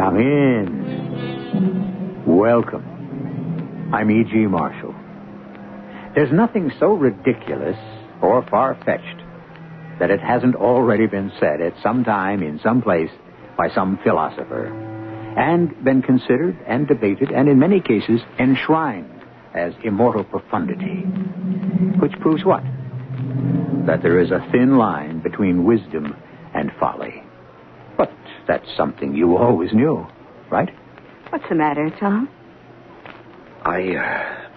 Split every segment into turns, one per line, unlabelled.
Come in. Welcome. I'm E.G. Marshall. There's nothing so ridiculous or far-fetched that it hasn't already been said at some time in some place by some philosopher, and been considered and debated and in many cases enshrined as immortal profundity. Which proves what? That there is a thin line between wisdom and folly. But that's something you always knew, right?
What's the matter, Tom?
I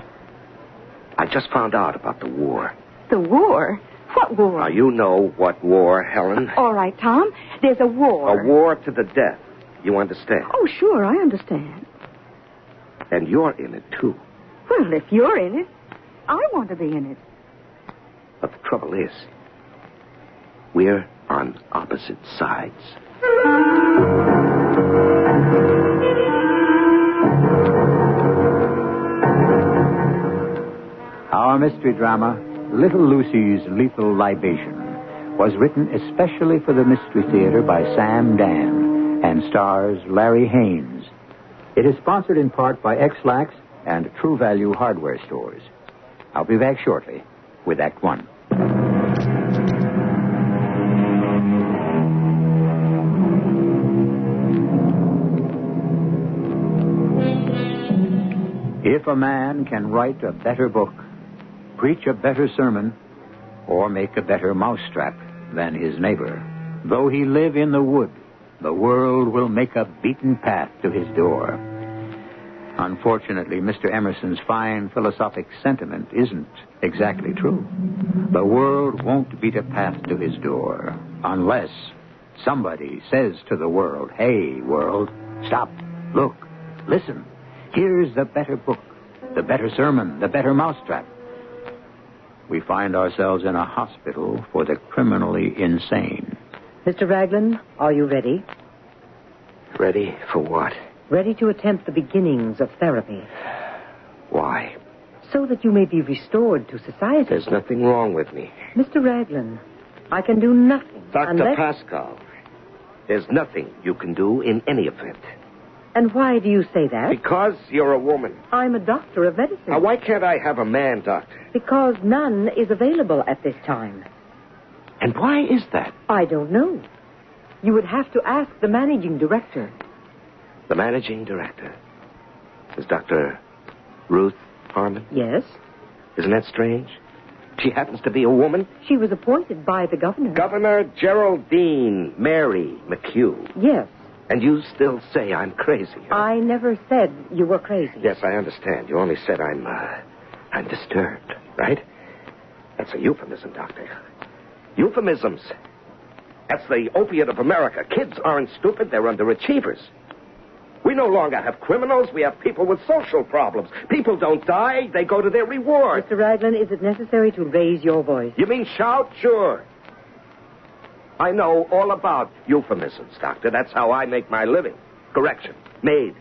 just found out about the war.
The war? What war?
Now, you know what war, Helen.
All right, Tom. There's a war.
A war to the death. You understand?
Oh, sure, I understand.
And you're in it, too.
Well, if you're in it, I want to be in it.
But the trouble is, we're on opposite sides.
Our mystery drama, Little Lucy's Lethal Libation, was written especially for the Mystery Theater by Sam Dan and stars Larry Haynes. It is sponsored in part by X-Lax and True Value Hardware Stores. I'll be back shortly with Act One. If a man can write a better book, preach a better sermon, or make a better mousetrap than his neighbor, though he live in the wood, the world will make a beaten path to his door. Unfortunately, Mr. Emerson's fine philosophic sentiment isn't exactly true. The world won't beat a path to his door unless somebody says to the world, "Hey, world, stop, look, listen. Here's the better book, the better sermon, the better mousetrap." We find ourselves in a hospital for the criminally insane.
Mr. Raglin, are you ready?
Ready for what?
Ready to attempt the beginnings of therapy.
Why?
So that you may be restored to society.
There's nothing wrong with me.
Mr. Raglin, I can do nothing
Dr. Pascal, there's nothing you can do in any event.
And why do you say that?
Because you're a woman.
I'm a doctor of medicine.
Now, why can't I have a man doctor?
Because none is available at this time.
And why is that?
I don't know. You would have to ask the managing director.
The managing director is Dr. Ruth Harmon?
Yes.
Isn't that strange? She happens to be a woman?
She was appointed by the governor.
Governor Geraldine Mary McHugh.
Yes.
And you still say I'm crazy, huh?
I never said you were crazy.
Yes, I understand. You only said I'm disturbed, right? That's a euphemism, Doctor. Euphemisms. That's the opiate of America. Kids aren't stupid. They're underachievers. We no longer have criminals. We have people with social problems. People don't die. They go to their reward.
Mr. Raglin, is it necessary to raise your voice?
You mean shout? Sure. I know all about euphemisms, Doctor. That's how I make my living. Correction. Made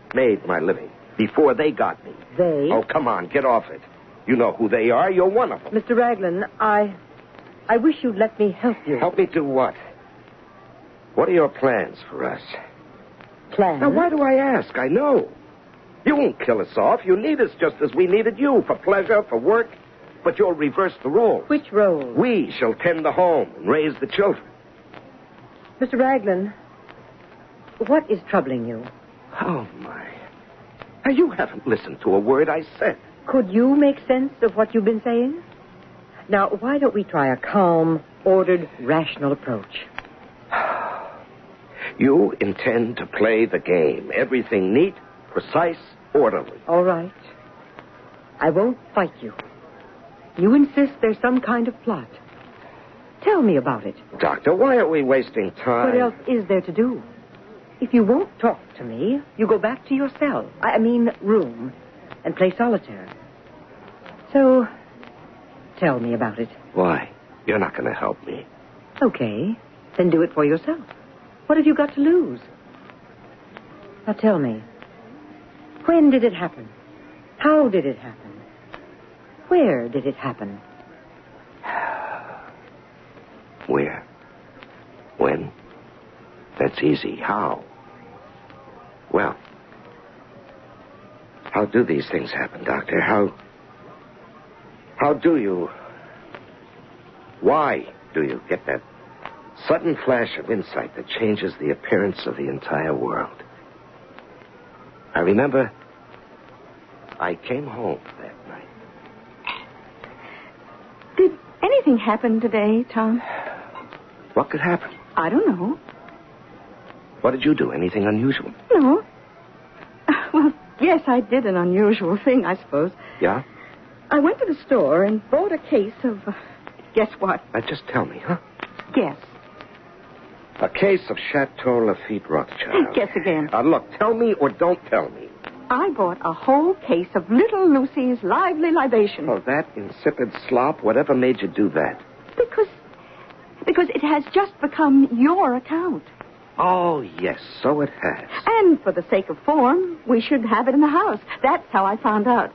my living. Before they got me.
They?
Oh, come on. Get off it. You know who they are. You're one of them.
Mr. Raglin, I wish you'd let me help you.
Help me do what? What are your plans for us?
Plans?
Now, why do I ask? I know. You won't kill us off. You need us just as we needed you, for pleasure, for work. But you'll reverse the roles.
Which role?
We shall tend the home and raise the children.
Mr. Raglin, what is troubling you?
Oh, my. Now, you haven't listened to a word I said.
Could you make sense of what you've been saying? Now, why don't we try a calm, ordered, rational approach?
You intend to play the game. Everything neat, precise, orderly.
All right. I won't fight you. You insist there's some kind of plot. Tell me about it.
Doctor, why are we wasting time?
What else is there to do? If you won't talk to me, you go back to your cell. Room. And play solitaire. So, tell me about it.
Why? You're not going to help me.
Okay. Then do it for yourself. What have you got to lose? Now tell me. When did it happen? How did it happen? Where did it happen?
Where? When? That's easy. How? Well, how do these things happen, Doctor? How do you... Why do you get that sudden flash of insight that changes the appearance of the entire world? I remember I came home that night.
Did anything happen today, Tom?
What could happen?
I don't know.
What did you do? Anything unusual?
No. Well, yes, I did an unusual thing, I suppose.
Yeah?
I went to the store and bought a case of... guess what?
Just tell me, huh?
Guess.
A case of Chateau Lafite Rothschild.
Guess again.
Look, tell me or don't tell me.
I bought a whole case of Little Lucy's Lively Libation.
Oh, that insipid slop. Whatever made you do that?
Because it has just become your account.
Oh, yes, so it has.
And for the sake of form, we should have it in the house. That's how I found out.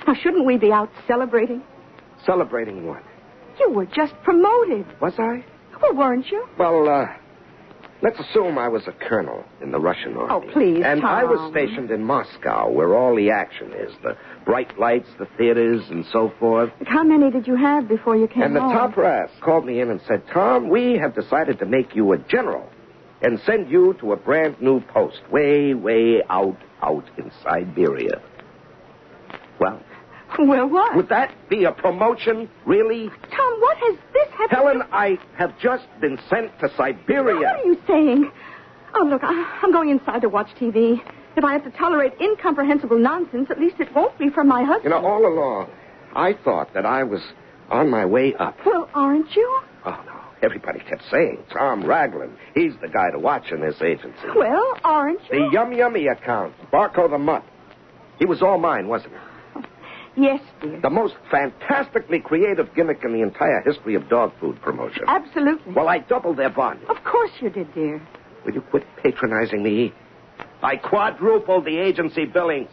Now, shouldn't we be out celebrating?
Celebrating what?
You were just promoted.
Was I?
Well, weren't you?
Well, let's assume I was a colonel in the Russian army.
Oh, please,
And
Tom.
I was stationed in Moscow, where all the action is. The bright lights, the theaters, and so forth.
How many did you have before you came
And the
home?
top brass called me in and said, Tom, we have decided to make you a general and send you to a brand new post way, way out in Siberia. Well,
what?
would that be a promotion, really?
Tom, what has this happened?
Helen, I have just been sent to Siberia.
What are you saying? Oh, look, I'm going inside to watch TV. If I have to tolerate incomprehensible nonsense, at least it won't be from my husband.
You know, all along, I thought that I was on my way up.
Well, aren't you?
Oh, no. Everybody kept saying, Tom Raglin, he's the guy to watch in this agency.
Well, aren't you?
The Yum Yummy account, Barco the Mutt. He was all mine, wasn't he?
Yes, dear.
The most fantastically creative gimmick in the entire history of dog food promotion.
Absolutely.
Well, I doubled their volume.
Of course you did, dear.
Will you quit patronizing me? I quadrupled the agency billings.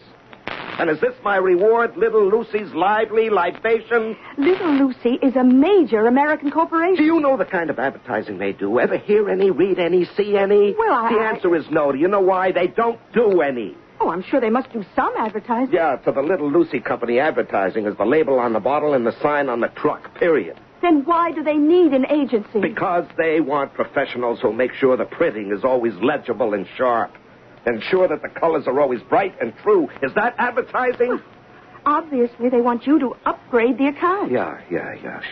And is this my reward, Little Lucy's Lively Libation?
Little Lucy is a major American corporation.
Do you know the kind of advertising they do? Ever hear any, read any, see any?
Well,
The answer is no. Do you know why? They don't do any.
Oh, I'm sure they must do some advertising.
Yeah, to the Little Lucy Company, advertising is the label on the bottle and the sign on the truck, period.
Then why do they need an agency?
Because they want professionals who'll make sure the printing is always legible and sharp. Ensure that the colors are always bright and true. Is that advertising?
Obviously, they want you to upgrade the account.
Yeah,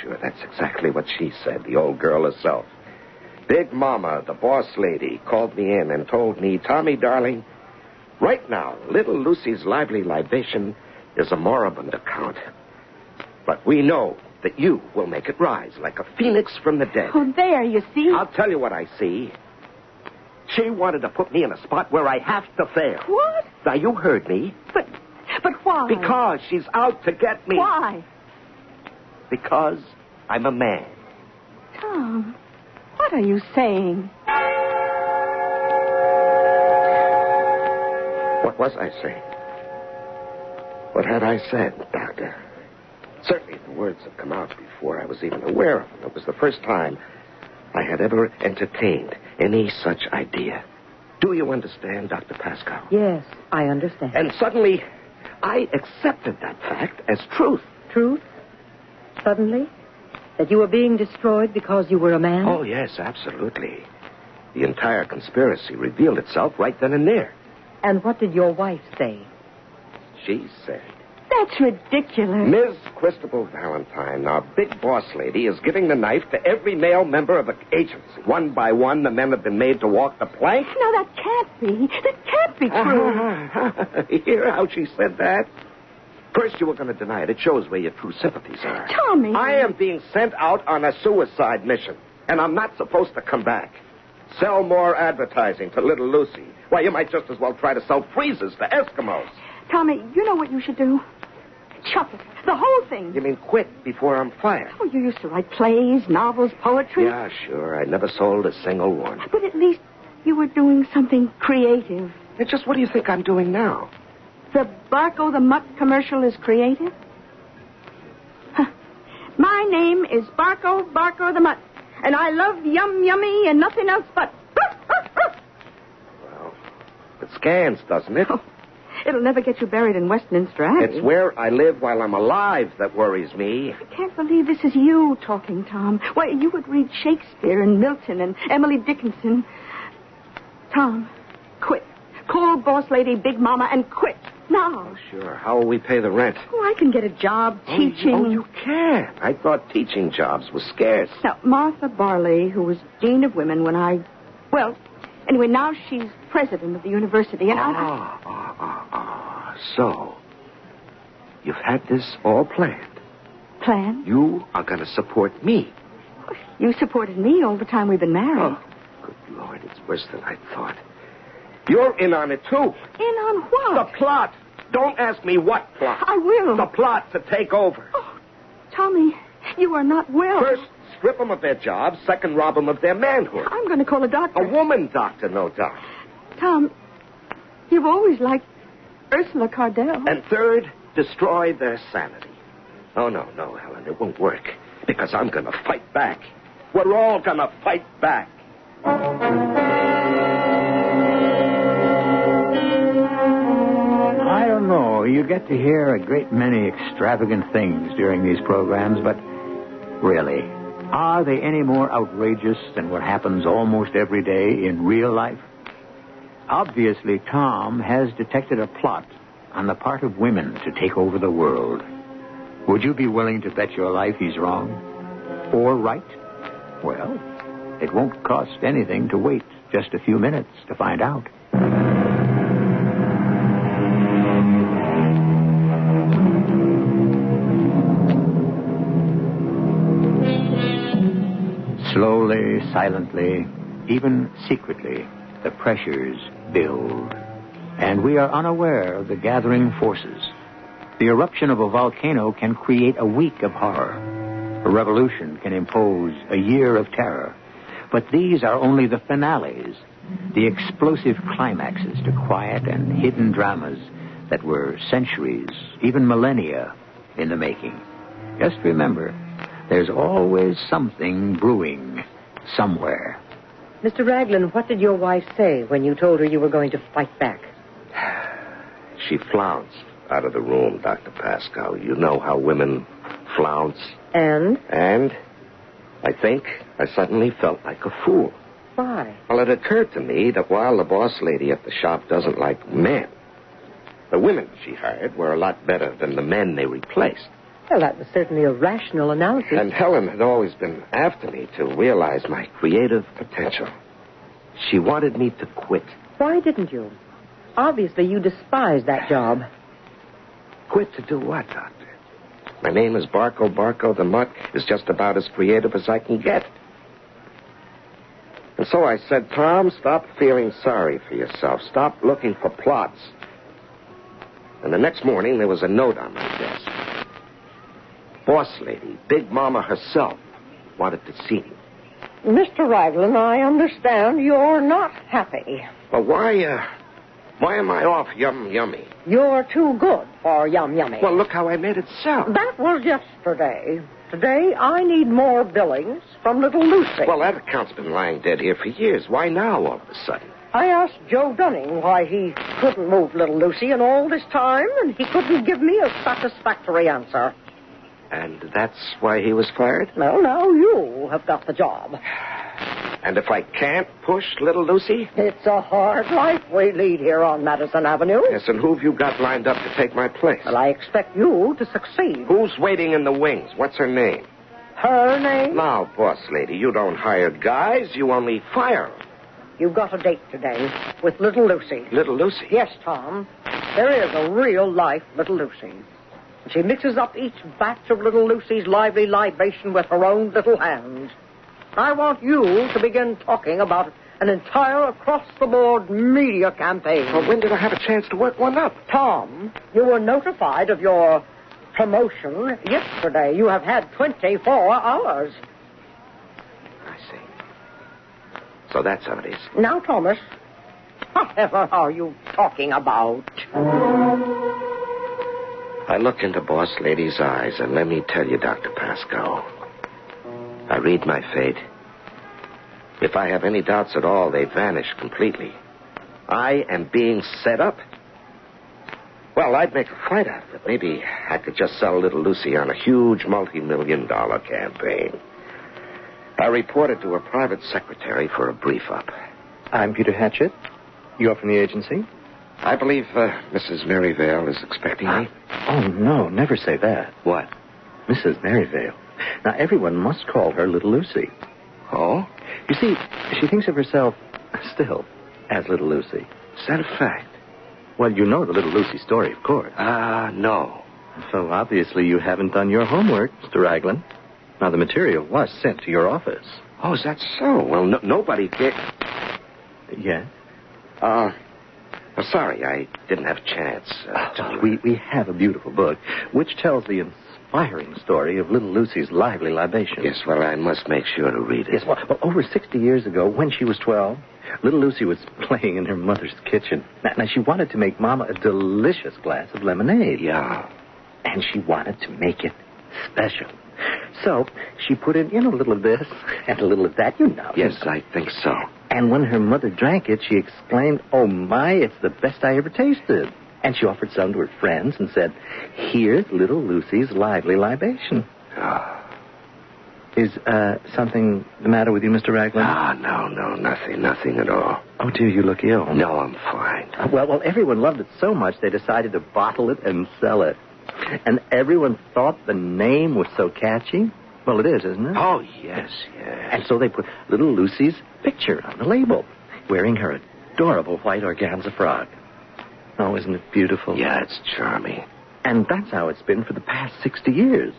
sure. That's exactly what she said, the old girl herself. Big Mama, the boss lady, called me in and told me, Tommy, darling, right now, Little Lucy's Lively Libation is a moribund account. But we know that you will make it rise like a phoenix from the dead.
Oh, there, you see.
I'll tell you what I see. She wanted to put me in a spot where I have to fail.
What?
Now, you heard me.
But why?
Because she's out to get me.
Why?
Because I'm a man.
Tom, what are you saying?
What was I saying? What had I said, Doctor? Certainly the words had come out before I was even aware of them. It was the first time I had ever entertained any such idea. Do you understand, Dr. Pascal?
Yes, I understand.
And suddenly, I accepted that fact as truth.
Truth? Suddenly? That you were being destroyed because you were a man?
Oh, yes, absolutely. The entire conspiracy revealed itself right then and there.
And what did your wife say?
She said,
That's ridiculous.
Ms. Christabel Valentine, our big boss lady, is giving the knife to every male member of the agency. One by one, the men have been made to walk the plank.
No, that can't be. That can't be true.
Hear how she said that? First, you were going to deny it. It shows where your true sympathies are.
Tommy.
I am being sent out on a suicide mission, and I'm not supposed to come back. Sell more advertising to Little Lucy. Why, you might just as well try to sell freezers to Eskimos.
Tommy, you know what you should do? Chuck it. The whole thing.
You mean quit before I'm fired?
Oh, you used to write plays, novels, poetry.
Yeah, sure. I never sold a single one.
But at least you were doing something creative.
And just what do you think I'm doing now?
The Barco the Mutt commercial is creative? Huh. My name is Barco the Mutt, and I love Yum Yummy and nothing else but...
Well, it's scans, doesn't it?
Oh, it'll never get you buried in Westminster Abbey.
It's where I live while I'm alive that worries me.
I can't believe this is you talking, Tom. Why, you would read Shakespeare and Milton and Emily Dickinson. Tom, quit. Call boss lady Big Mama and quit. Now.
Oh, sure. How will we pay the rent?
Oh, I can get a job teaching.
Oh, you can. I thought teaching jobs was scarce.
Now, Martha Barley, who was dean of women when I... Well, anyway, now she's president of the university, and
So, you've had this all planned.
Planned?
You are going to support me.
You supported me all the time we've been married.
Oh, good Lord, it's worse than I thought. You're in on it, too.
In on what?
The plot. Don't ask me what plot.
I will.
The plot to take over.
Oh, Tommy, you are not well.
First, strip them of their jobs. Second, rob them of their manhood.
I'm going to call a doctor.
A woman doctor, no doubt.
Tom, you've always liked Ursula Cardell.
And third, destroy their sanity. Oh, no, Helen, it won't work. Because I'm going to fight back. We're all going to fight back.
I don't know. You get to hear a great many extravagant things during these programs, but really, are they any more outrageous than what happens almost every day in real life? Obviously, Tom has detected a plot on the part of women to take over the world. Would you be willing to bet your life he's wrong? Or right? Well, it won't cost anything to wait just a few minutes to find out. Slowly, silently, even secretly, the pressures build. And we are unaware of the gathering forces. The eruption of a volcano can create a week of horror. A revolution can impose a year of terror. But these are only the finales, the explosive climaxes to quiet and hidden dramas that were centuries, even millennia, in the making. Just remember, there's always something brewing somewhere.
Mr. Raglin, what did your wife say when you told her you were going to fight back?
She flounced out of the room, Dr. Pascal. You know how women flounce.
And?
And I think I suddenly felt like a fool.
Why?
Well, it occurred to me that while the boss lady at the shop doesn't like men, the women she hired were a lot better than the men they replaced.
Well, that was certainly a rational analysis.
And Helen had always been after me to realize my creative potential. She wanted me to quit.
Why didn't you? Obviously, you despised that job.
Quit to do what, Doctor? My name is Barco the Mutt is just about as creative as I can get. And so I said, Tom, stop feeling sorry for yourself. Stop looking for plots. And the next morning, there was a note on my desk. Boss lady, Big Mama herself, wanted to see me.
Mr. Raglin, I understand you're not happy.
Well, why am I off yummy?
You're too good for yummy.
Well, look how I made it sound.
That was yesterday. Today, I need more billings from little Lucy.
Well, that account's been lying dead here for years. Why now, all of a sudden?
I asked Joe Dunning why he couldn't move little Lucy in all this time, and he couldn't give me a satisfactory answer.
And that's why he was fired?
Well, now you have got the job.
And if I can't push little Lucy?
It's a hard life we lead here on Madison Avenue.
Yes, and who've you got lined up to take my place?
Well, I expect you to succeed.
Who's waiting in the wings? What's her name?
Her name?
Now, boss lady, you don't hire guys, you only fire them.
You've got a date today with little Lucy.
Little Lucy?
Yes, Tom. There is a real-life little Lucy. She mixes up each batch of little Lucy's lively libation with her own little hands. I want you to begin talking about an entire across-the-board media campaign.
Well, when did I have a chance to work one up?
Tom, you were notified of your promotion yesterday. You have had 24 hours.
I see. So that's how it is.
Now, Thomas, whatever are you talking about?
I look into boss lady's eyes, and let me tell you, Dr. Pascal, I read my fate. If I have any doubts at all, they vanish completely. I am being set up. Well, I'd make a fight out of it. Maybe I could just sell little Lucy on a huge multi-million-dollar campaign. I reported to a private secretary for a brief-up.
I'm Peter Hatchett. You're from the agency?
I believe Mrs. Merivale is expecting me.
Oh, no, never say that.
What?
Mrs. Merivale. Now, everyone must call her Little Lucy.
Oh?
You see, she thinks of herself still as Little Lucy.
Is that a fact?
Well, you know the Little Lucy story, of course.
No.
So, obviously, you haven't done your homework, Mr. Raglin. Now, the material was sent to your office.
Oh, is that so? Well, nobody did.
Yes?
Sorry, I didn't have a chance.
We have a beautiful book, which tells the inspiring story of Little Lucy's lively libation.
Yes, well, I must make sure to read it.
Yes, well, over 60 years ago, when she was 12, Little Lucy was playing in her mother's kitchen. Now, she wanted to make Mama a delicious glass of lemonade.
Yeah.
And she wanted to make it special. So she put in a little of this and a little of that, you know.
Yes, I think so.
And when her mother drank it, she exclaimed, "Oh, my, it's the best I ever tasted." And she offered some to her friends and said, "Here's Little Lucy's lively libation." Is something the matter with you, Mr. Raglin?
No, nothing at all.
Oh, dear, you look ill.
No, I'm fine.
Well, everyone loved it so much they decided to bottle it and sell it. And everyone thought the name was so catchy. Well, it is, isn't it?
Oh, yes.
And so they put Little Lucy's picture on the label, wearing her adorable white organza frock. Oh, isn't it beautiful?
Yeah, it's charming.
And that's how it's been for the past 60 years.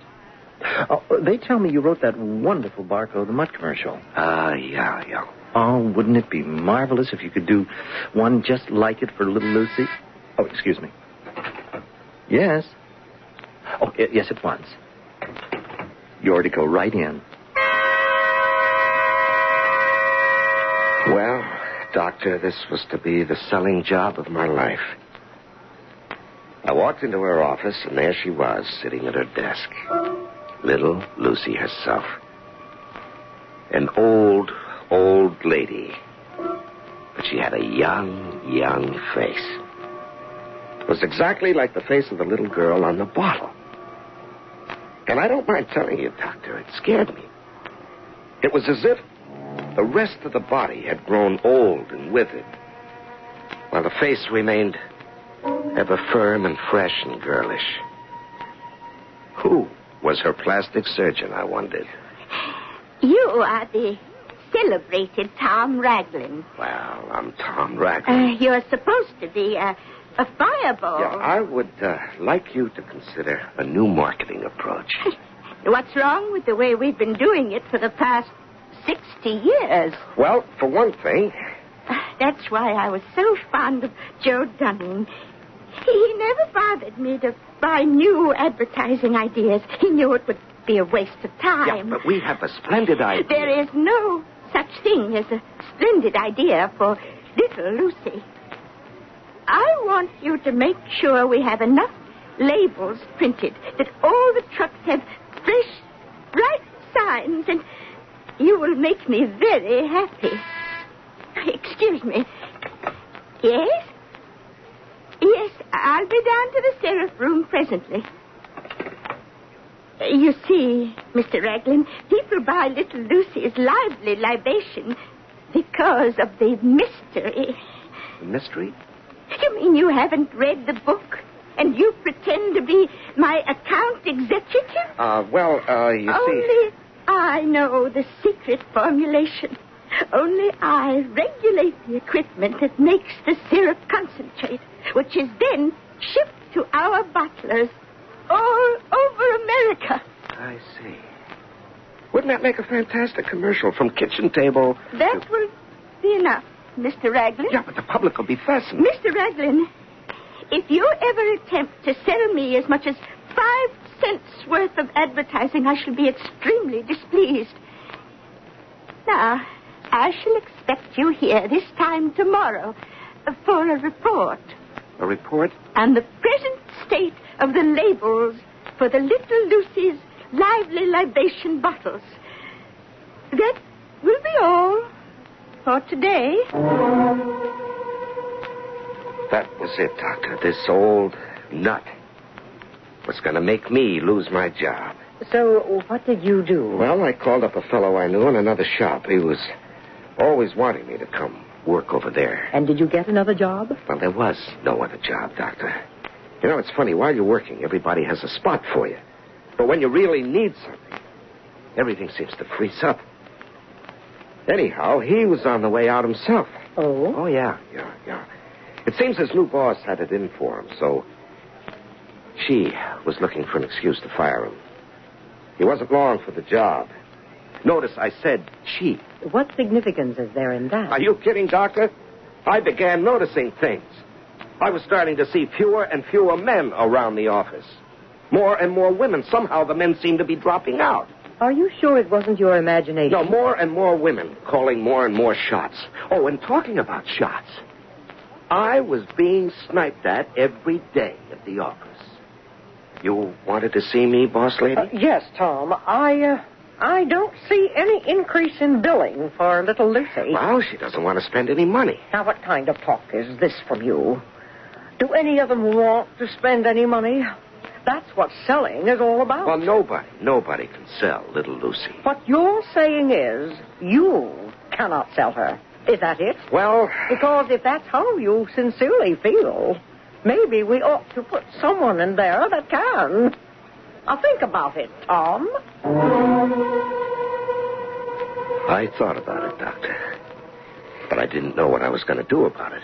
Oh, they tell me you wrote that wonderful Barco the Mutt commercial.
Yeah.
Oh, wouldn't it be marvelous if you could do one just like it for Little Lucy? Oh, excuse me. Yes. Oh, yes, at once. You're to go right in.
Well, Doctor, this was to be the selling job of my life. I walked into her office, and there she was, sitting at her desk. Little Lucy herself. An old lady. But she had a young face. It was exactly like the face of the little girl on the bottle. And I don't mind telling you, Doctor, it scared me. It was as if the rest of the body had grown old and withered, while the face remained ever firm and fresh and girlish. Who was her plastic surgeon, I wondered?
You are the celebrated Tom Raglin.
Well, I'm Tom Raglin.
You're supposed to be a fireball.
Yeah, I would like you to consider a new marketing approach.
What's wrong with the way we've been doing it for the past 60 years?
Well, for one thing...
That's why I was so fond of Joe Dunning. He never bothered me to buy new advertising ideas. He knew it would be a waste of time.
Yeah, but we have a splendid idea.
There is no such thing as a splendid idea for Little Lucy. I want you to make sure we have enough labels printed, that all the trucks have fresh, bright signs, and you will make me very happy. Excuse me. Yes? Yes, I'll be down to the serif room presently. You see, Mr. Raglin, people buy Little Lucy's lively libation because of the mystery.
The mystery?
You mean you haven't read the book, and you pretend to be my account executive?
You see...
Only I know the secret formulation. Only I regulate the equipment that makes the syrup concentrate, which is then shipped to our bottlers all over America.
I see. Wouldn't that make a fantastic commercial from kitchen table...
That will be enough, Mr. Raglin.
Yeah, but the public will be fascinated.
Mr. Raglin, if you ever attempt to sell me as much as 5 cents worth of advertising, I shall be extremely displeased. Now, I shall expect you here this time tomorrow for a report.
A report?
On the present state of the labels for the Little Lucy's lively libation bottles. That will be all for today.
was it, Doctor. This old nut was going to make me lose my job.
So, what did you do?
Well, I called up a fellow I knew in another shop. He was always wanting me to come work over there.
And did you get another job?
Well, there was no other job, Doctor. You know, it's funny. While you're working, everybody has a spot for you. But when you really need something, everything seems to freeze up. Anyhow, he was on the way out himself.
Oh?
Oh, yeah. It seems his new boss had it in for him, so she was looking for an excuse to fire him. He wasn't long for the job. Notice I said she.
What significance is there in that?
Are you kidding, Doctor? I began noticing things. I was starting to see fewer and fewer men around the office. More and more women. Somehow the men seemed to be dropping out.
Are you sure it wasn't your imagination?
No, more and more women calling more and more shots. Oh, and talking about shots, I was being sniped at every day at the office. You wanted to see me, boss lady?
Yes, Tom. I don't see any increase in billing for little Lucy.
Well, she doesn't want to spend any money.
Now, what kind of talk is this from you? Do any of them want to spend any money? That's what selling is all about.
Well, nobody can sell little Lucy.
What you're saying is you cannot sell her. Is that it?
Well...
Because if that's how you sincerely feel, maybe we ought to put someone in there that can. Now, think about it, Tom.
I thought about it, Doctor. But I didn't know what I was going to do about it.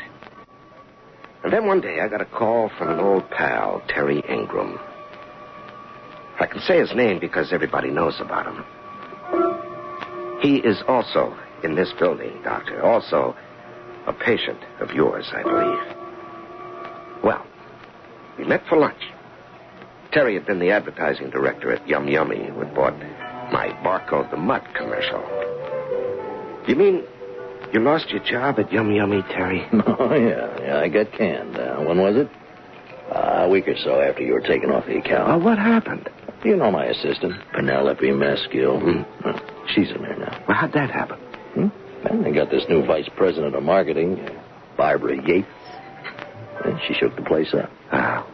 And then one day I got a call from an old pal, Terry Ingram. I can say his name because everybody knows about him. He is also in this building, Doctor. Also a patient of yours, I believe. Well, we met for lunch. Terry had been the advertising director at Yum Yummy, who had bought my Barcode the Mutt commercial. You mean you lost your job at Yum Yummy, Terry?
Oh, yeah, I got canned. When was it? A week or so after you were taken off the account.
Oh, what happened?
You know my assistant, Penelope Maskill. Well, she's in there now.
Well, how'd that happen?
And they got this new vice president of marketing, Barbara Yates. And she shook the place up.
Ah,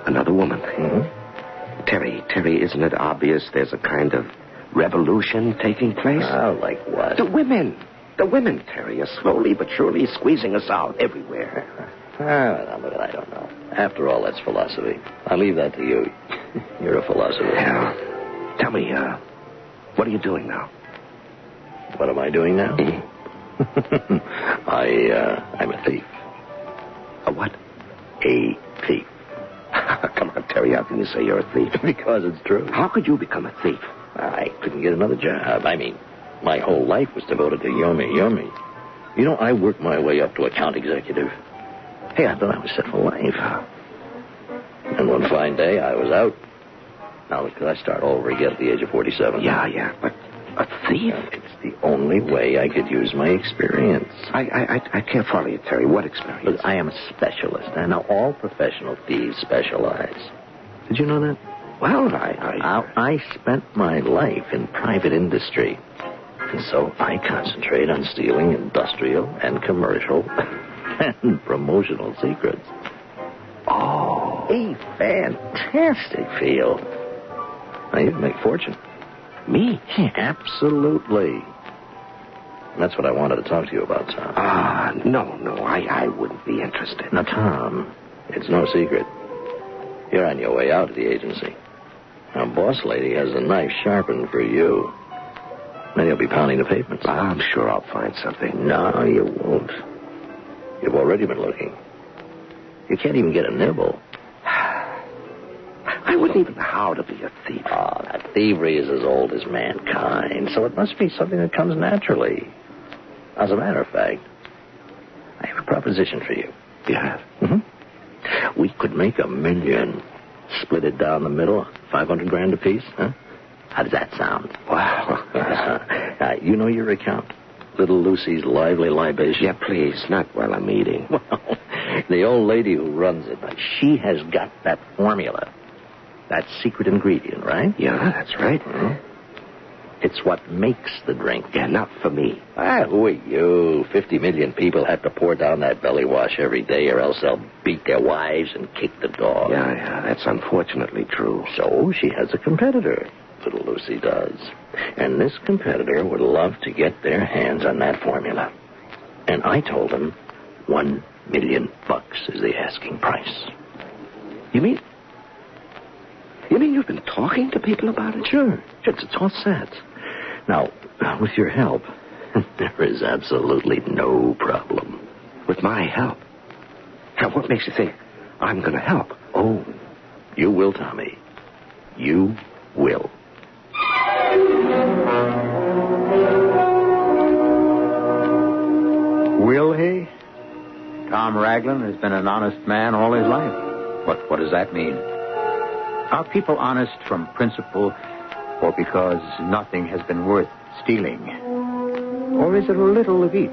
another woman.
Mm-hmm.
Terry, isn't it obvious there's a kind of revolution taking place?
Oh, like what?
The women, Terry, are slowly but surely squeezing us out everywhere.
I don't know. After all, that's philosophy. I leave that to you. You're a philosopher.
Yeah. Tell me, what are you doing now?
What am I doing now? I'm a thief.
A what?
A thief.
Come on, Terry, how can you say you're a thief?
Because it's true.
How could you become a thief?
I couldn't get another job. I mean, my whole life was devoted to Yummy. You know, I worked my way up to account executive. Hey, I thought I was set for life. And one fine day, I was out. Now, could I start all over again at the age of 47?
Yeah, but a thief?
It's the only way I could use my experience.
I can't follow you, Terry. What experience?
But I am a specialist. I know all professional thieves specialize. Did you know that?
Well,
I spent my life in private industry. And so I concentrate on stealing industrial and commercial and promotional secrets.
Oh.
A fantastic field. Now, you can make a fortune.
Me?
Absolutely. And that's what I wanted to talk to you about, Tom.
No, I wouldn't be interested.
Now, Tom, it's no secret. You're on your way out of the agency. Now, boss lady has a knife sharpened for you. Then you'll be pounding the pavements.
I'm sure I'll find something.
No, you won't. You've already been looking. You can't even get a nibble.
I wouldn't even know how to be a thief.
Oh, that thievery is as old as mankind, so it must be something that comes naturally. As a matter of fact, I have a proposition for you.
Yeah?
Mm-hmm. We could make $1 million. Split it down the middle, $500,000 apiece, huh? How does that sound?
Wow.
You know your account? Little Lucy's lively libation.
Yeah, please, not while I'm eating.
Well, the old lady who runs it, she has got that formula. That secret ingredient, right?
Yeah, that's right.
Mm-hmm. It's what makes the drink.
Yeah, not for me.
Who are you? 50 million people have to pour down that belly wash every day, or else they'll beat their wives and kick the dog.
Yeah, that's unfortunately true.
So she has a competitor. Little Lucy does. And this competitor would love to get their hands on that formula. And I told them $1 million is the asking price.
You mean you've been talking to people about it?
Sure. It's all set. Now, with your help, there is absolutely no problem.
With my help? Now, what makes you think I'm going to help?
Oh, you will, Tommy. You will.
Will he? Tom Raglin has been an honest man all his life. What does that mean? Are people honest from principle or because nothing has been worth stealing? Or is it a little of each?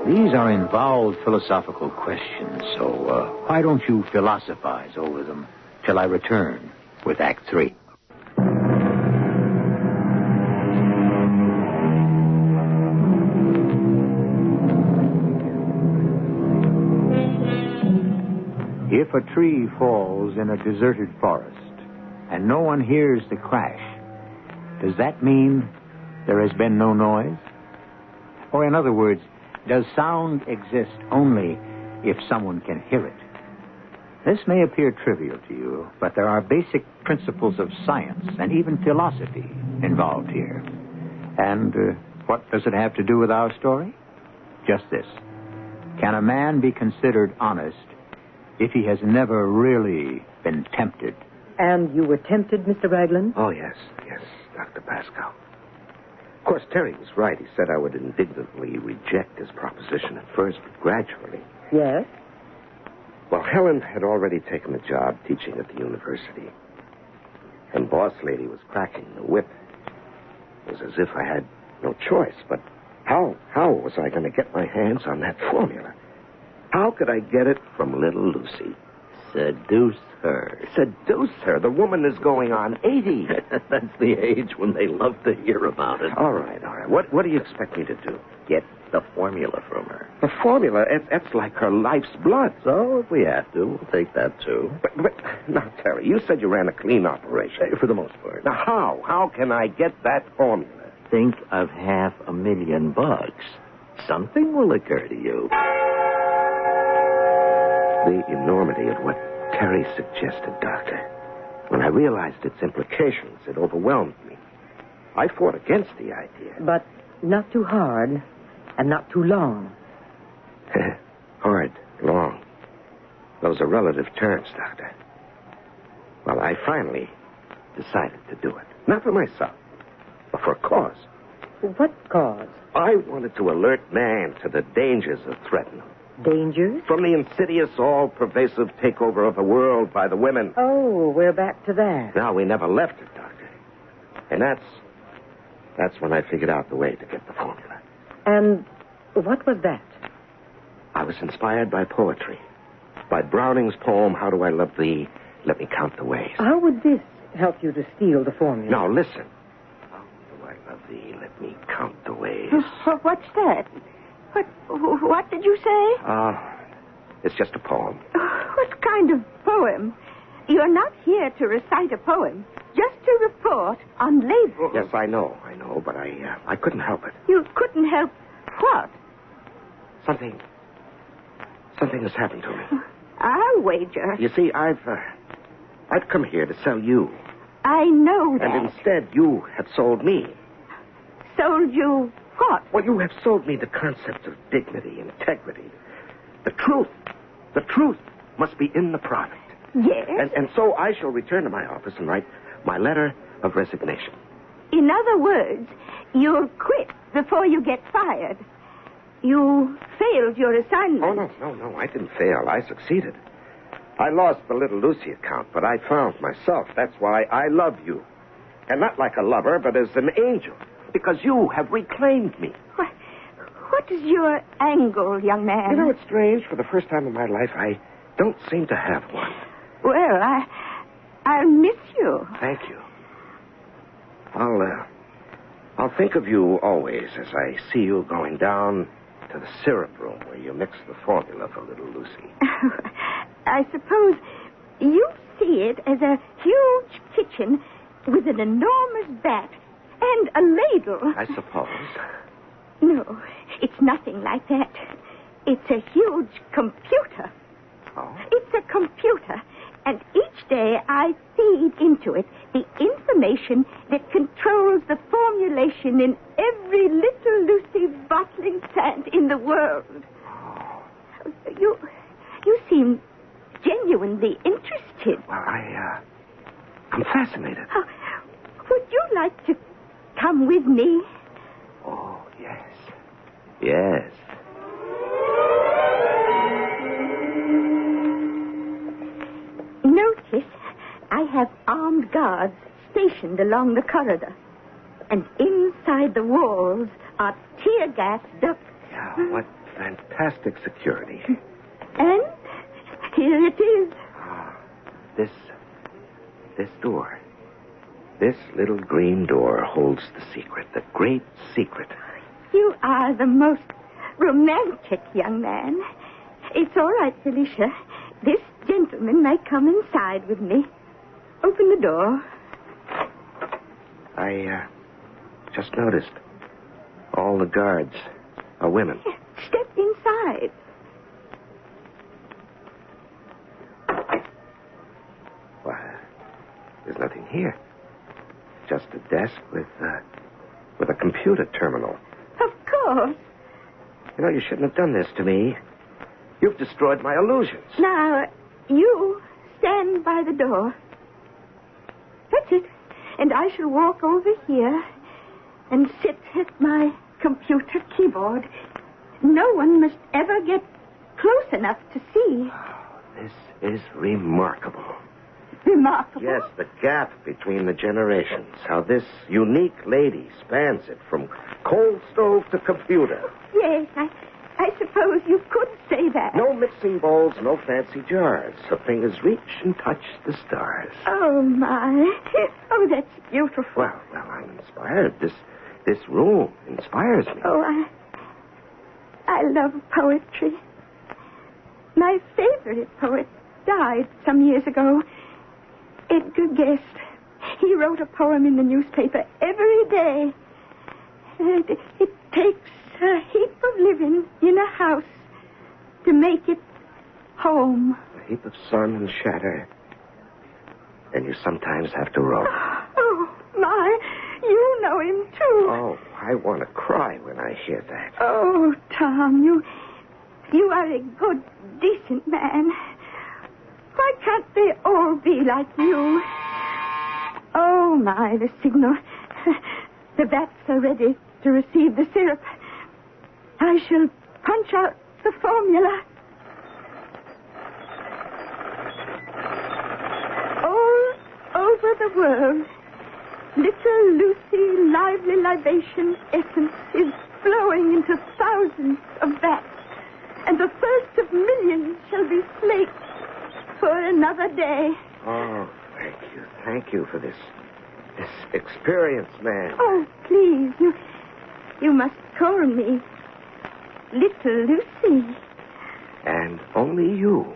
These are involved philosophical questions, so why don't you philosophize over them till I return with Act 3. If a tree falls in a deserted forest and no one hears the crash, does that mean there has been no noise? Or in other words, does sound exist only if someone can hear it? This may appear trivial to you, but there are basic principles of science and even philosophy involved here. And what does it have to do with our story? Just this. Can a man be considered honest if he has never really been tempted?
And you were tempted, Mr. Raglin?
Oh, yes, Dr. Pascal. Of course, Terry was right. He said I would indignantly reject his proposition at first, but gradually.
Yes?
Well, Helen had already taken a job teaching at the university. And Boss Lady was cracking the whip. It was as if I had no choice, but how was I going to get my hands on that formula? How could I get it from little Lucy?
Seduce her.
Seduce her? The woman is going on 80.
That's the age when they love to hear about it.
All right. What do you expect me to do?
Get the formula from her.
The formula? That's like her life's blood.
So if we have to, we'll take that too.
But now, Terry, you said you ran a clean operation.
For the most part.
Now, how? How can I get that formula?
Think of $500,000. Something will occur to you.
The enormity of what Terry suggested, Doctor. When I realized its implications, it overwhelmed me. I fought against the idea.
But not too hard and not too long.
Hard, long. Those are relative terms, Doctor. Well, I finally decided to do it. Not for myself, but for a cause.
What cause?
I wanted to alert man to the dangers that threaten him.
Dangers?
From the insidious, all-pervasive takeover of the world by the women.
Oh, we're back to that.
Now, we never left it, Doctor. And that's when I figured out the way to get the formula.
And what was that?
I was inspired by poetry. By Browning's poem, How Do I Love Thee? Let Me Count the Ways.
How would this help you to steal the formula?
Now, listen. How do I love thee? Let me count the ways.
What's that? What did you say?
It's just a poem.
What kind of poem? You're not here to recite a poem, just to report on labels.
Yes, I know, but I couldn't help it.
You couldn't help what?
Something has happened to me.
I'll wager.
You see, I've come here to sell you.
I know that.
And instead, you have sold me.
Sold you what?
Well, you have sold me the concept of dignity, integrity. The truth. The truth must be in the product.
Yes?
And so I shall return to my office and write my letter of resignation.
In other words, you'll quit before you get fired. You failed your assignment.
Oh, no, I didn't fail. I succeeded. I lost the little Lucy account, but I found myself. That's why I love you. And not like a lover, but as an angel. Because you have reclaimed me.
What is your angle, young man?
You know, it's strange. For the first time in my life, I don't seem to have one.
Well, I'll miss you.
Thank you. I'll think of you always as I see you going down to the syrup room where you mix the formula for little Lucy.
I suppose you see it as a huge kitchen with an enormous vat and a ladle.
I suppose.
No, it's nothing like that. It's a huge computer.
Oh?
It's a computer, and each day I feed into it the information that controls the formulation in every little Lucy bottling plant in the world. You seem genuinely interested.
Well, I'm fascinated.
Would you like to come with me?
Oh, yes. Yes.
Notice I have armed guards stationed along the corridor. And inside the walls are tear gas ducts.
Yeah, what fantastic security.
And here it is.
This door. This little green door holds the secret, the great secret.
You are the most romantic young man. It's all right, Felicia. This gentleman may come inside with me. Open the door.
I just noticed all the guards are women.
Step inside.
Why, there's nothing here. Just a desk with a computer terminal.
Of course.
You know, you shouldn't have done this to me. You've destroyed my illusions.
Now, you stand by the door. That's it. And I shall walk over here and sit at my computer keyboard. No one must ever get close enough to see.
This is remarkable.
Remarkable?
Yes, the gap between the generations. How this unique lady spans it from coal stove to computer.
Yes, I suppose you could say that.
No mixing bowls, no fancy jars. Her fingers reach and touch the stars.
Oh, my. Oh, that's beautiful.
Well, I'm inspired. This room inspires me.
Oh, I love poetry. My favorite poet died some years ago. Edgar Guest. He wrote a poem in the newspaper every day. It takes a heap of living in a house to make it home.
A heap of sun and shadow. And you sometimes have to row.
Oh, my. You know him, too.
Oh, I want to cry when I hear that.
Oh, Tom, you are a good, decent man. Why can't they all be like you? Oh, my, the signal. The vats are ready to receive the syrup. I shall punch out the formula. All over the world, little Lucy lively libation essence is flowing into thousands of vats, and the first of millions shall be slaked for another day.
Oh, thank you. Thank you for this experience, man.
Oh, please, you must call me Little Lucy.
And only you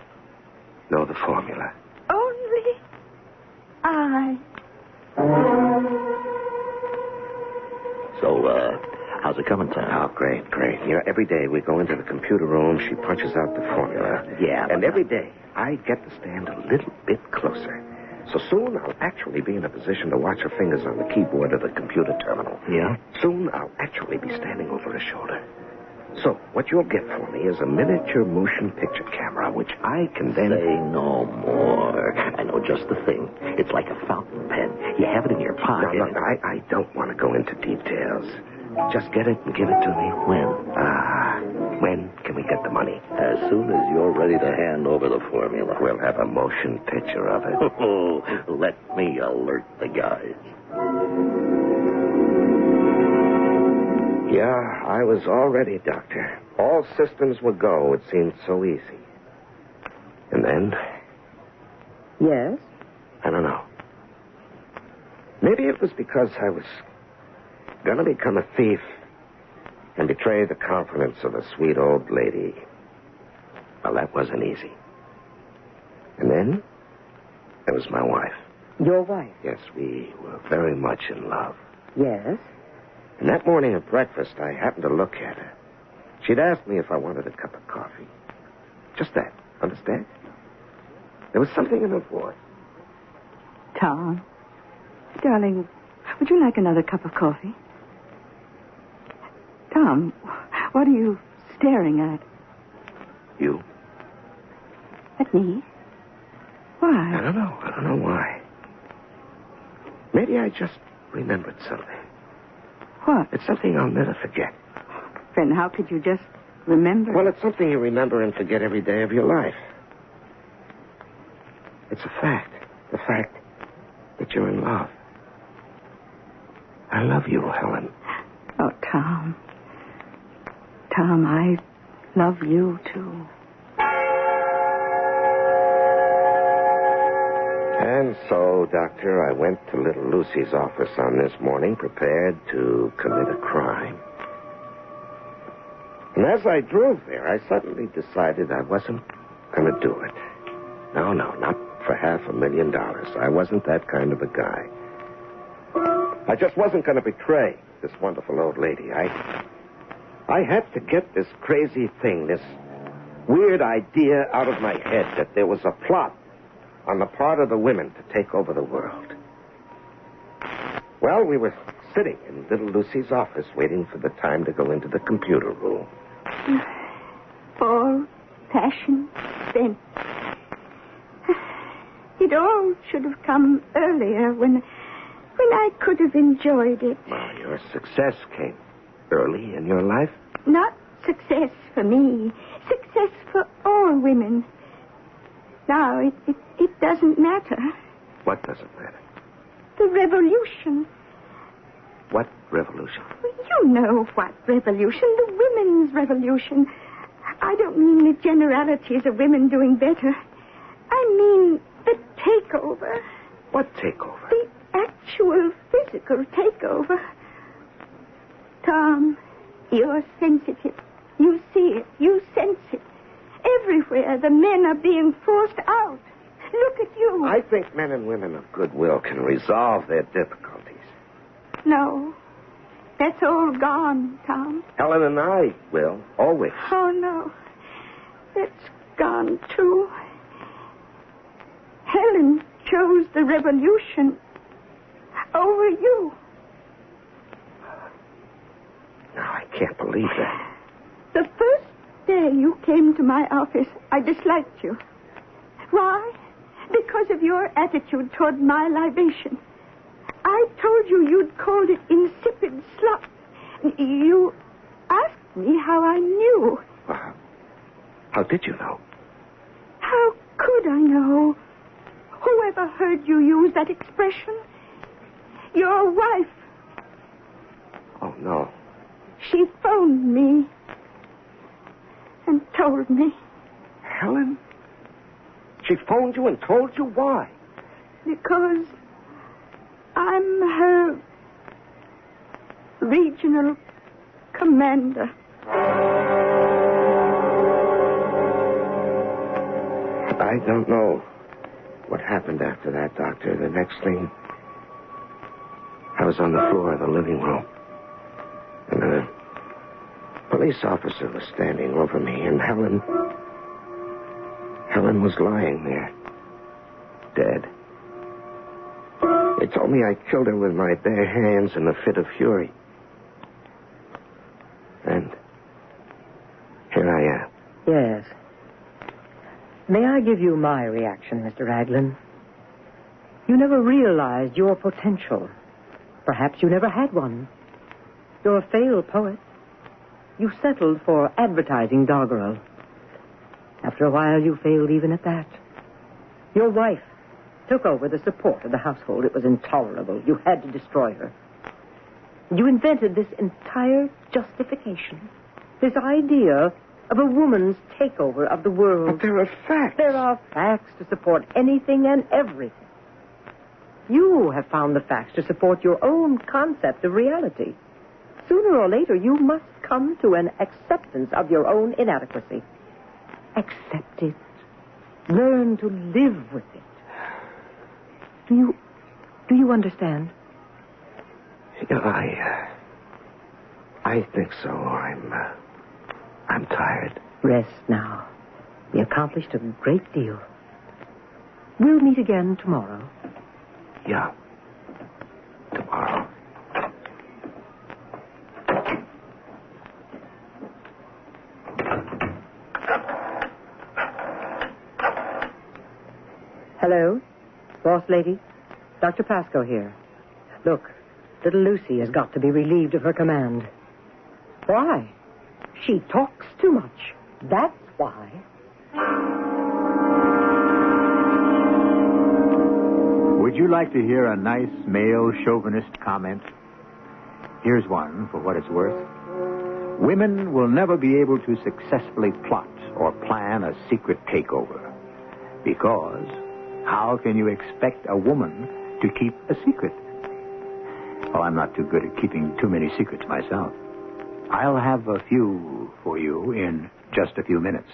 know the formula.
Only I.
So, how's it coming, Tom?
Oh, great. You know, every day we go into the computer room, she punches out the formula.
Yeah.
And every day I get to stand a little bit closer. So soon I'll actually be in a position to watch her fingers on the keyboard of the computer terminal.
Yeah?
Soon I'll actually be standing over her shoulder. So what you'll get from me is a miniature motion picture camera, which I can then...
Say no more. I know just the thing. It's like a fountain pen. You have it in your pocket.
Now, look, I don't want to go into details. Just get it and give it to me.
When?
When can we get the money?
As soon as you're ready to hand over the formula.
We'll have a motion picture of it.
Oh, let me alert the guys.
Yeah, I was all ready, Doctor. All systems would go. It seemed so easy. And then,
Yes?
I don't know. Maybe it was because I was Gonna become a thief and betray the confidence of a sweet old lady. Well, that wasn't easy. And then there was my wife.
Your wife?
Yes, we were very much in love.
Yes.
And that morning at breakfast, I happened to look at her. She'd asked me if I wanted a cup of coffee. Just that, understand? There was something in her voice.
Tom, darling, would you like another cup of coffee? Tom, what are you staring at?
You?
At me? Why?
I don't know why. Maybe I just remembered something.
What?
It's something I'll never forget.
Then how could you just remember?
Well, it's something you remember and forget every day of your life. It's a fact. The fact that you're in love. I love you, Helen.
Oh, Tom. Tom, I love you, too.
And so, Doctor, I went to little Lucy's office on this morning, prepared to commit a crime. And as I drove there, I suddenly decided I wasn't going to do it. No, not for $500,000. I wasn't that kind of a guy. I just wasn't going to betray this wonderful old lady. I had to get this crazy thing, this weird idea out of my head that there was a plot on the part of the women to take over the world. Well, we were sitting in little Lucy's office waiting for the time to go into the computer room.
All passion spent. It all should have come earlier when I could have enjoyed it.
Well, your success came early in your life.
Not success for me. Success for all women. Now, it doesn't matter.
What doesn't matter?
The revolution.
What revolution?
You know what revolution. The women's revolution. I don't mean the generalities of women doing better. I mean the takeover.
What takeover?
The actual physical takeover. Tom, you're sensitive. You see it. You sense it. Everywhere the men are being forced out. Look at you.
I think men and women of goodwill can resolve their difficulties.
No. That's all gone, Tom.
Helen and I will, always.
Oh, no. That's gone, too. Helen chose the revolution over you.
No, I can't believe that.
The first day you came to my office, I disliked you. Why? Because of your attitude toward my libation. I told you you'd called it insipid slop. You asked me how I knew.
Well, how did you know?
How could I know? Whoever heard you use that expression? Your wife.
Oh, no.
She phoned me and told me.
Helen? She phoned you and told you why?
Because I'm her regional commander.
I don't know what happened after that, Doctor. The next thing, I was on the floor of the living room. And a police officer was standing over me, and Helen was lying there, dead. They told me I killed her with my bare hands in a fit of fury. And here I am.
Yes. May I give you my reaction, Mr. Raglin? You never realized your potential. Perhaps you never had one. You're a failed poet. You settled for advertising doggerel. After a while, you failed even at that. Your wife took over the support of the household. It was intolerable. You had to destroy her. You invented this entire justification, this idea of a woman's takeover of the world.
But there are facts.
There are facts to support anything and everything. You have found the facts to support your own concept of reality. Sooner or later, you must come to an acceptance of your own inadequacy. Accept it. Learn to live with it. Do you understand?
I think so. I'm tired.
Rest now. We accomplished a great deal. We'll meet again tomorrow.
Yeah. Tomorrow.
Hello? Boss lady? Dr. Pascoe here. Look, little Lucy has got to be relieved of her command. Why? She talks too much. That's why.
Would you like to hear a nice male chauvinist comment? Here's one for what it's worth. Women will never be able to successfully plot or plan a secret takeover. Because how can you expect a woman to keep a secret? Oh, I'm not too good at keeping too many secrets myself. I'll have a few for you in just a few minutes.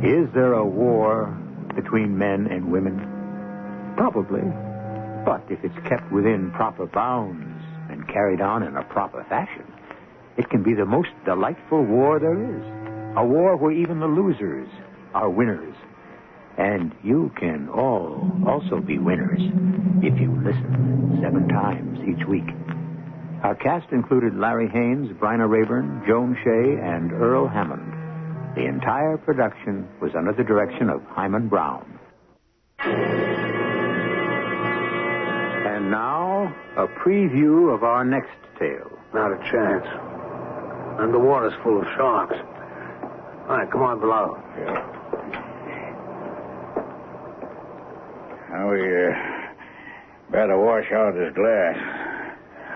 Is there a war between men and women? Probably. But if it's kept within proper bounds and carried on in a proper fashion, it can be the most delightful war there is. A war where even the losers are winners. And you can all also be winners if you listen 7 times each week. Our cast included Larry Haynes, Bryna Rayburn, Joan Shea, and Earl Hammond. The entire production was under the direction of Hyman Brown. And now, a preview of our next tale.
Not a chance. And the water's full of sharks. All right, come on below.
Yeah. Now we better wash out this glass.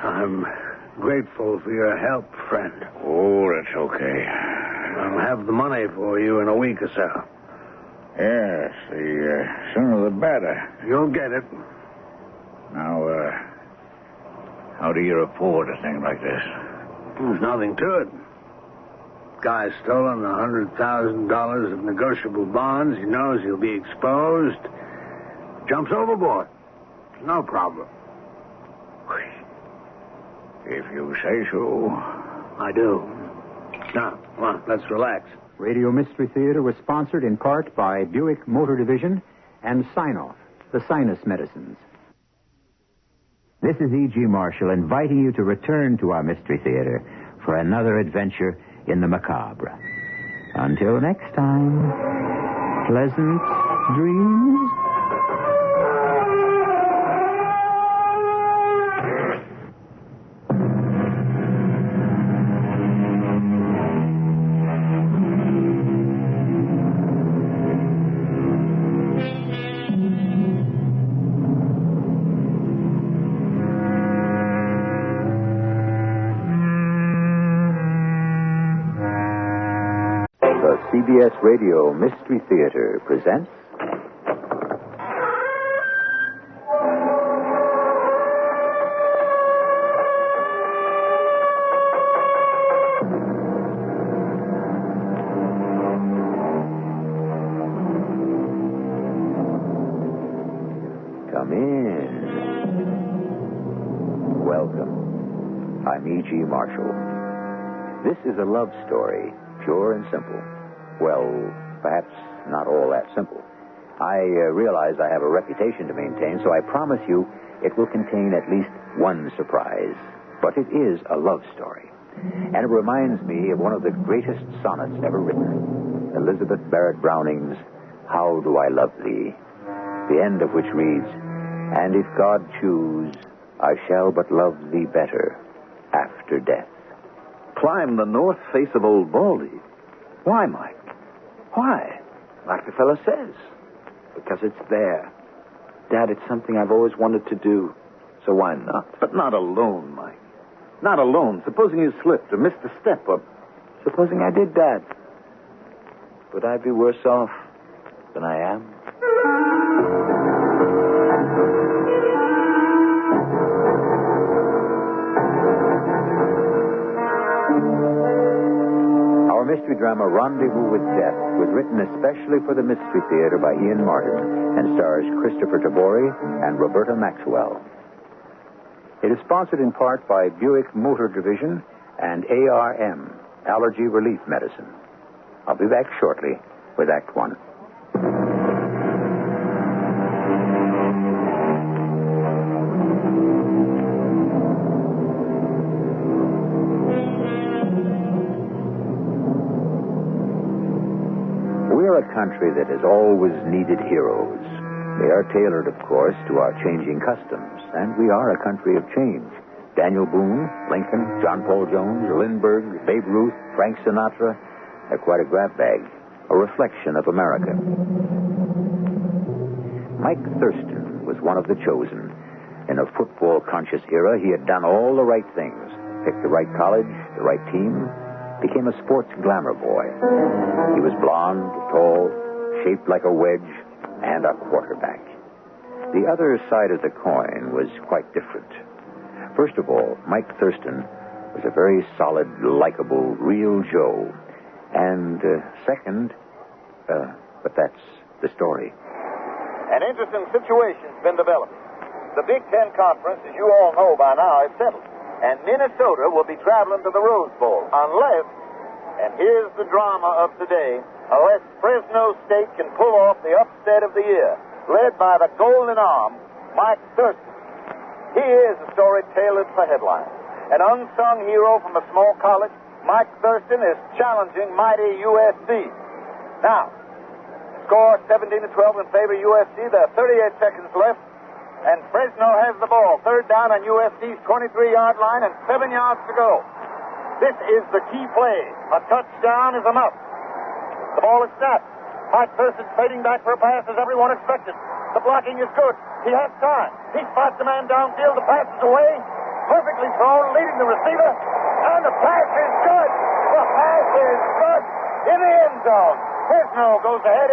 I'm grateful for your help, friend.
Oh, that's okay.
I'll have the money for you in a week or so.
Yes, the sooner the better.
You'll get it.
Now, how do you afford a thing like this?
There's nothing to it. Guy's stolen $100,000 of negotiable bonds. He knows he'll be exposed. Jumps overboard. No problem.
If you say so.
I do. Now, come on, let's relax.
Radio Mystery Theater was sponsored in part by Buick Motor Division and Sinoff, the sinus medicines. This is E.G. Marshall inviting you to return to our Mystery Theater for another adventure in the macabre. Until next time, pleasant dreams. CBS Radio Mystery Theater presents Come in. Welcome. I'm E.G. Marshall. This is a love story, pure and simple. Well, perhaps not all that simple. I realize I have a reputation to maintain, so I promise you it will contain at least one surprise. But it is a love story. And it reminds me of one of the greatest sonnets ever written, Elizabeth Barrett Browning's How Do I Love Thee? The end of which reads, And if God choose, I shall but love thee better after death.
Climb the north face of Old Baldy. Why, Mike? Why?
Like the fellow says. Because it's there. Dad, it's something I've always wanted to do. So why not?
But not alone, Mike. Not alone. Supposing you slipped or missed a step or...
Supposing I did, Dad.
Would I be worse off than I am?
Our mystery drama Rendezvous with Death was written especially for the Mystery Theater by Ian Martin and stars Christopher Tabori and Roberta Maxwell. It is sponsored in part by Buick Motor Division and ARM, Allergy Relief Medicine. I'll be back shortly with Act One. We're a country that has always needed heroes. They are tailored, of course, to our changing customs, and we are a country of change. Daniel Boone, Lincoln, John Paul Jones, Lindbergh, Babe Ruth, Frank Sinatra, they're quite a grab bag, a reflection of America. Mike Thurston was one of the chosen. In a football-conscious era, he had done all the right things, picked the right college, the right team, became a sports glamour boy. He was blonde, tall, shaped like a wedge, and a quarterback. The other side of the coin was quite different. First of all, Mike Thurston was a very solid, likable, real Joe. And second, but that's the story.
An interesting situation's been developing. The Big Ten Conference, as you all know by now, is settled. And Minnesota will be traveling to the Rose Bowl unless, and here's the drama of today, unless Fresno State can pull off the upset of the year, led by the Golden Arm, Mike Thurston. He is a story tailored for headlines. An unsung hero from a small college, Mike Thurston is challenging mighty USC. Now, score 17-12 in favor of USC. There are 38 seconds left, and Fresno has the ball. Third down on USC's 23-yard line and 7 yards to go. This is the key play. A touchdown is enough. The ball is snapped. Mike Thurston fading back for a pass as everyone expected. The blocking is good. He has time. He spots the man downfield. The pass is away. Perfectly thrown, leading the receiver. And the pass is good. The pass is good in the end zone. Fresno goes ahead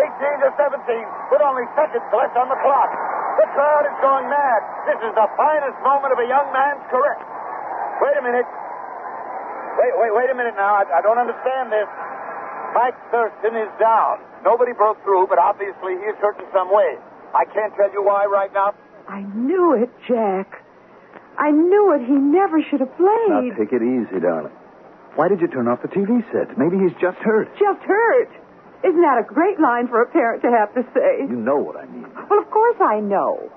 18-17 with only seconds left on the clock. The crowd is going mad. This is the finest moment of a young man's career. Wait a minute. Wait a minute now. I don't understand this. Mike Thurston is down. Nobody broke through, but obviously he is hurt in some way. I can't tell you why right now.
I knew it, Jack. I knew it. He never should have played.
Now, take it easy, darling. Why did you turn off the TV set? Maybe he's just hurt.
Just hurt? Isn't that a great line for a parent to have to say?
You know what I mean.
Well, of course I know.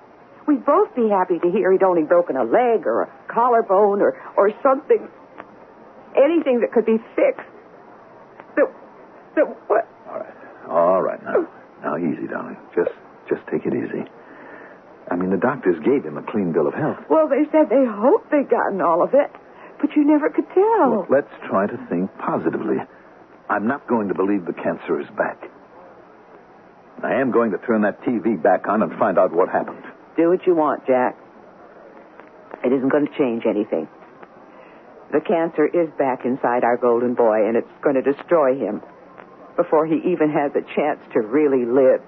We'd both be happy to hear he'd only broken a leg or a collarbone or something. Anything that could be fixed. So what?
All right. Now, easy, darling. Just take it easy. I mean, the doctors gave him a clean bill of health.
Well, they said they hoped they'd gotten all of it, but you never could tell.
Look, let's try to think positively. I'm not going to believe the cancer is back. I am going to turn that TV back on and find out what happened.
Do what you want, Jack. It isn't going to change anything. The cancer is back inside our golden boy, and it's going to destroy him before he even has a chance to really live.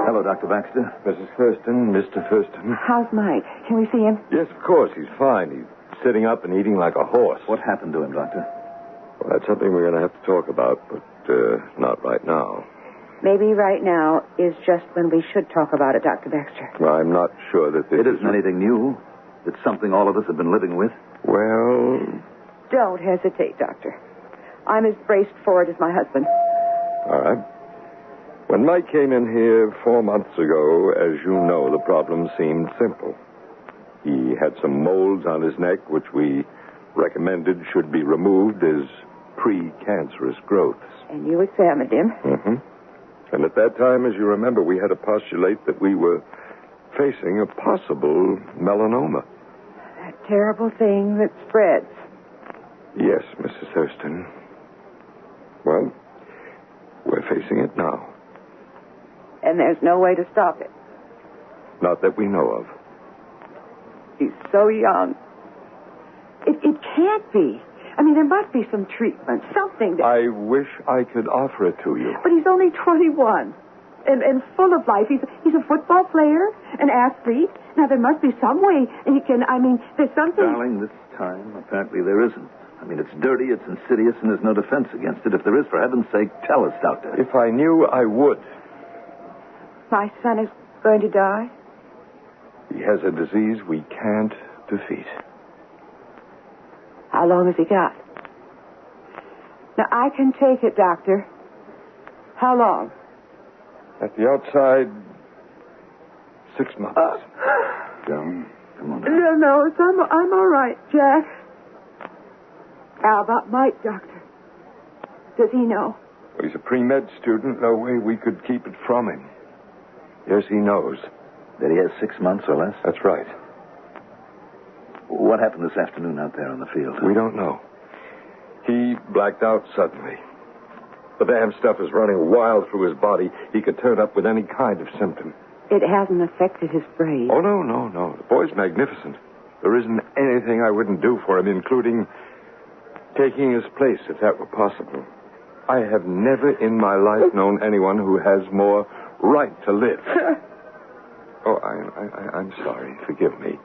Hello, Dr. Baxter.
Mrs. Thurston, Mr. Thurston.
How's Mike? Can we see him?
Yes, of course. He's fine. He's sitting up and eating like a horse.
What happened to him, Doctor?
Well, that's something we're going to have to talk about, but not right now.
Maybe right now is just when we should talk about it, Dr. Baxter.
Well, I'm not sure that this
It isn't anything new. It's something all of us have been living with.
Well...
Don't hesitate, Doctor. I'm as braced for it as my husband.
All right. When Mike came in here 4 months ago, as you know, the problem seemed simple. He had some moles on his neck, which we recommended should be removed as pre-cancerous growths.
And you examined him.
Mm-hmm. And at that time, as you remember, we had to postulate that we were facing a possible melanoma.
That terrible thing that spreads.
Yes, Mrs. Thurston. Well, we're facing it now.
And there's no way to stop it.
Not that we know of.
He's so young. It can't be.
I mean, there must be some treatment, something that...
I wish I could offer it to you.
But he's only 21 and full of life. He's a football player, an athlete. Now, there must be some way he can... I mean, there's something...
Darling, this time, apparently there isn't. I mean, it's dirty, it's insidious, and there's no defense against it. If there is, for heaven's sake, tell us, Doctor.
If I knew, I would.
My son is going to die?
He has a disease we can't defeat.
How long has he got? Now, I can take it, Doctor. How long?
At the outside, 6 months.
Joan, come on.
No, I'm all right, Jack. How about Mike, Doctor? Does he know?
Well, he's a pre-med student. No way we could keep it from him. Yes, he knows.
That he has 6 months or less?
That's right.
What happened this afternoon out there on the field?
We don't know. He blacked out suddenly. The damn stuff is running wild through his body. He could turn up with any kind of symptom.
It hasn't affected his brain.
Oh, no. The boy's magnificent. There isn't anything I wouldn't do for him, including taking his place, if that were possible. I have never in my life known anyone who has more right to live. Oh, I'm sorry. Forgive me.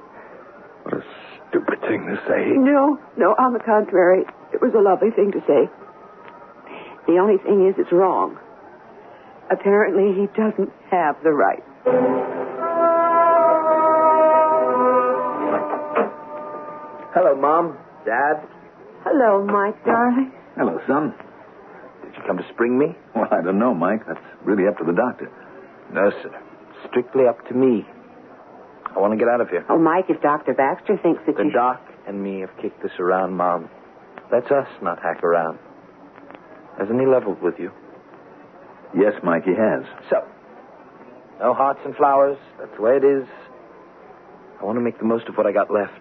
What a stupid thing to say.
No, on the contrary. It was a lovely thing to say. The only thing is it's wrong. Apparently, he doesn't have the right.
Hello, Mom. Dad.
Hello, Mike, darling.
Hello, son.
Did you come to spring me?
Well, I don't know, Mike. That's really up to the doctor.
No, sir. Strictly up to me. I want to get out of here.
Oh, Mike, if Dr. Baxter thinks that
The
you...
doc and me have kicked this around, Mom. Let's us not hack around. Hasn't he leveled with you?
Yes, Mike, he has.
So, no hearts and flowers. That's the way it is. I want to make the most of what I got left.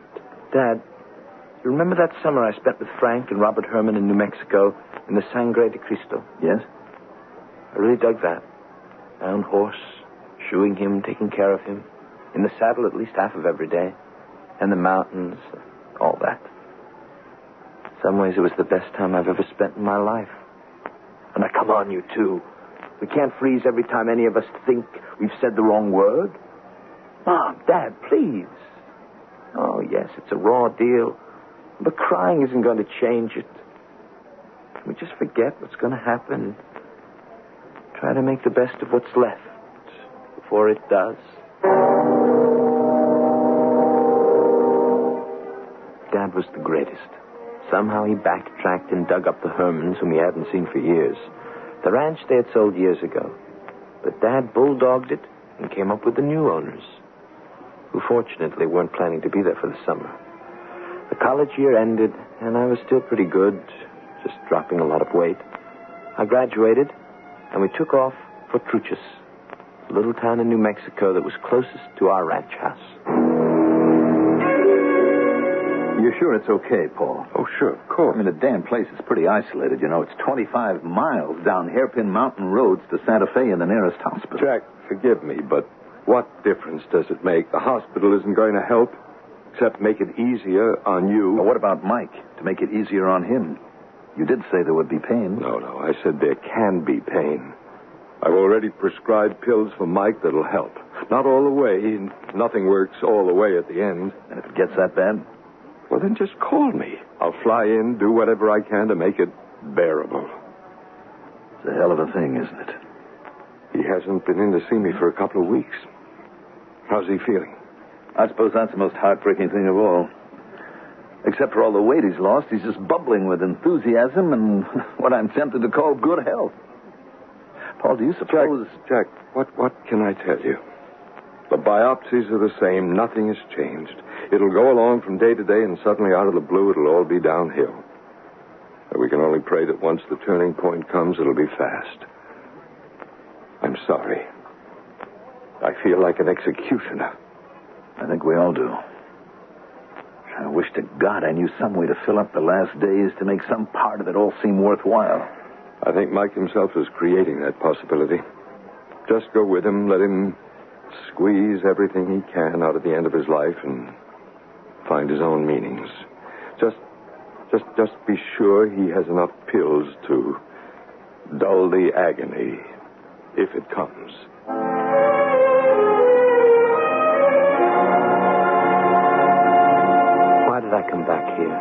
Dad, you remember that summer I spent with Frank and Robert Herman in New Mexico in the Sangre de Cristo?
Yes?
I really dug that. My own horse, shoeing him, taking care of him. In the saddle at least half of every day. And the mountains, all that. In some ways, it was the best time I've ever spent in my life. And now, come on, you two. We can't freeze every time any of us think we've said the wrong word. Mom, Dad, please. Oh, yes, it's a raw deal. But crying isn't going to change it. Can we just forget what's going to happen? Try to make the best of what's left before it does. Dad was the greatest. Somehow he backtracked and dug up the Hermans, whom he hadn't seen for years. The ranch they had sold years ago. But Dad bulldogged it and came up with the new owners, who fortunately weren't planning to be there for the summer. The college year ended, and I was still pretty good, just dropping a lot of weight. I graduated, and we took off for Truchas, a little town in New Mexico that was closest to our ranch house.
You're sure it's okay, Paul?
Oh, sure, of course.
I mean, the damn place is pretty isolated, you know. It's 25 miles down hairpin mountain roads to Santa Fe and the nearest hospital.
Jack, forgive me, but what difference does it make? The hospital isn't going to help, except make it easier on you.
Well, what about Mike, to make it easier on him? You did say there would be pain.
No, I said there can be pain. I've already prescribed pills for Mike that'll help. Not all the way. Nothing works all the way at the end.
And if it gets that bad?
Well, then just call me. I'll fly in, do whatever I can to make it bearable.
It's a hell of a thing, isn't it?
He hasn't been in to see me for a couple of weeks. How's he feeling?
I suppose that's the most heartbreaking thing of all. Except for all the weight he's lost, he's just bubbling with enthusiasm and what I'm tempted to call good health. Paul, do you suppose...
Jack, what can I tell you? The biopsies are the same. Nothing has changed. It'll go along from day to day, and suddenly, out of the blue, it'll all be downhill. But we can only pray that once the turning point comes, it'll be fast. I'm sorry. I feel like an executioner.
I think we all do. I wish to God I knew some way to fill up the last days to make some part of it all seem worthwhile.
I think Mike himself is creating that possibility. Just go with him, let him squeeze everything he can out of the end of his life and find his own meanings. Just Just be sure he has enough pills to dull the agony if it comes.
Why did I come back here?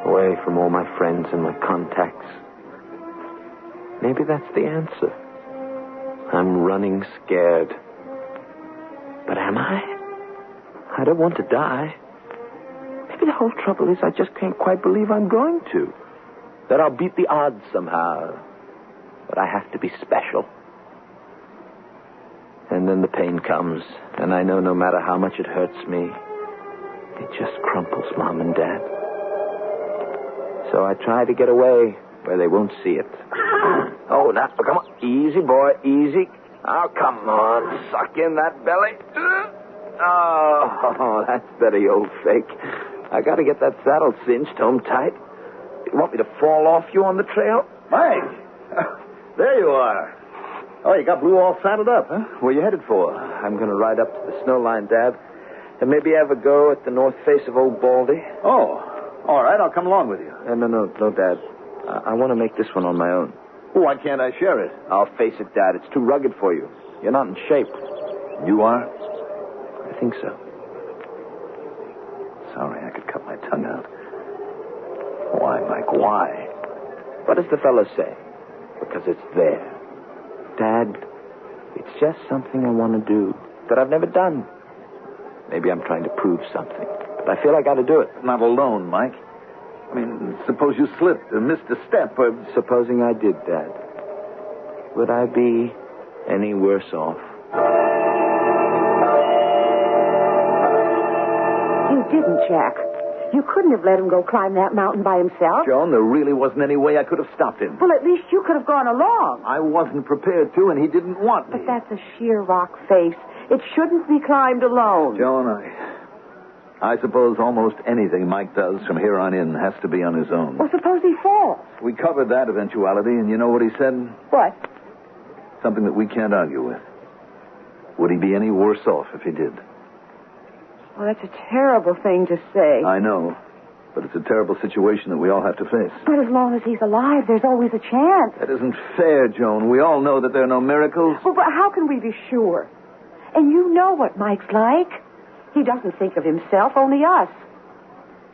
Away from all my friends and my contacts. Maybe that's the answer. I'm running scared. But am I? I don't want to die. Maybe the whole trouble is I just can't quite believe I'm going to. That I'll beat the odds somehow. But I have to be special. And then the pain comes, and I know no matter how much it hurts me, it just crumples Mom and Dad. So I try to get away where they won't see it. Oh, now, come on. Easy, boy, easy. Oh, come on. Suck in that belly. Oh, that's better, you old fake. I got to get that saddle cinched home tight. You want me to fall off you on the trail?
Mike! There you are. Oh, you got Blue all saddled up, huh?
Where you headed for? I'm going to ride up to the snow line, Dad, and maybe have a go at the north face of Old Baldy.
Oh, all right. I'll come along with you.
No, Dad. I want to make this one on my own.
Why can't I share it?
I'll face it, Dad. It's too rugged for you. You're not in shape.
You are?
I think so.
Sorry, I could cut my tongue out. Why, Mike, why?
What does the fellow say? Because it's there. Dad, it's just something I want to do that I've never done. Maybe I'm trying to prove something, but I feel I got to do it.
Not alone, Mike. I mean, suppose you slipped or missed a step or...
Supposing I did, Dad. Would I be any worse off?
You didn't, Jack. You couldn't have let him go climb that mountain by himself.
Joan, there really wasn't any way I could have stopped him.
Well, at least you could have gone along.
I wasn't prepared to, and he didn't want me.
But that's a sheer rock face. It shouldn't be climbed alone.
Joan, I suppose almost anything Mike does from here on in has to be on his own.
Well, suppose he falls.
We covered that eventuality, and you know what he said?
What?
Something that we can't argue with. Would he be any worse off if he did?
Well, that's a terrible thing to say.
I know, but it's a terrible situation that we all have to face.
But as long as he's alive, there's always a chance.
That isn't fair, Joan. We all know that there are no miracles.
Well, but how can we be sure? And you know what Mike's like. He doesn't think of himself, only us.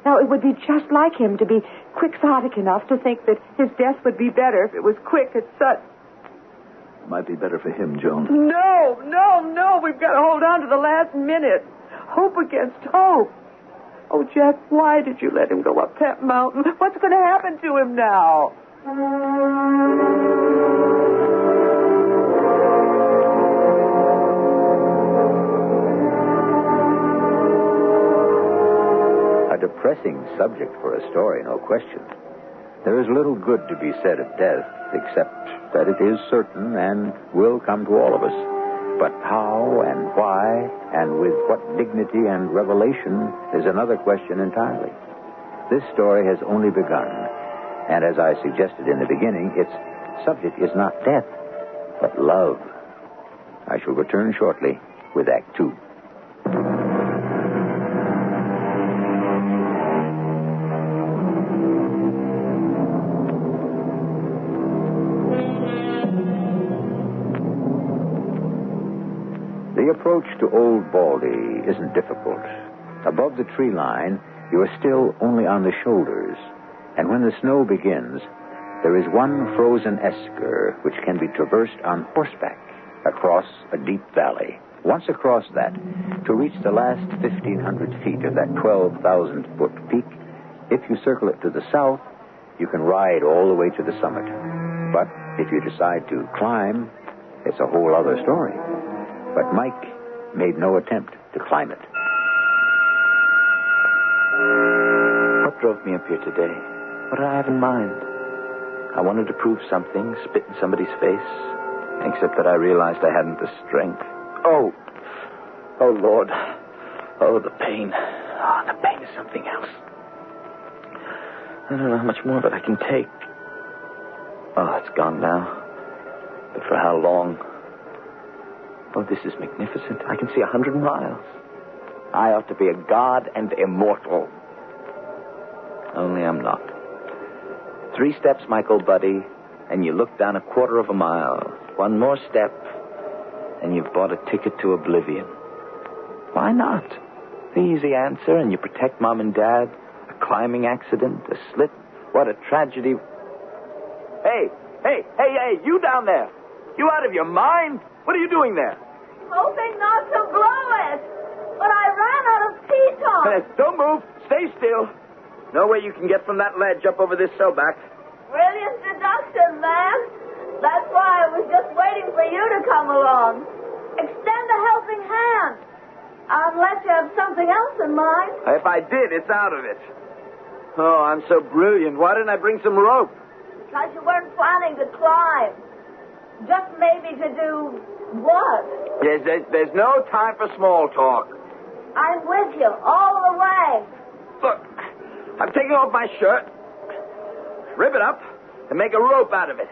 Now, it would be just like him to be quixotic enough to think that his death would be better if it was quick at such...
It might be better for him, Joan.
No. We've got to hold on to the last minute. Hope against hope. Oh, Jack, why did you let him go up that mountain? What's going to happen to him now?
A depressing subject for a story, no question. There is little good to be said of death, except that it is certain and will come to all of us. But how and why and with what dignity and revelation is another question entirely. This story has only begun, and as I suggested in the beginning, its subject is not death, but love. I shall return shortly with Act 2. The approach to Old Baldy isn't difficult. Above the tree line, you are still only on the shoulders. And when the snow begins, there is one frozen esker which can be traversed on horseback across a deep valley. Once across that, to reach the last 1,500 feet of that 12,000-foot peak, if you circle it to the south, you can ride all the way to the summit. But if you decide to climb, it's a whole other story. But Mike made no attempt to climb it.
What drove me up here today? What did I have in mind? I wanted to prove something, spit in somebody's face, except that I realized I hadn't the strength. Oh, Lord. Oh, the pain. Oh, the pain is something else. I don't know how much more of it I can take. Oh, it's gone now. But for how long? Oh, this is magnificent. I can see 100 miles. I ought to be a god and immortal. Only I'm not. 3 steps, Michael, buddy, and you look down a quarter of a mile. 1 more step, and you've bought a ticket to oblivion. Why not? The easy answer, and you protect Mom and Dad. A climbing accident, a slip. What a tragedy. Hey, you down there. You out of your mind? What are you doing there?
Hoping not to blow it. But I ran out of pitons.
Don't move. Stay still. No way you can get from that ledge up over this sellback.
Brilliant deduction, man. That's why I was just waiting for you to come along. Extend a helping hand. Unless you have something else in mind.
If I did, it's out of it. Oh, I'm so brilliant. Why didn't I bring some rope?
Because you weren't planning to climb. Just maybe to do what?
There's no time for small talk.
I'm with you all the way.
Look, I'm taking off my shirt. Rip it up and make a rope out of it.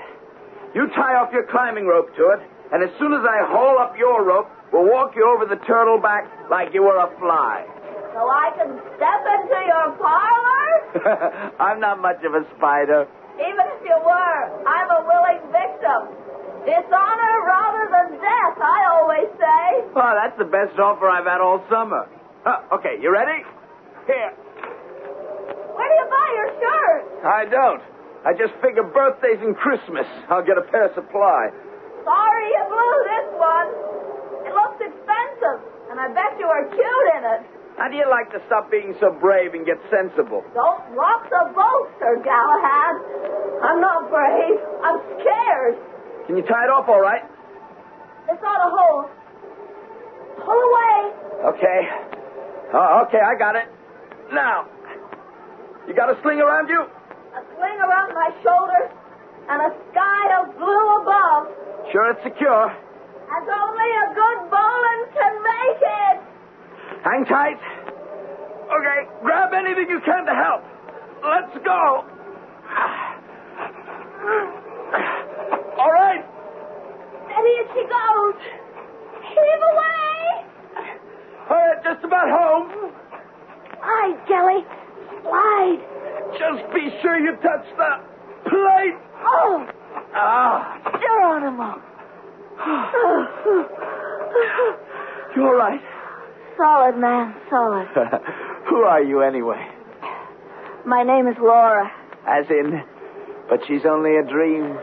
You tie off your climbing rope to it, and as soon as I haul up your rope, we'll walk you over the turtle back like you were a fly.
So I can step into your parlor?
I'm not much of a spider.
Even if you were, I'm a willing victim. Dishonor rather than death, I always say.
Well, that's the best offer I've had all summer. Okay, you ready? Here.
Where do you buy your shirt?
I don't. I just figure birthdays and Christmas. I'll get a pair of supply.
Sorry you blew this one. It looks expensive, and I bet you are cute in it.
How do you like to stop being so brave and get sensible?
Don't rock the boat, Sir Galahad. I'm not brave. I'm scared.
Can you tie it off all right?
It's on a hold. Pull away.
Okay. Okay, I got it. Now, you got a sling around you?
A sling around my shoulders and a sky of blue above.
Sure it's secure.
As only a good bowling can make it.
Hang tight. Okay, grab anything you can to help. Let's go. All right.
Steady as she goes. Heave away.
All right, just about home.
Slide, Kelly. Slide.
Just be sure you touch the plate.
Oh.
Geronimo.
You all right?
Solid, man, solid.
Who are you anyway?
My name is Laura.
As in, but she's only a dream.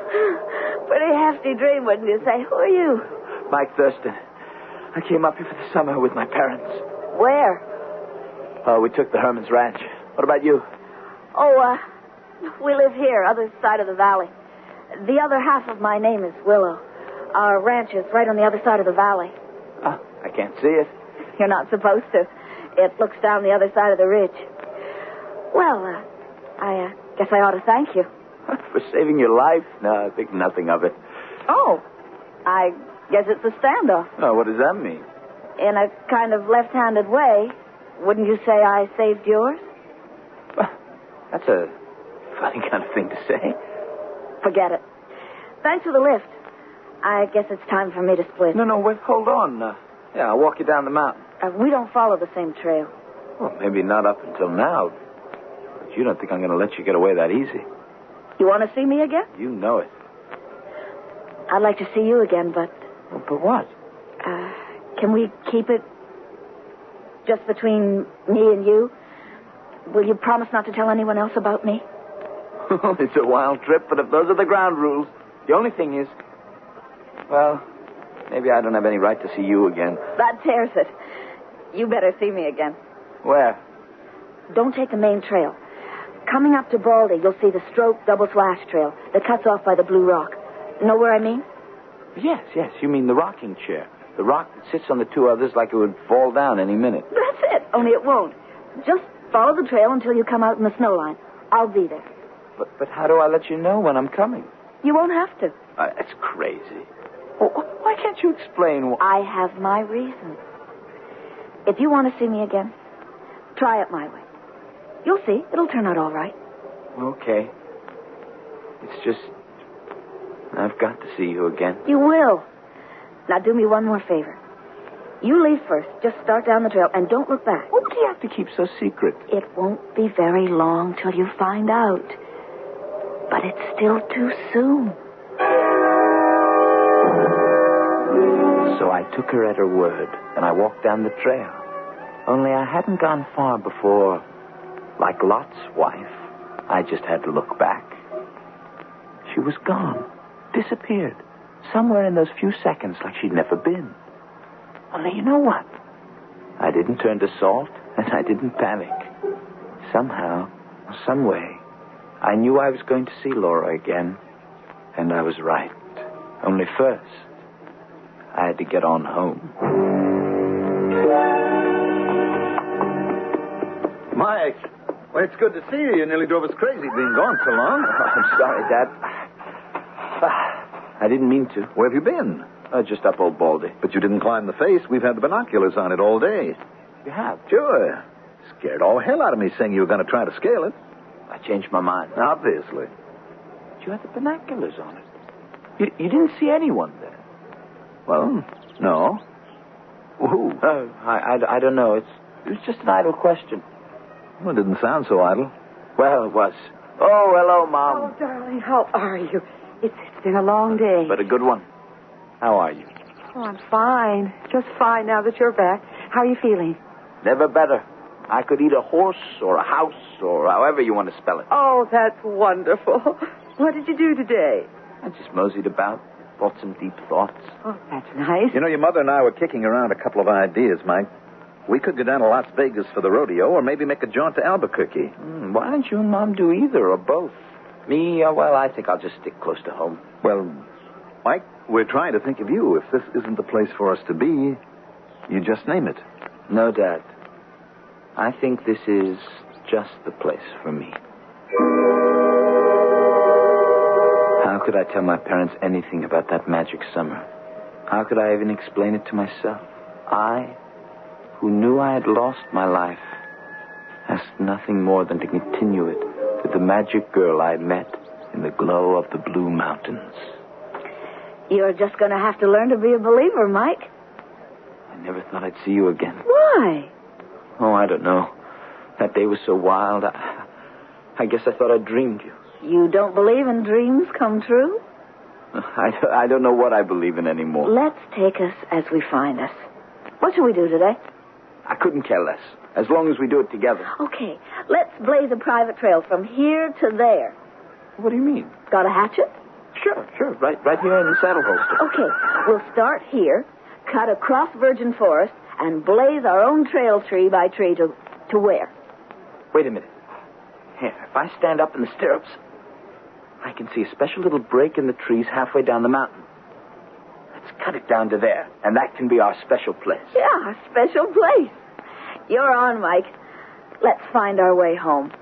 Pretty hefty dream, wouldn't you say? Who are you?
Mike Thurston. I came up here for the summer with my parents.
Where?
Oh, we took the Herman's Ranch. What about you?
Oh, we live here, other side of the valley. The other half of my name is Willow. Our ranch is right on the other side of the valley.
Oh, I can't see it.
You're not supposed to. It looks down the other side of the ridge. Well, I guess I ought to thank you.
For saving your life? No, I think nothing of it.
Oh, I guess it's a standoff.
Oh, what does that mean?
In a kind of left-handed way, wouldn't you say I saved yours?
Well, that's a funny kind of thing to say.
Forget it. Thanks for the lift. I guess it's time for me to split.
No, wait, hold on. Yeah, I'll walk you down the mountain.
We don't follow the same trail.
Well, maybe not up until now. But you don't think I'm going to let you get away that easy.
You want to see me again?
You know it.
I'd like to see you again, but...
Well, but what?
Can we keep it just between me and you? Will you promise not to tell anyone else about me?
It's a wild trip, but if those are the ground rules, the only thing is... Well, maybe I don't have any right to see you again.
That tears it. You better see me again.
Where?
Don't take the main trail. Coming up to Baldy, you'll see the stroke double-slash trail that cuts off by the Blue Rock. Know where I mean?
Yes. You mean the rocking chair. The rock that sits on the 2 others like it would fall down any minute.
That's it, only it won't. Just follow the trail until you come out in the snow line. I'll be there.
But how do I let you know when I'm coming?
You won't have to.
That's crazy. Well, why can't you explain?
I have my reasons. If you want to see me again, try it my way. You'll see. It'll turn out all right.
Okay. It's just... I've got to see you again.
You will. Now do me one more favor. You leave first. Just start down the trail and don't look back.
What do you have to keep so secret?
It won't be very long till you find out. But it's still too soon.
So I took her at her word, and I walked down the trail. Only I hadn't gone far before, like Lot's wife, I just had to look back. She was gone, disappeared, somewhere in those few seconds like she'd never been. Only you know what? I didn't turn to salt, and I didn't panic. Somehow, some way, I knew I was going to see Laura again, and I was right. Only first, I had to get on home.
Mike, well, it's good to see you. You nearly drove us crazy being gone so long.
I'm sorry, Dad. I didn't mean to.
Where have you been?
Just up Old Baldy.
But you didn't climb the face. We've had the binoculars on it all day.
You have?
Sure. Scared all hell out of me saying you were going to try to scale it.
I changed my mind.
Obviously.
But you had the binoculars on it. You didn't see anyone there.
Well, no. Who?
I don't know. It was just an idle question.
Well, it didn't sound so idle.
Well, it was. Oh, hello, Mom.
Oh, darling, how are you? It's been a long day.
But a good one. How are you?
Oh, I'm fine. Just fine now that you're back. How are you feeling?
Never better. I could eat a horse or a house or however you want to spell it.
Oh, that's wonderful. What did you do today?
I just moseyed about, thought some deep thoughts.
Oh, that's nice.
You know, your mother and I were kicking around a couple of ideas, Mike. We could go down to Las Vegas for the rodeo or maybe make a jaunt to Albuquerque.
Why don't you and Mom do either or both? Me, well, I think I'll just stick close to home.
Well, Mike, we're trying to think of you. If this isn't the place for us to be, you just name it.
No, Dad. I think this is just the place for me. How could I tell my parents anything about that magic summer? How could I even explain it to myself? I, who knew I had lost my life, asked nothing more than to continue it with the magic girl I met in the glow of the Blue Mountains.
You're just going to have to learn to be a believer, Mike.
I never thought I'd see you again.
Why?
Oh, I don't know. That day was so wild. I guess I thought I dreamed you.
You don't believe in dreams come true?
I don't know what I believe in anymore.
Let's take us as we find us. What shall we do today?
I couldn't care less, as long as we do it together.
Okay, let's blaze a private trail from here to there.
What do you mean?
Got a hatchet?
Sure. Right here in the saddle holster.
Okay, we'll start here, cut across virgin forest, and blaze our own trail tree by tree to where?
Wait a minute. Here, if I stand up in the stirrups, I can see a special little break in the trees halfway down the mountain. Let's cut it down to there, and that can be our special place.
Yeah, a special place. You're on, Mike. Let's find our way home.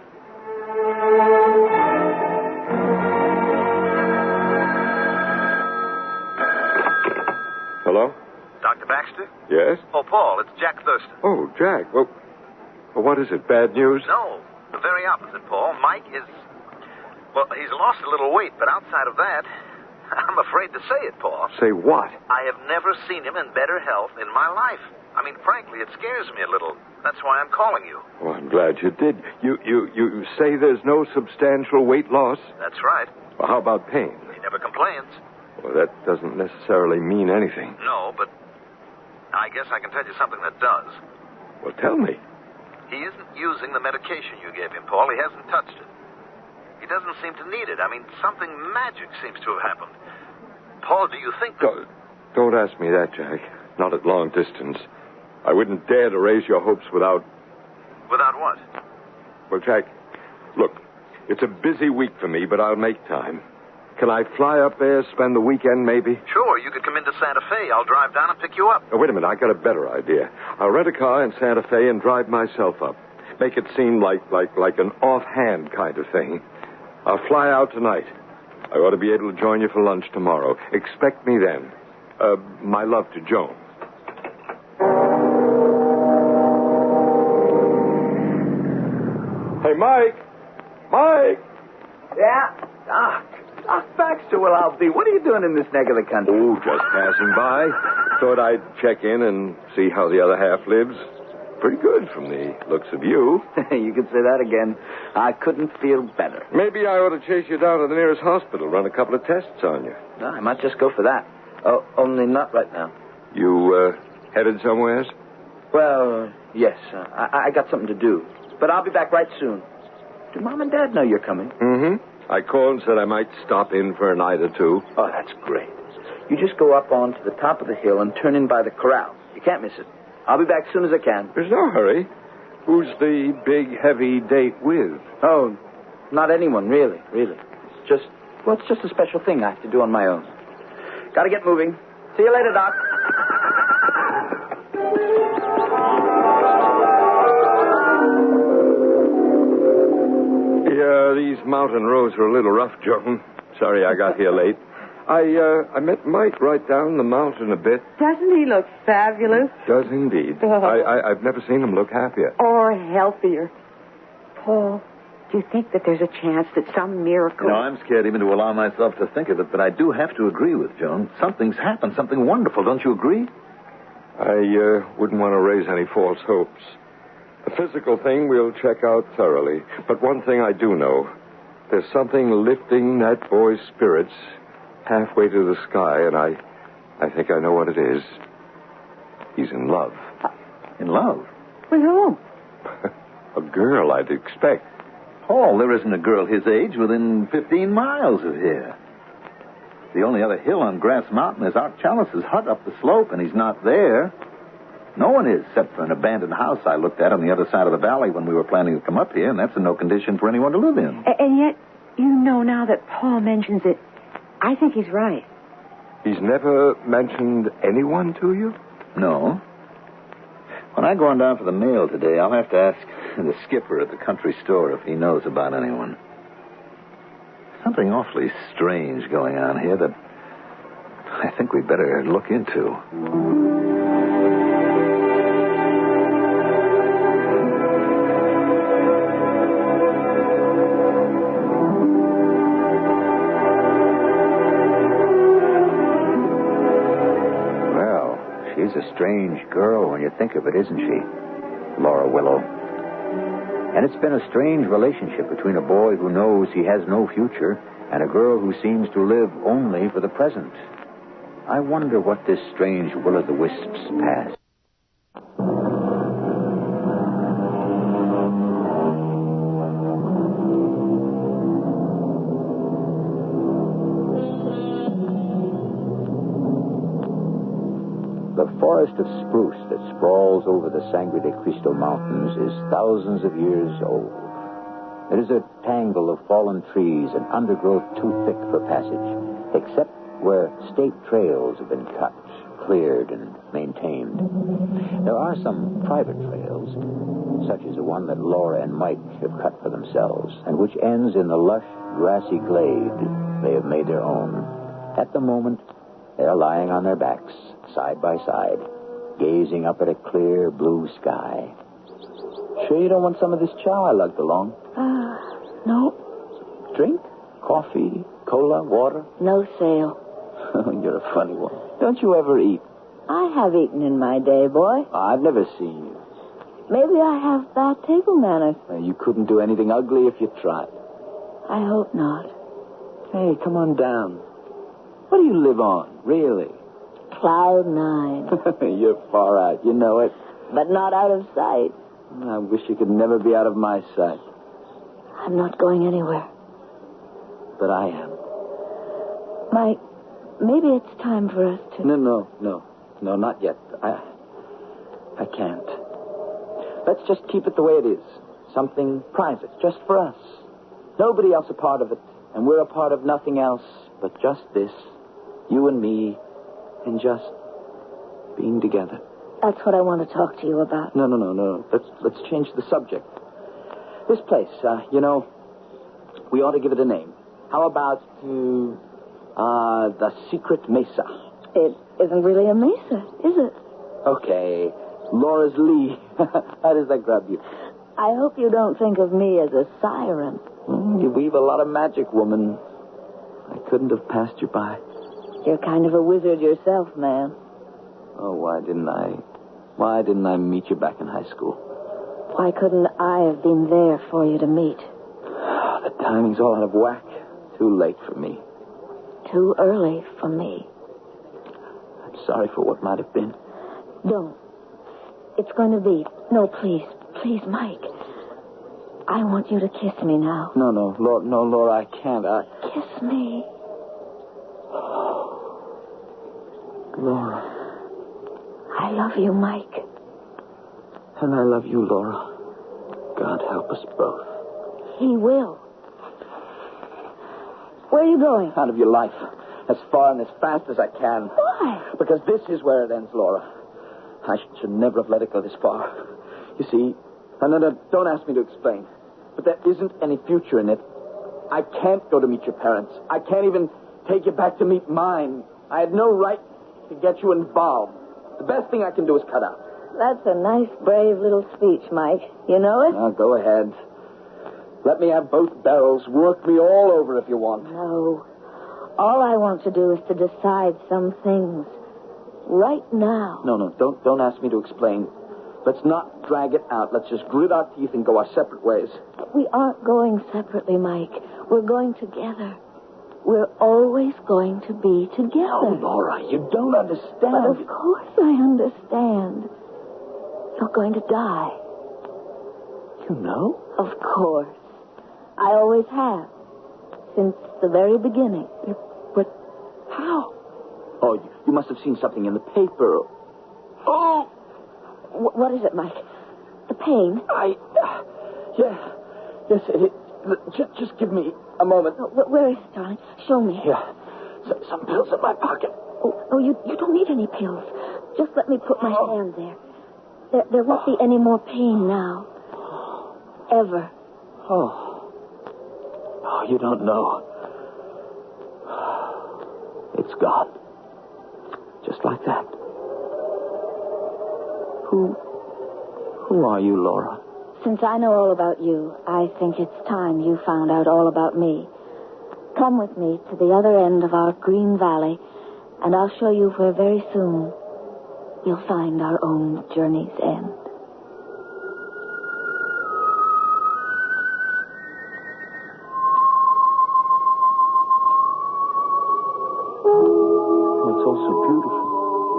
Hello?
Dr. Baxter?
Yes?
Oh, Paul, it's Jack Thurston.
Oh, Jack. Well, what is it? Bad news?
No, the very opposite, Paul. Mike is... Well, he's lost a little weight, but outside of that, I'm afraid to say it, Paul.
Say what?
I have never seen him in better health in my life. I mean, frankly, it scares me a little. That's why I'm calling you.
Well, I'm glad you did. You say there's no substantial weight loss?
That's right.
Well, how about pain?
He never complains.
Well, that doesn't necessarily mean anything.
No, but I guess I can tell you something that does.
Well, tell me.
He isn't using the medication you gave him, Paul. He hasn't touched it. He doesn't seem to need it. I mean, something magic seems to have happened. Paul, do you think...
Don't ask me that, Jack. Not at long distance. I wouldn't dare to raise your hopes without...
Without what?
Well, Jack, look, it's a busy week for me, but I'll make time. Can I fly up there, spend the weekend, maybe?
Sure, you could come into Santa Fe. I'll drive down and pick you up.
Oh, wait a minute, I got a better idea. I'll rent a car in Santa Fe and drive myself up. Make it seem like an offhand kind of thing. I'll fly out tonight. I ought to be able to join you for lunch tomorrow. Expect me then. My love to Joan. Hey, Mike! Mike!
Yeah? Doc Baxter, well, I'll be. What are you doing in this neck of the country?
Oh, just passing by. Thought I'd check in and see how the other half lives. pretty good from the looks of you.
You could say that again. I couldn't feel better.
Maybe I ought to chase you down to the nearest hospital, run a couple of tests on you.
No, I might just go for that. Oh, only not right now.
You, headed somewheres?
Well, yes. I got something to do. But I'll be back right soon. Do Mom and Dad know you're coming?
Mm-hmm. I called and said I might stop in for a night or two.
Oh, that's great. You just go up onto the top of the hill and turn in by the corral. You can't miss it. I'll be back as soon as I can.
There's no hurry. Who's the big, heavy date with?
Oh, not anyone, really. It's just a special thing I have to do on my own. Gotta get moving. See you later, Doc.
Yeah, these mountain roads were a little rough, Joan. Sorry I got here late. I met Mike right down the mountain a bit.
Doesn't he look fabulous?
Does indeed. I've never seen him look happier.
Or healthier. Paul, do you think that there's a chance that some miracle...
You know, I'm scared even to allow myself to think of it, but I do have to agree with Joan. Something's happened, something wonderful. Don't you agree?
I wouldn't want to raise any false hopes. The physical thing we'll check out thoroughly. But one thing I do know. There's something lifting that boy's spirits halfway to the sky, and I think I know what it is. He's in love.
In love?
With whom?
A girl, I'd expect.
Paul, there isn't a girl his age within 15 miles of here. The only other hill on Grass Mountain is Art Chalice's hut up the slope, and he's not there. No one is, except for an abandoned house I looked at on the other side of the valley when we were planning to come up here, and that's in no condition for anyone to live in.
And yet, you know, now that Paul mentions it, I think he's right.
He's never mentioned anyone to you?
No. When I go on down for the mail today, I'll have to ask the skipper at the country store if he knows about anyone. Something awfully strange going on here that I think we'd better look into.
She's a strange girl when you think of it, isn't she? Laura Willow. And it's been a strange relationship between a boy who knows he has no future and a girl who seems to live only for the present. I wonder what this strange will-o'-the-wisp's past. The forest of spruce that sprawls over the Sangre de Cristo Mountains is thousands of years old. It is a tangle of fallen trees and undergrowth too thick for passage, except where state trails have been cut, cleared, and maintained. There are some private trails, such as the one that Laura and Mike have cut for themselves, and which ends in the lush, grassy glade they have made their own. At the moment, they are lying on their backs, side by side, gazing up at a clear blue sky.
Sure you don't want some of this chow I lugged along?
No.
Drink? Coffee? Cola? Water?
No sale.
You're a funny one. Don't you ever eat?
I have eaten in my day, boy.
I've never seen you.
Maybe I have bad table manners.
You couldn't do anything ugly if you tried.
I hope not.
Hey, come on down. What do you live on, really?
Cloud 9.
You're far out, you know it.
But not out of sight.
I wish you could never be out of my sight.
I'm not going anywhere.
But I am.
Mike, maybe it's time for us to...
No, not yet. I can't. Let's just keep it the way it is. Something private, just for us. Nobody else a part of it, and we're a part of nothing else but just this. You and me, and just being together.
That's what I want to talk to you about.
No. Let's change the subject. This place, we ought to give it a name. How about the Secret Mesa?
It isn't really a mesa, is it?
Okay. Laura's Lee. How does that grab you?
I hope you don't think of me as a siren.
You weave a lot of magic, woman. I couldn't have passed you by.
You're kind of a wizard yourself, man.
Oh, why didn't I Why didn't I meet you back in high school?
Why couldn't I have been there for you to meet?
The timing's all out of whack. Too late for me.
Too early for me.
I'm sorry for what might have been.
Don't. It's going to be. No, please. Please, Mike. I want you to kiss me now.
No, Laura, I can't.
Kiss me.
Laura.
I love you, Mike.
And I love you, Laura. God help us both.
He will. Where are you going?
Out of your life. As far and as fast as I can.
Why?
Because this is where it ends, Laura. I should never have let it go this far. You see, no, don't ask me to explain. But there isn't any future in it. I can't go to meet your parents. I can't even take you back to meet mine. I had no right to get you involved. The best thing I can do is cut out.
That's a nice, brave little speech, Mike. You know it?
Now, go ahead. Let me have both barrels. Work me all over if you want.
No. All I want to do is to decide some things. Right now.
No, don't ask me to explain. Let's not drag it out. Let's just grit our teeth and go our separate ways.
We aren't going separately, Mike. We're going together. We're always going to be together.
Oh, Laura, you don't understand.
But of course I understand. You're going to die.
You know?
Of course. I always have. Since the very beginning.
But how? Oh, you must have seen something in the paper. Oh!
What is it, Mike? The pain?
Yes, it. Just give me a moment.
Where is it, darling? Show me.
Here. Some pills in my pocket.
Oh, you don't need any pills. Just let me put my hand there. There won't be any more pain now. Ever.
Oh, you don't know. It's gone. Just like that. Who are you, Laura?
Since I know all about you, I think it's time you found out all about me. Come with me to the other end of our green valley, and I'll show you where very soon we'll find our own journey's end.
It's all so beautiful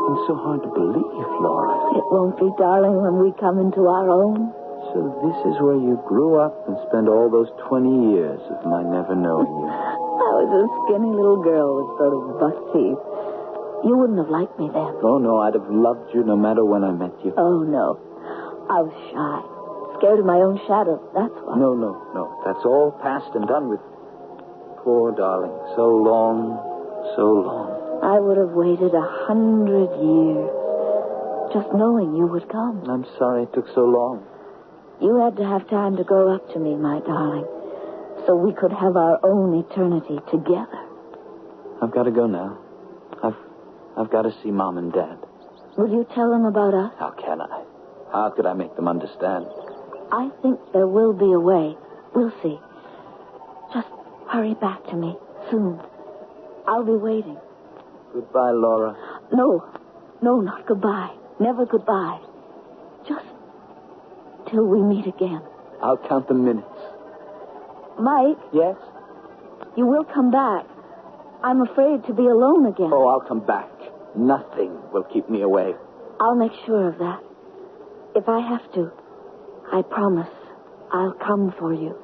and so hard to believe, Laura.
It won't be, darling, when we come into our own.
So this is where you grew up and spent all those 20 years of my never knowing you.
I was a skinny little girl with sort of buck teeth. You wouldn't have liked me then.
Oh, no, I'd have loved you no matter when I met you.
Oh, no. I was shy. Scared of my own shadow, that's why.
No. That's all past and done with. Poor darling. So long.
I would have waited 100 years just knowing you would come.
I'm sorry it took so long.
You had to have time to grow up to me, my darling, so we could have our own eternity together.
I've got to go now. I've got to see Mom and Dad.
Will you tell them about us?
How can I? How could I make them understand?
I think there will be a way. We'll see. Just hurry back to me soon. I'll be waiting.
Goodbye, Laura.
No, not goodbye. Never goodbye. Just till we meet again.
I'll count the minutes.
Mike?
Yes?
You will come back. I'm afraid to be alone again.
Oh, I'll come back. Nothing will keep me away.
I'll make sure of that. If I have to, I promise I'll come for you.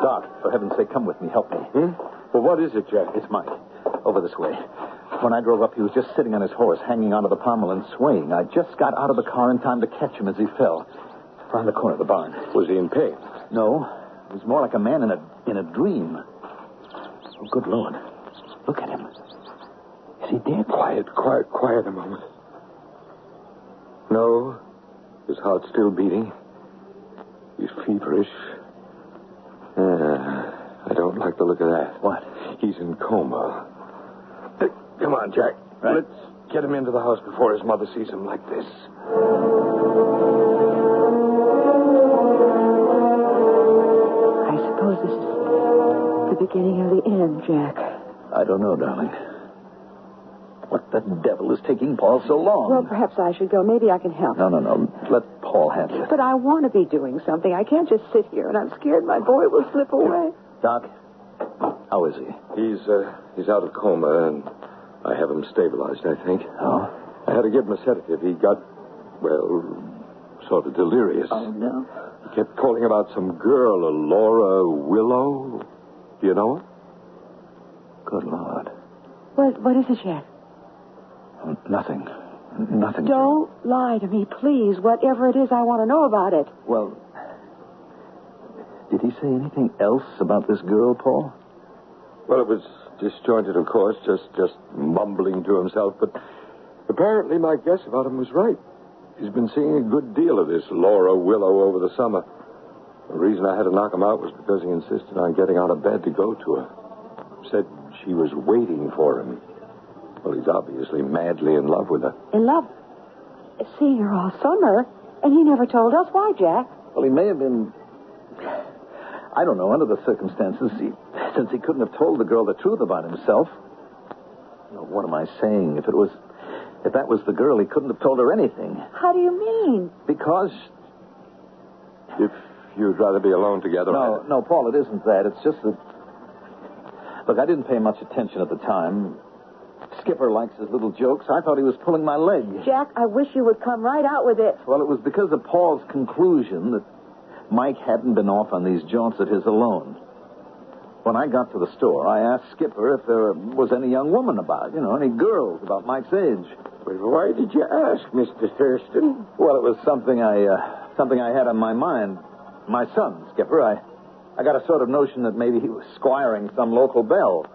Doc, for heaven's sake, come with me. Help me.
Well, what is it, Jack?
It's Mike. Over this way. When I drove up, he was just sitting on his horse, hanging onto the pommel and swaying. I just got out of the car in time to catch him as he fell. Around the corner of the barn.
Was he in pain?
No. It was more like a man in a dream. Oh, good Lord. Look at him. Is he dead?
Quiet a moment. No. His heart's still beating. He's feverish. I don't like the look of that.
What?
He's in coma. Hey, come on, Jack.
Right.
Let's get him into the house before his mother sees him like this.
I suppose this is the beginning of the end, Jack.
I don't know, darling. What the devil is taking Paul so long?
Well, perhaps I should go. Maybe I can help.
No. Let Paul handle it.
But I want to be doing something. I can't just sit here, and I'm scared my boy will slip away.
Doc, how is he?
He's out of coma, and I have him stabilized, I think.
Oh?
I had to give him a sedative. He got, sort of delirious.
Oh, no.
He kept calling about some girl, a Laura Willow. Do you know her?
Good Lord.
What is it, Jack?
Nothing.
Don't lie to me, please. Whatever it is, I want to know about it.
Well, did he say anything else about this girl, Paul?
Well, it was disjointed, of course, just mumbling to himself, but apparently my guess about him was right. He's been seeing a good deal of this Laura Willow over the summer. The reason I had to knock him out was because he insisted on getting out of bed to go to her. Said she was waiting for him. Well, he's obviously madly in love with her.
In love? Seeing her all summer, and he never told us. Why, Jack?
Well, he may have been... I don't know, under the circumstances, since he couldn't have told the girl the truth about himself. What am I saying? If that was the girl, he couldn't have told her anything.
How do you mean?
Because...
If you'd rather be alone together...
No, Paul, it isn't that. It's just that... Look, I didn't pay much attention at the time. Skipper likes his little jokes. I thought he was pulling my leg.
Jack, I wish you would come right out with it.
Well, it was because of Paul's conclusion that Mike hadn't been off on these jaunts of his alone. When I got to the store, I asked Skipper if there was any young woman about, any girls about Mike's age.
Well, why did you ask, Mr. Thurston?
Well, it was something I had on my mind. My son, Skipper. I got a sort of notion that maybe he was squiring some local belle.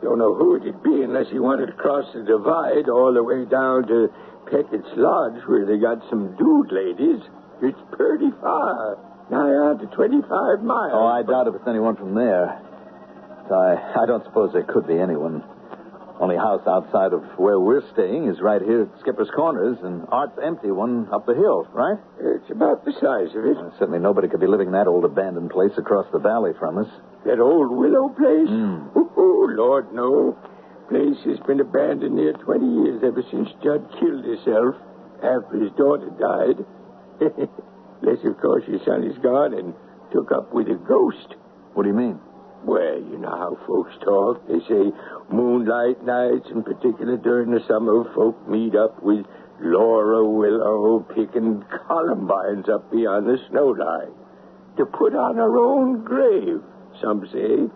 Don't know who it'd be unless he wanted to cross the divide all the way down to Peckett's Lodge, where they got some dude ladies. It's pretty far. Nigh on to 25 miles.
Oh, I doubt if it's anyone from there. I don't suppose there could be anyone. Only house outside of where we're staying is right here at Skipper's Corners, and Art's empty one up the hill, right?
It's about the size of it.
Certainly nobody could be living in that old abandoned place across the valley from us.
That old Willow place? Oh, Lord, no. Place has been abandoned near 20 years, ever since Judd killed himself after his daughter died. Unless, of course, your son is gone and took up with a ghost.
What do you mean?
Well, you know how folks talk. They say moonlight nights, in particular during the summer, folk meet up with Laura Willow picking columbines up beyond the snow line to put on her own grave, some say.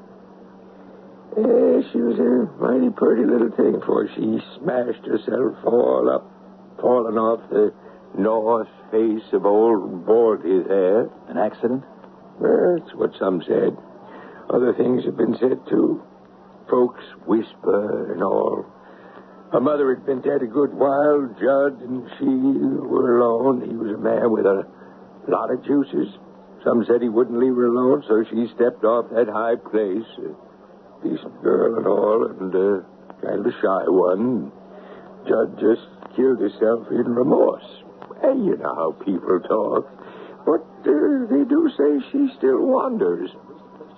She was a mighty pretty little thing, for she smashed herself all up, falling off the north face of old Baldy's hair.
An accident?
Well, that's what some said. Other things have been said, too. Folks whisper and all. Her mother had been dead a good while. Judd and she were alone. He was a man with a lot of juices. Some said he wouldn't leave her alone, so she stepped off that high place. A decent girl and all, and kind of a shy one. Judd just killed herself in remorse. Well, you know how people talk. But they do say she still wanders.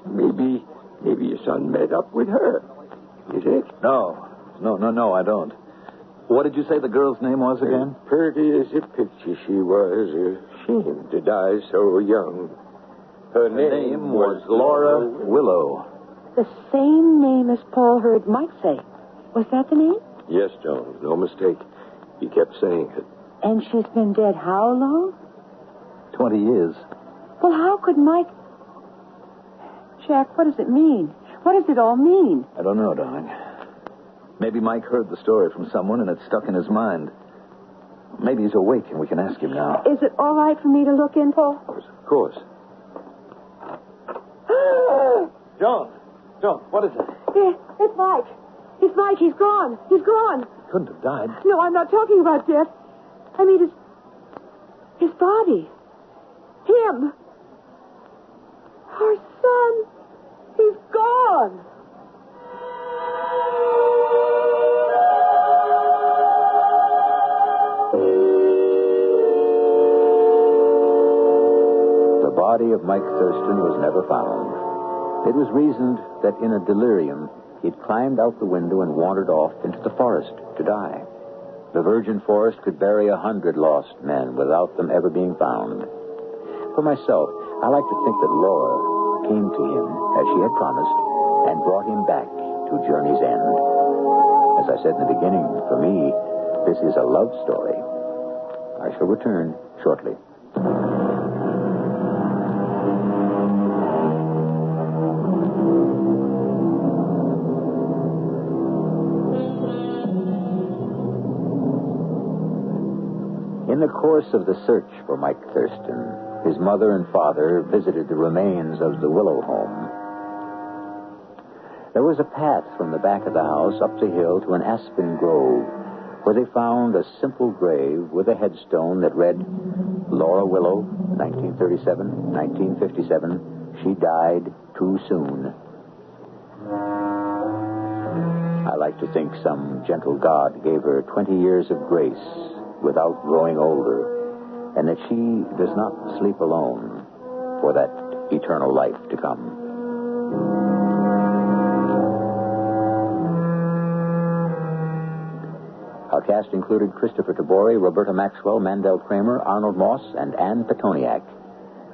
Maybe your son met up with her. Is it?
No, I don't. What did you say the girl's name was again?
Pretty as a picture she was. Ashamed to die so young. Her name was Laura
Willow.
The same name as Paul heard Mike say. Was that the name?
Yes, Jones, no mistake. He kept saying it.
And she's been dead how long?
20 years.
Well, how could Mike... Jack, what does it mean? What does it all mean?
I don't know, darling. Maybe Mike heard the story from someone and it's stuck in his mind. Maybe he's awake and we can ask him now.
Is it all right for me to look in, Paul?
Of course.
John, what is it?
It's Mike. It's Mike. He's gone. He's gone.
He couldn't have died.
No, I'm not talking about death. I mean, his body. Him. Our son. He's gone.
The body of Mike Thurston was never found. It was reasoned that in a delirium, he'd climbed out the window and wandered off into the forest to die. The virgin forest could bury 100 lost men without them ever being found. For myself, I like to think that Laura came to him as she had promised and brought him back to Journey's End. As I said in the beginning, for me, this is a love story. I shall return shortly. In the course of the search for Mike Thurston, his mother and father visited the remains of the Willow home. There was a path from the back of the house up the hill to an aspen grove, where they found a simple grave with a headstone that read, Laura Willow, 1937-1957. She died too soon. I like to think some gentle God gave her 20 years of grace without growing older, and that she does not sleep alone for that eternal life to come. Our cast included Christopher Tabori, Roberta Maxwell, Mandel Kramer, Arnold Moss, and Ann Petoniak.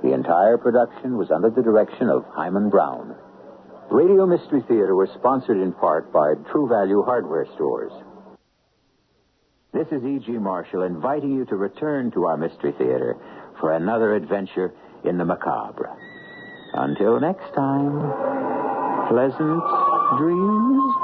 The entire production was under the direction of Hyman Brown. Radio Mystery Theater was sponsored in part by True Value Hardware Stores. This is E.G. Marshall inviting you to return to our Mystery Theater for another adventure in the macabre. Until next time, pleasant dreams.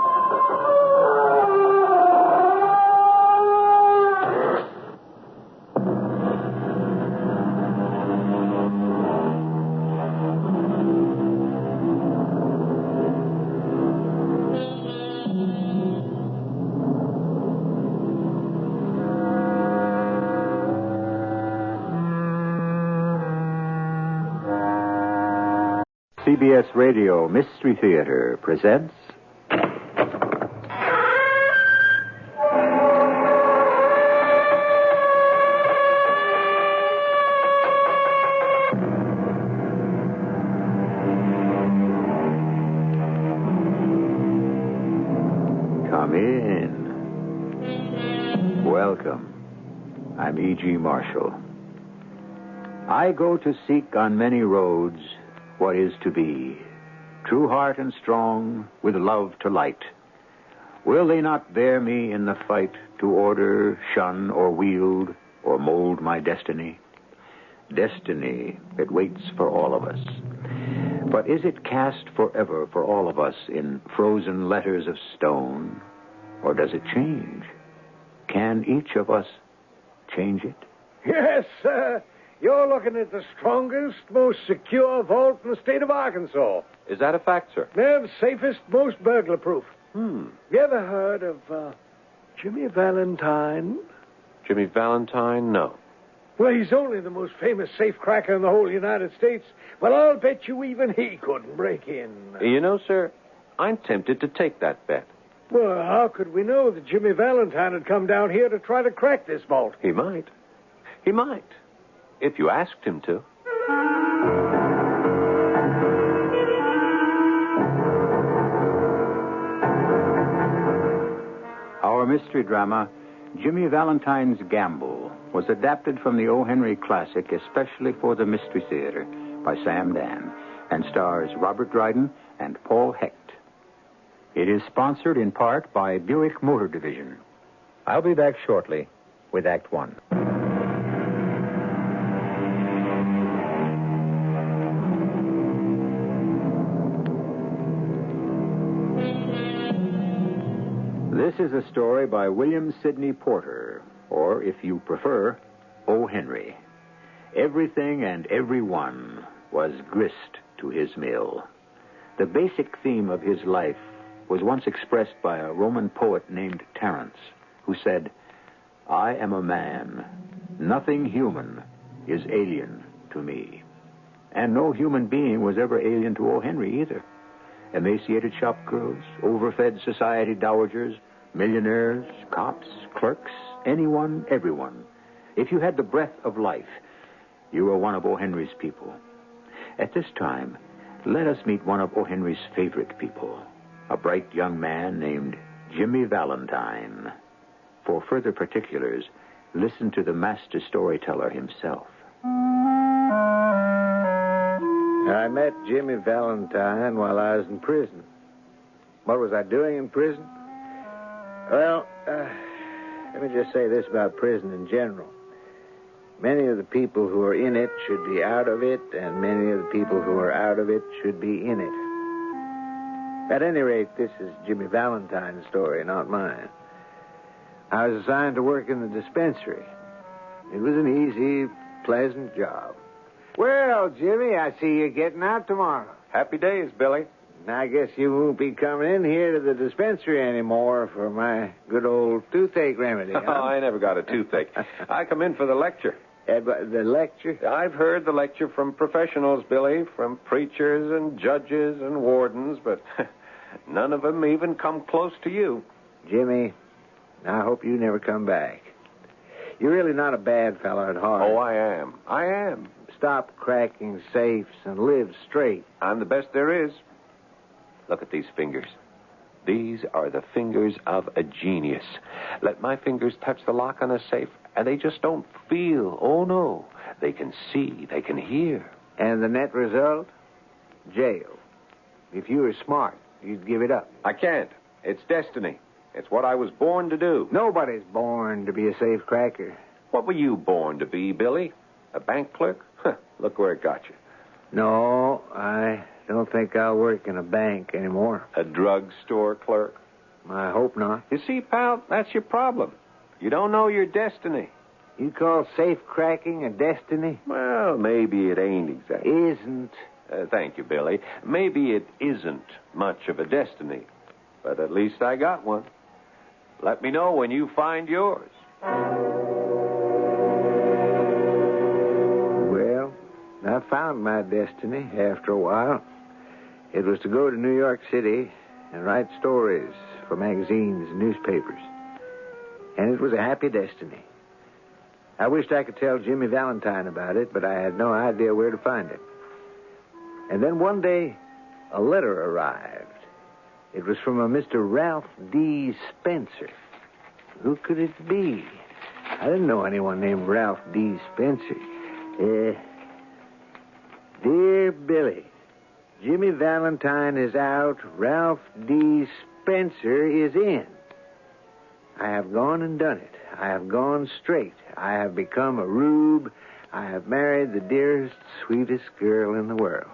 CBS Radio Mystery Theater presents... Come in. Welcome. I'm E.G. Marshall. I go to seek on many roads what is to be, true heart and strong, with love to light. Will they not bear me in the fight to order, shun, or wield, or mold my destiny? Destiny, it waits for all of us. But is it cast forever for all of us in frozen letters of stone, or does it change? Can each of us change it?
Yes, sir. You're looking at the strongest, most secure vault in the state of Arkansas.
Is that a fact, sir?
The safest, most burglar-proof. You ever heard of Jimmy Valentine?
Jimmy Valentine? No.
Well, he's only the most famous safe cracker in the whole United States. Well, I'll bet you even he couldn't break in.
You know, sir, I'm tempted to take that bet.
Well, how could we know that Jimmy Valentine had come down here to try to crack this vault?
He might. He might. If you asked him to.
Our mystery drama, Jimmy Valentine's Gamble, was adapted from the O. Henry classic especially for the Mystery Theater by Sam Dan and stars Robert Dryden and Paul Hecht. It is sponsored in part by Buick Motor Division. I'll be back shortly with Act One. This is a story by William Sidney Porter, or, if you prefer, O. Henry. Everything and everyone was grist to his mill. The basic theme of his life was once expressed by a Roman poet named Terence, who said, "I am a man. Nothing human is alien to me." And no human being was ever alien to O. Henry either. Emaciated shopgirls, overfed society dowagers, millionaires, cops, clerks, anyone, everyone. If you had the breath of life, you were one of O. Henry's people. At this time, let us meet one of O. Henry's favorite people, a bright young man named Jimmy Valentine. For further particulars, listen to the master storyteller himself.
I met Jimmy Valentine while I was in prison. What was I doing in prison? Well, let me just say this about prison in general. Many of the people who are in it should be out of it, and many of the people who are out of it should be in it. At any rate, this is Jimmy Valentine's story, not mine. I was assigned to work in the dispensary. It was an easy, pleasant job. Well, Jimmy, I see you getting out tomorrow.
Happy days, Billy.
I guess you won't be coming in here to the dispensary anymore for my good old toothache remedy, huh?
Oh, I never got a toothache. I come in for the lecture.
The lecture?
I've heard the lecture from professionals, Billy, from preachers and judges and wardens, but none of them even come close to you.
Jimmy, I hope you never come back. You're really not a bad fellow at heart.
Oh, I am. I am.
Stop cracking safes and live straight.
I'm the best there is. Look at these fingers. These are the fingers of a genius. Let my fingers touch the lock on a safe, and they just don't feel. Oh, no. They can see. They can hear.
And the net result? Jail. If you were smart, you'd give it up.
I can't. It's destiny. It's what I was born to do.
Nobody's born to be a safe cracker.
What were you born to be, Billy? A bank clerk? Look where it got you.
No, I don't think I'll work in a bank anymore.
A drugstore clerk?
I hope not.
You see, pal, that's your problem. You don't know your destiny.
You call safe cracking a destiny?
Well, maybe it ain't exactly.
Isn't.
Thank you, Billy. Maybe it isn't much of a destiny, but at least I got one. Let me know when you find yours.
Well, I found my destiny after a while. It was to go to New York City and write stories for magazines and newspapers. And it was a happy destiny. I wished I could tell Jimmy Valentine about it, but I had no idea where to find him. And then one day, a letter arrived. It was from a Mr. Ralph D. Spencer. Who could it be? I didn't know anyone named Ralph D. Spencer. Dear Billy, Jimmy Valentine is out. Ralph D. Spencer is in. I have gone and done it. I have gone straight. I have become a rube. I have married the dearest, sweetest girl in the world.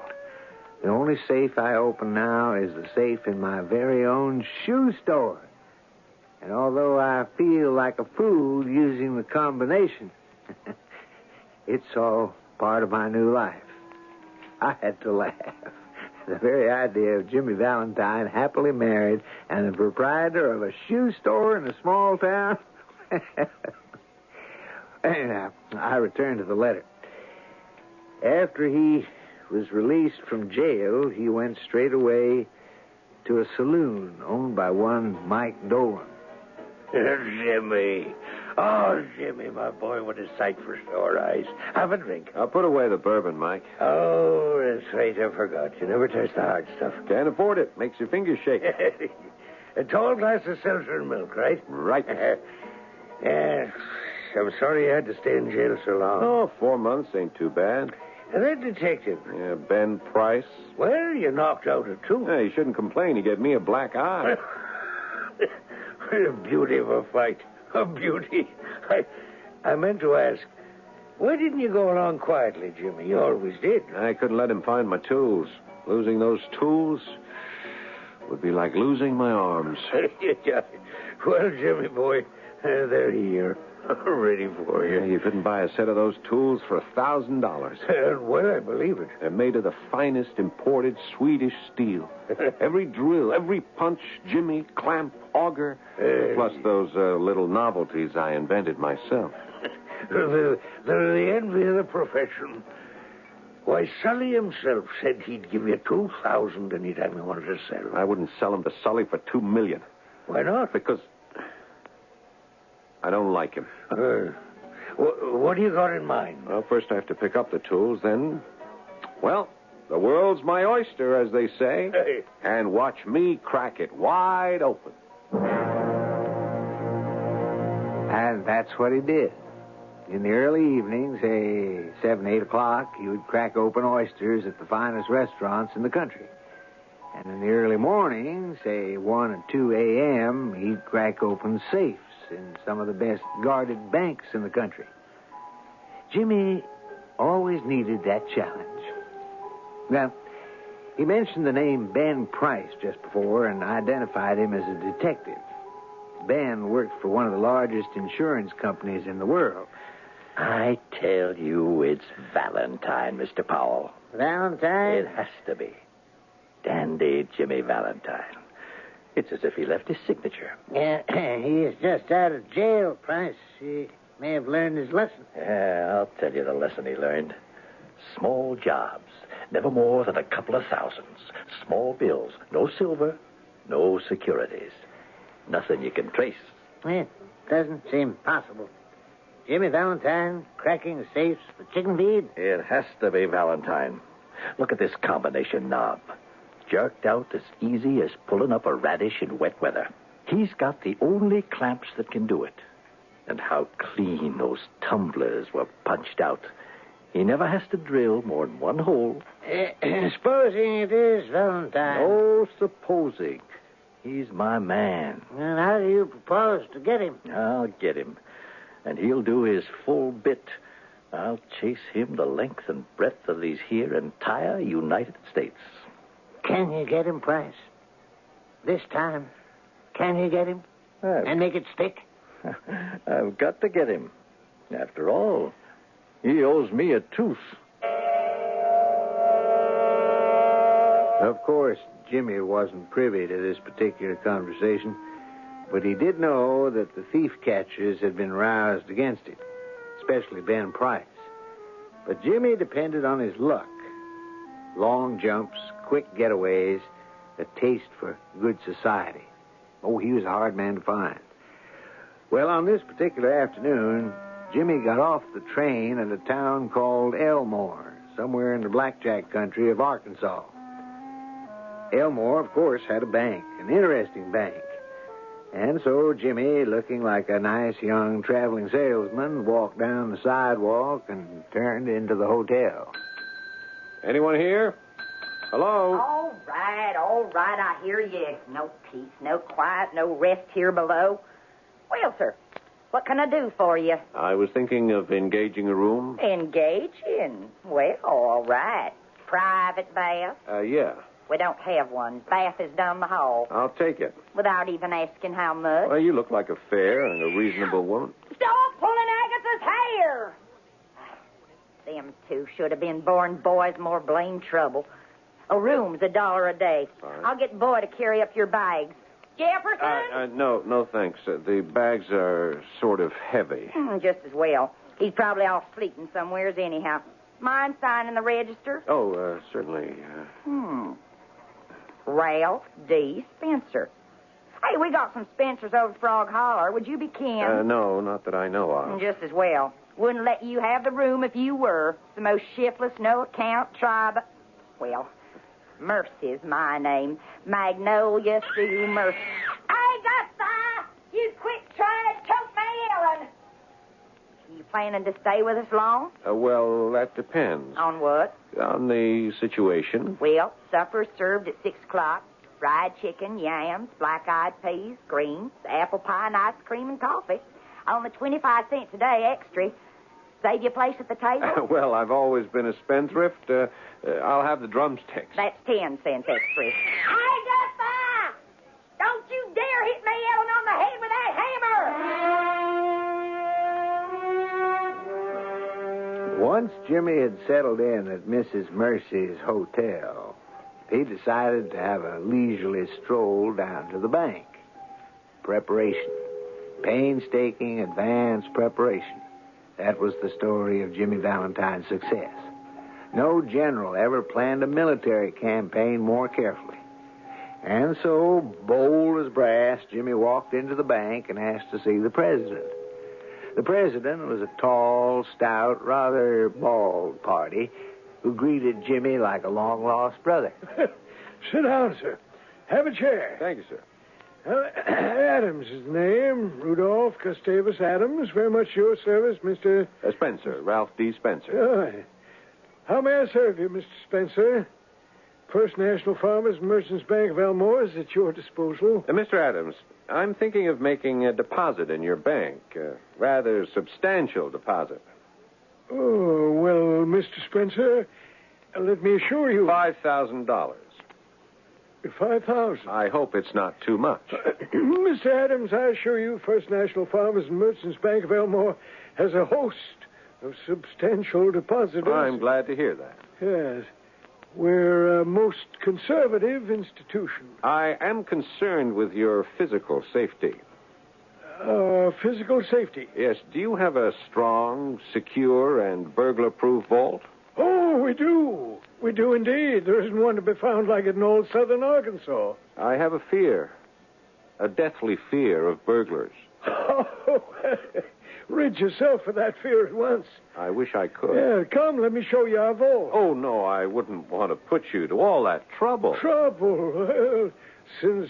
The only safe I open now is the safe in my very own shoe store. And although I feel like a fool using the combination, it's all part of my new life. I had to laugh. The very idea of Jimmy Valentine happily married and the proprietor of a shoe store in a small town. Anyhow, I returned to the letter. After he was released from jail, he went straight away to a saloon owned by one Mike Dolan.
Jimmy. Oh, Jimmy, my boy, what a sight for sore eyes. Have a drink.
I'll put away the bourbon, Mike.
Oh, that's right, I forgot. You never touch the hard stuff.
Can't afford it. Makes your fingers shake.
A tall glass of seltzer and milk, right?
Right.
Yes. I'm sorry you had to stay in jail so long.
Oh, 4 months ain't too bad.
And that detective.
Yeah, Ben Price.
Well, you knocked out a tooth.
Yeah, you shouldn't complain. He gave me a black eye.
What a beauty of a fight. A beauty. I meant to ask, why didn't you go along quietly, Jimmy? You always did.
I couldn't let him find my tools. Losing those tools would be like losing my arms.
Well, Jimmy boy, they're here. Ready for you.
Yeah, you couldn't buy a set of those tools for $1,000.
Well, I believe it.
They're made of the finest imported Swedish steel. Every drill, every punch, jimmy, clamp, auger, plus those little novelties I invented myself.
They're the envy of the profession. Why, Sully himself said he'd give you $2,000 anytime you wanted to sell.
I wouldn't sell them to Sully for $2 million.
Why not?
Because I don't like him.
What do you got in mind?
Well, first I have to pick up the tools, then, well, The world's my oyster, as they say.
Hey.
And watch me crack it wide open.
And that's what he did. In the early evenings, say 7, 8 o'clock, he would crack open oysters at the finest restaurants in the country. And in the early morning, say 1 or 2 a.m., he'd crack open safes in some of the best guarded banks in the country. Jimmy always needed that challenge. Now, he mentioned the name Ben Price just before and identified him as a detective. Ben worked for one of the largest insurance companies in the world.
I tell you, it's Valentine, Mr. Powell.
Valentine?
It has to be. Dandy Jimmy Valentine. It's as if he left his signature.
Yeah, he is just out of jail, Price. He may have learned his lesson.
Yeah, I'll tell you the lesson he learned. Small jobs, never more than a couple of thousands. Small bills, no silver, no securities. Nothing you can trace.
It doesn't seem possible. Jimmy Valentine cracking safes for chicken feed?
It has to be Valentine. Look at this combination knob. Jerked out as easy as pulling up a radish in wet weather. He's got the only clamps that can do it. And how clean those tumblers were punched out. He never has to drill more than one hole.
Supposing it is Valentine.
No supposing. He's my man.
And how do you propose to get him?
I'll get him. And he'll do his full bit. I'll chase him the length and breadth of these here entire United States.
Can you get him, Price? This time, can you get him? And make it stick?
I've got to get him. After all, he owes me a tooth.
Of course, Jimmy wasn't privy to this particular conversation, but he did know that the thief catchers had been roused against him, especially Ben Price. But Jimmy depended on his luck. Long jumps, quick getaways, a taste for good society. Oh, he was a hard man to find. Well, on this particular afternoon, Jimmy got off the train at a town called Elmore, somewhere in the blackjack country of Arkansas. Elmore, of course, had a bank, an interesting bank. And so Jimmy, looking like a nice young traveling salesman, walked down the sidewalk and turned into the hotel.
Anyone here? Hello?
All right, I hear you. No peace, no quiet, no rest here below. Well, sir, what can I do for you?
I was thinking of engaging a room.
Engage in? Well, all right. Private bath?
Yeah.
We don't have one. Bath is down the hall.
I'll take it.
Without even asking how much?
Well, you look like a fair and a reasonable woman.
Stop pulling Agatha's hair! Them two should have been born boys, more blame trouble. A room's $1 a day.
Fine.
I'll get Boy to carry up your bags. Jefferson?
No, thanks. The bags are sort of heavy.
Just as well. He's probably off sleeping somewheres anyhow. Mind signing the register?
Oh, certainly.
Ralph D. Spencer. Hey, we got some Spencers over at Frog Holler. Would you be kin?
No, not that I know of.
Just as well. Wouldn't let you have the room if you were. It's the most shiftless, no-account tribe. Well, Mercy's my name. Magnolia Sue Mercy. Agatha! You quit trying to choke my Ellen! You planning to stay with us long?
Well, that depends.
On what?
On the situation.
Well, supper's served at 6 o'clock. Fried chicken, yams, black-eyed peas, greens, apple pie, and ice cream and coffee. Only 25 cents a day extra. Save you a place at the table?
Well, I've always been a spendthrift. I'll have the drumsticks.
That's 10 cents extra. Agatha! Don't you dare hit me, Ellen, on the head with that hammer!
Once Jimmy had settled in at Mrs. Mercy's hotel, he decided to have a leisurely stroll down to the bank. Preparation. Painstaking, advanced preparation. That was the story of Jimmy Valentine's success. No general ever planned a military campaign more carefully. And so, bold as brass, Jimmy walked into the bank and asked to see the president. The president was a tall, stout, rather bald party,
who greeted Jimmy like a long-lost brother.
Sit down, sir. Have a chair.
Thank you, sir.
Adams is the name. Rudolph Gustavus Adams. Very much your service, Mr.
Spencer, Ralph D. Spencer.
Oh, how may I serve you, Mr. Spencer? First National Farmers and Merchants Bank of Elmore is at your disposal.
Mr. Adams, I'm thinking of making a deposit in your bank. A rather substantial deposit.
Oh, well, Mr. Spencer, let me assure you...
$5,000.
5,000.
I hope it's not too much.
Mr. Adams, I assure you, First National Farmers and Merchants Bank of Elmore has a host of substantial depositors.
I'm glad to hear that.
Yes. We're a most conservative institution.
I am concerned with your physical safety.
Physical safety?
Yes. Do you have a strong, secure, and burglar-proof vault?
Oh, we do. We do indeed. There isn't one to be found like it in old southern Arkansas.
I have a fear. A deathly fear of burglars.
Oh, rid yourself of that fear at once.
I wish I could.
Yeah, come, let me show you our vault.
Oh, no, I wouldn't want to put you to all that trouble.
Trouble? Well, since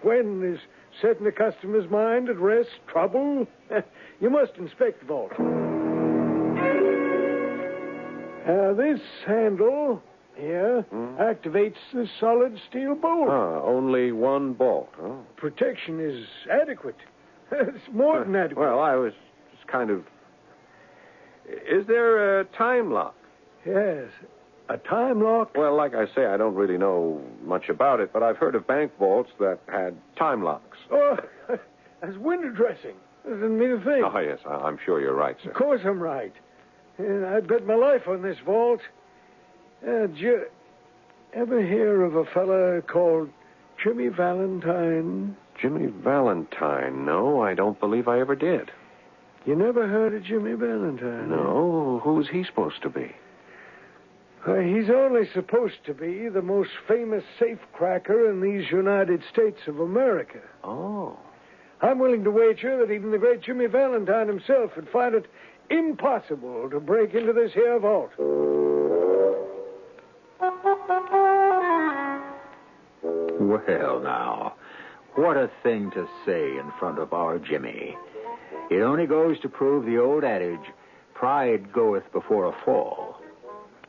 when is setting the customer's mind at rest trouble? You must inspect the vault. This handle here activates the solid steel bolt.
Only one bolt. Oh.
Protection is adequate. It's more than adequate.
Well, I was just kind of... Is there a time lock?
Yes. A time lock?
Well, like I say, I don't really know much about it, but I've heard of bank vaults that had time locks.
Oh, that's window dressing. Doesn't mean a thing.
Oh, yes, I'm sure you're right, sir.
Of course I'm right. And I'd bet my life on this vault. Did you ever hear of a fella called Jimmy Valentine?
Jimmy Valentine? No, I don't believe I ever did.
You never heard of Jimmy Valentine?
No. Who's he supposed to be?
He's only supposed to be the most famous safecracker in these United States of America.
Oh.
I'm willing to wager that even the great Jimmy Valentine himself would find it impossible to break into this here vault.
Well, now, what a thing to say in front of our Jimmy. It only goes to prove the old adage, pride goeth before a fall.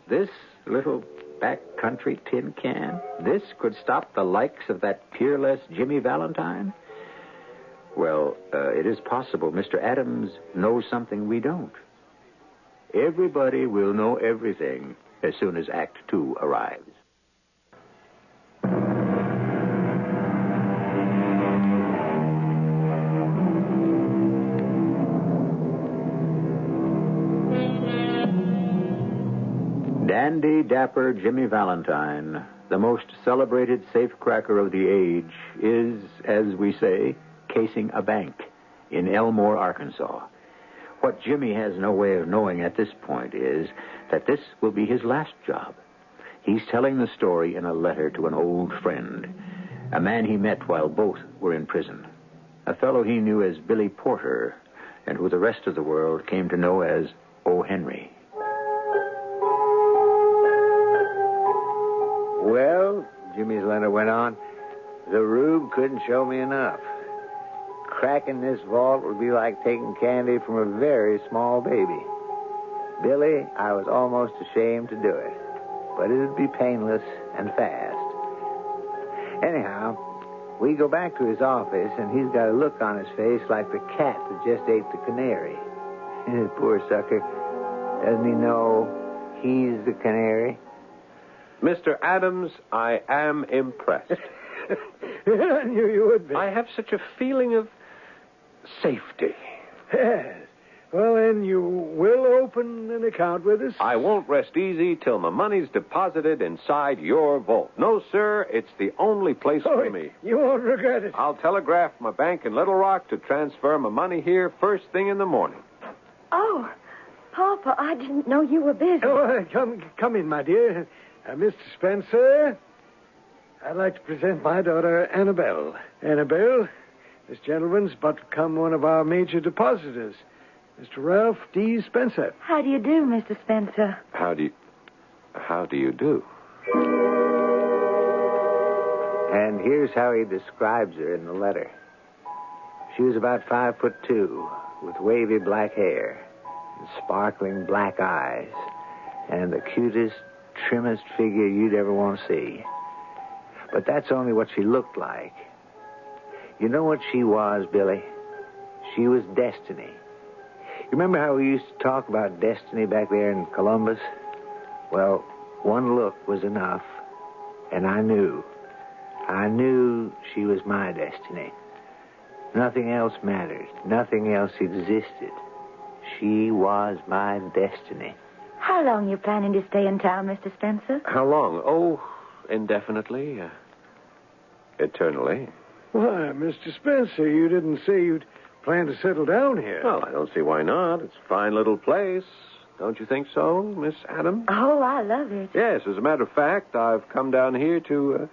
This little backcountry tin can, this could stop the likes of that peerless Jimmy Valentine? Well, it is possible Mr. Adams knows something we don't. Everybody will know everything as soon as Act 2 arrives. Dandy dapper Jimmy Valentine, the most celebrated safecracker of the age, is, as we say, casing a bank in Elmore, Arkansas. What Jimmy has no way of knowing at this point is that this will be his last job. He's telling the story in a letter to an old friend, a man he met while both were in prison, a fellow he knew as Billy Porter, and who the rest of the world came to know as O. Henry.
Well, Jimmy's letter went on, the rube couldn't show me enough. Cracking this vault would be like taking candy from a very small baby. Billy, I was almost ashamed to do it, but it'd be painless and fast. Anyhow, we go back to his office, and he's got a look on his face like the cat that just ate the canary. Poor sucker. Doesn't he know he's the canary?
Mr. Adams, I am impressed.
I knew you would be.
I have such a feeling of safety.
Yes. Well, then, you will open an account with us?
I won't rest easy till my money's deposited inside your vault. No, sir, it's the only place for me.
You won't regret it.
I'll telegraph my bank in Little Rock to transfer my money here first thing in the morning.
Oh, Papa, I didn't know you were busy.
Oh, come in, my dear. Mr. Spencer, I'd like to present my daughter, Annabelle. Annabelle, this gentleman's about to become one of our major depositors, Mr. Ralph D. Spencer.
How do you do, Mr. Spencer?
How do you... How do you do?
And here's how he describes her in the letter. She was about 5'2", with wavy black hair, and sparkling black eyes, and the cutest, trimmest figure you'd ever want to see. But that's only what she looked like. You know what she was, Billy? She was destiny. You remember how we used to talk about destiny back there in Columbus? Well, one look was enough, and I knew she was my destiny. Nothing else mattered. Nothing else existed. She was my destiny.
How long you planning to stay in town, Mr. Spencer?
How long? Oh, indefinitely. Eternally.
Why, Mr. Spencer, you didn't say you'd plan to settle down here.
Well, I don't see why not. It's a fine little place. Don't you think so, Miss Adams?
Oh, I love it.
Yes, as a matter of fact, I've come down here to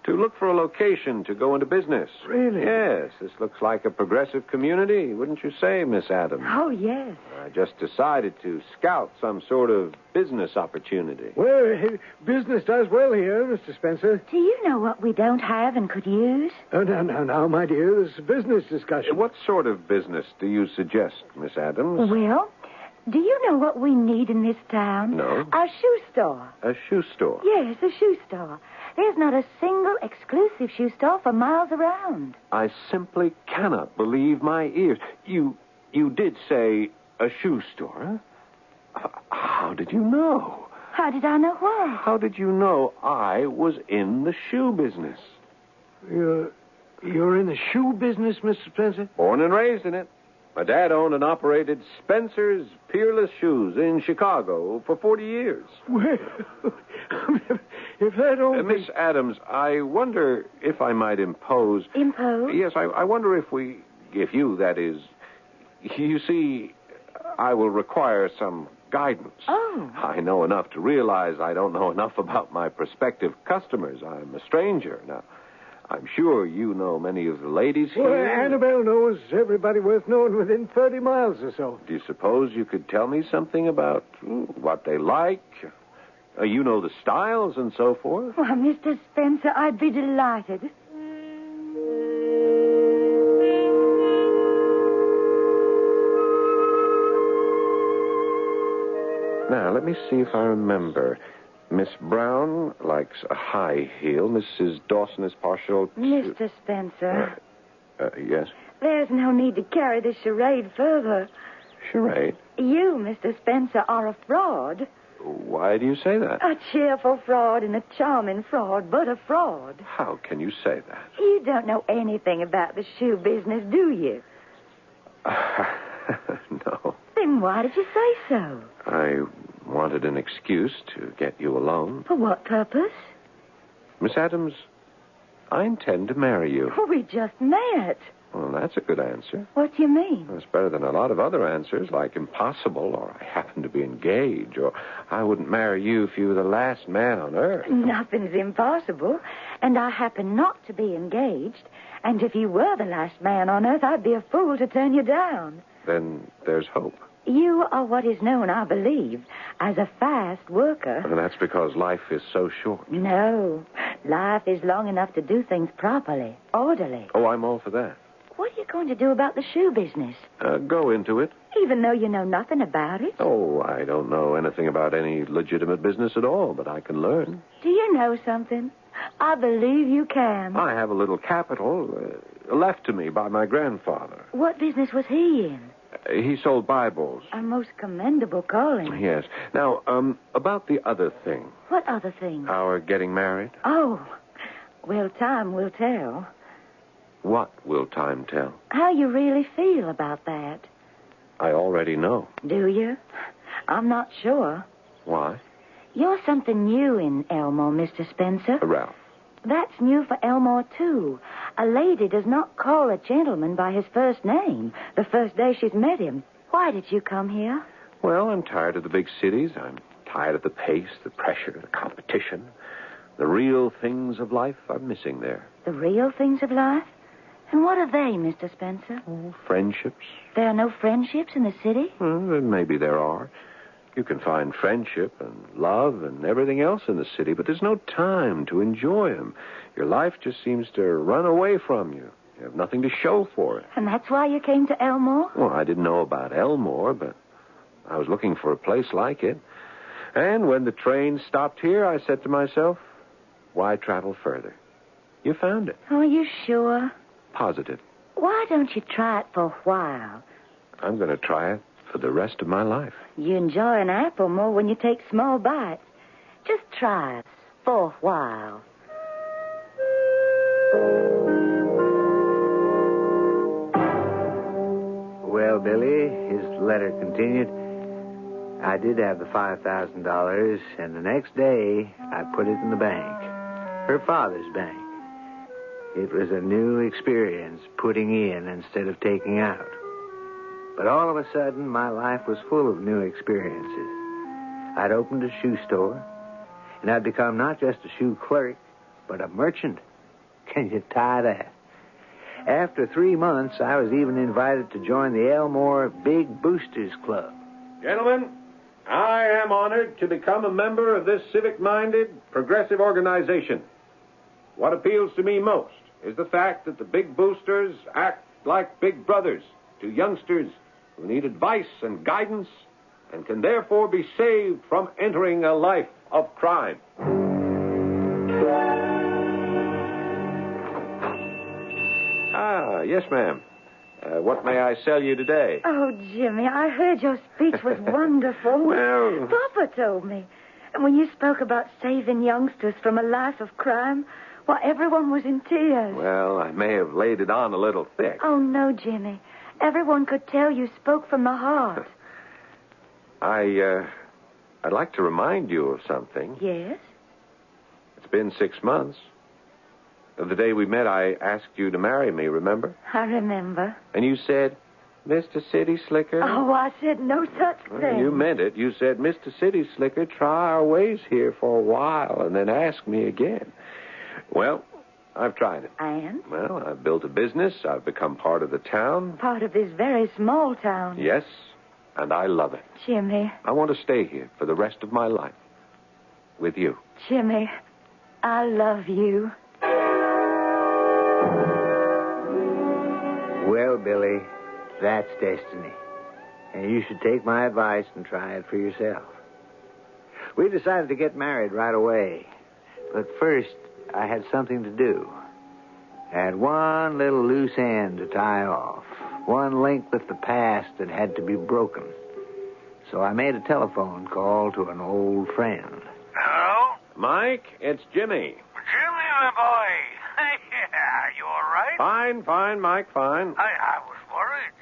look for a location to go into business.
Really?
Yes, this looks like a progressive community, wouldn't you say, Miss Adams?
Oh, yes.
I just decided to scout some sort of business opportunity.
Well, business does well here, Mr. Spencer.
Do you know what we don't have and could use?
Oh, now, my dear, this is a business discussion.
What sort of business do you suggest, Miss Adams?
Well, do you know what we need in this town?
No.
A shoe store.
A shoe store?
Yes, a shoe store. There's not a single exclusive shoe store for miles around.
I simply cannot believe my ears. You did say a shoe store? How did you know?
How did I know what?
How did you know I was in the shoe business?
You're in the shoe business, Mr. Spencer?
Born and raised in it. My dad owned and operated Spencer's Peerless Shoes in Chicago for 40 years.
Well, if that only...
Miss Adams, I wonder if I might impose...
Impose?
Yes, I wonder if you, that is... You see, I will require some guidance.
Oh.
I know enough to realize I don't know enough about my prospective customers. I'm a stranger. Now, I'm sure you know many of the ladies here.
Well, Annabelle knows everybody worth knowing within 30 miles or so.
Do you suppose you could tell me something about what they like? You know the styles and so forth?
Well, Mr. Spencer, I'd be delighted.
Now, let me see if I remember. Miss Brown likes a high heel. Mrs. Dawson is partial to...
Mr. Spencer.
Yes?
There's no need to carry this charade further.
Charade?
You, Mr. Spencer, are a fraud.
Why do you say that?
A cheerful fraud and a charming fraud, but a fraud.
How can you say that?
You don't know anything about the shoe business, do you?
No.
Then why did you say so?
I wanted an excuse to get you alone.
For what purpose?
Miss Adams, I intend to marry you.
Oh, we just met.
Well, that's a good answer.
What do you mean?
It's better than a lot of other answers, like impossible, or I happen to be engaged, or I wouldn't marry you if you were the last man on earth.
Nothing's impossible, and I happen not to be engaged. And if you were the last man on earth, I'd be a fool to turn you down.
Then there's hope.
You are what is known, I believe, as a fast worker.
And that's because life is so short.
No. Life is long enough to do things properly, orderly.
Oh, I'm all for that.
What are you going to do about the shoe business?
Go into it.
Even though you know nothing about it?
Oh, I don't know anything about any legitimate business at all, but I can learn.
Do you know something? I believe you can.
I have a little capital left to me by my grandfather.
What business was he in?
He sold Bibles.
A most commendable calling.
Yes. Now, about the other thing.
What other thing?
Our getting married.
Oh, well, time will tell.
What will time tell?
How you really feel about that.
I already know.
Do you? I'm not sure.
Why?
You're something new in Elmore, Mr. Spencer.
Ralph.
That's new for Elmore, too. A lady does not call a gentleman by his first name the first day she's met him. Why did you come here?
Well, I'm tired of the big cities. I'm tired of the pace, the pressure, the competition. The real things of life I'm missing there.
The real things of life? And what are they, Mr. Spencer?
Oh, friendships.
There are no friendships in the city?
Well, maybe there are. You can find friendship and love and everything else in the city, but there's no time to enjoy them. Your life just seems to run away from you. You have nothing to show for it.
And that's why you came to Elmore?
Well, I didn't know about Elmore, but I was looking for a place like it. And when the train stopped here, I said to myself, why travel further? You found it.
Oh, are you sure?
Positive.
Why don't you try it for a while?
I'm going to try it for the rest of my life.
You enjoy an apple more when you take small bites. Just try it for a while.
Well, Billy, his letter continued. I did have the $5,000, and the next day I put it in the bank. Her father's bank. It was a new experience, putting in instead of taking out. But all of a sudden, my life was full of new experiences. I'd opened a shoe store, and I'd become not just a shoe clerk, but a merchant. Can you tie that? After 3 months, I was even invited to join the Elmore Big Boosters Club.
Gentlemen, I am honored to become a member of this civic-minded, progressive organization. What appeals to me most is the fact that the Big Boosters act like big brothers to youngsters who need advice and guidance and can therefore be saved from entering a life of crime. Yes, ma'am. What may I sell you today?
Oh, Jimmy, I heard your speech was wonderful.
Well...
Papa told me. And when you spoke about saving youngsters from a life of crime, well, everyone was in tears.
Well, I may have laid it on a little thick.
Oh, no, Jimmy. Everyone could tell you spoke from the heart.
I'd like to remind you of something.
Yes?
It's been 6 months. The day we met, I asked you to marry me, remember?
I remember.
And you said, Mr. City Slicker.
Oh, I said no such thing.
Well, you meant it. You said, Mr. City Slicker, try our ways here for a while and then ask me again. Well, I've tried it.
And?
Well, I've built a business. I've become part of the town.
Part of this very small town.
Yes, and I love it.
Jimmy.
I want to stay here for the rest of my life. With you.
Jimmy, I love you.
Well, Billy, that's destiny. And you should take my advice and try it for yourself. We decided to get married right away. But first, I had something to do. I had one little loose end to tie off. One link with the past that had to be broken. So I made a telephone call to an old friend.
Hello?
Mike, it's Jimmy.
Jimmy, my boy. Yeah, you all right?
Fine, Mike, fine.
I was worried.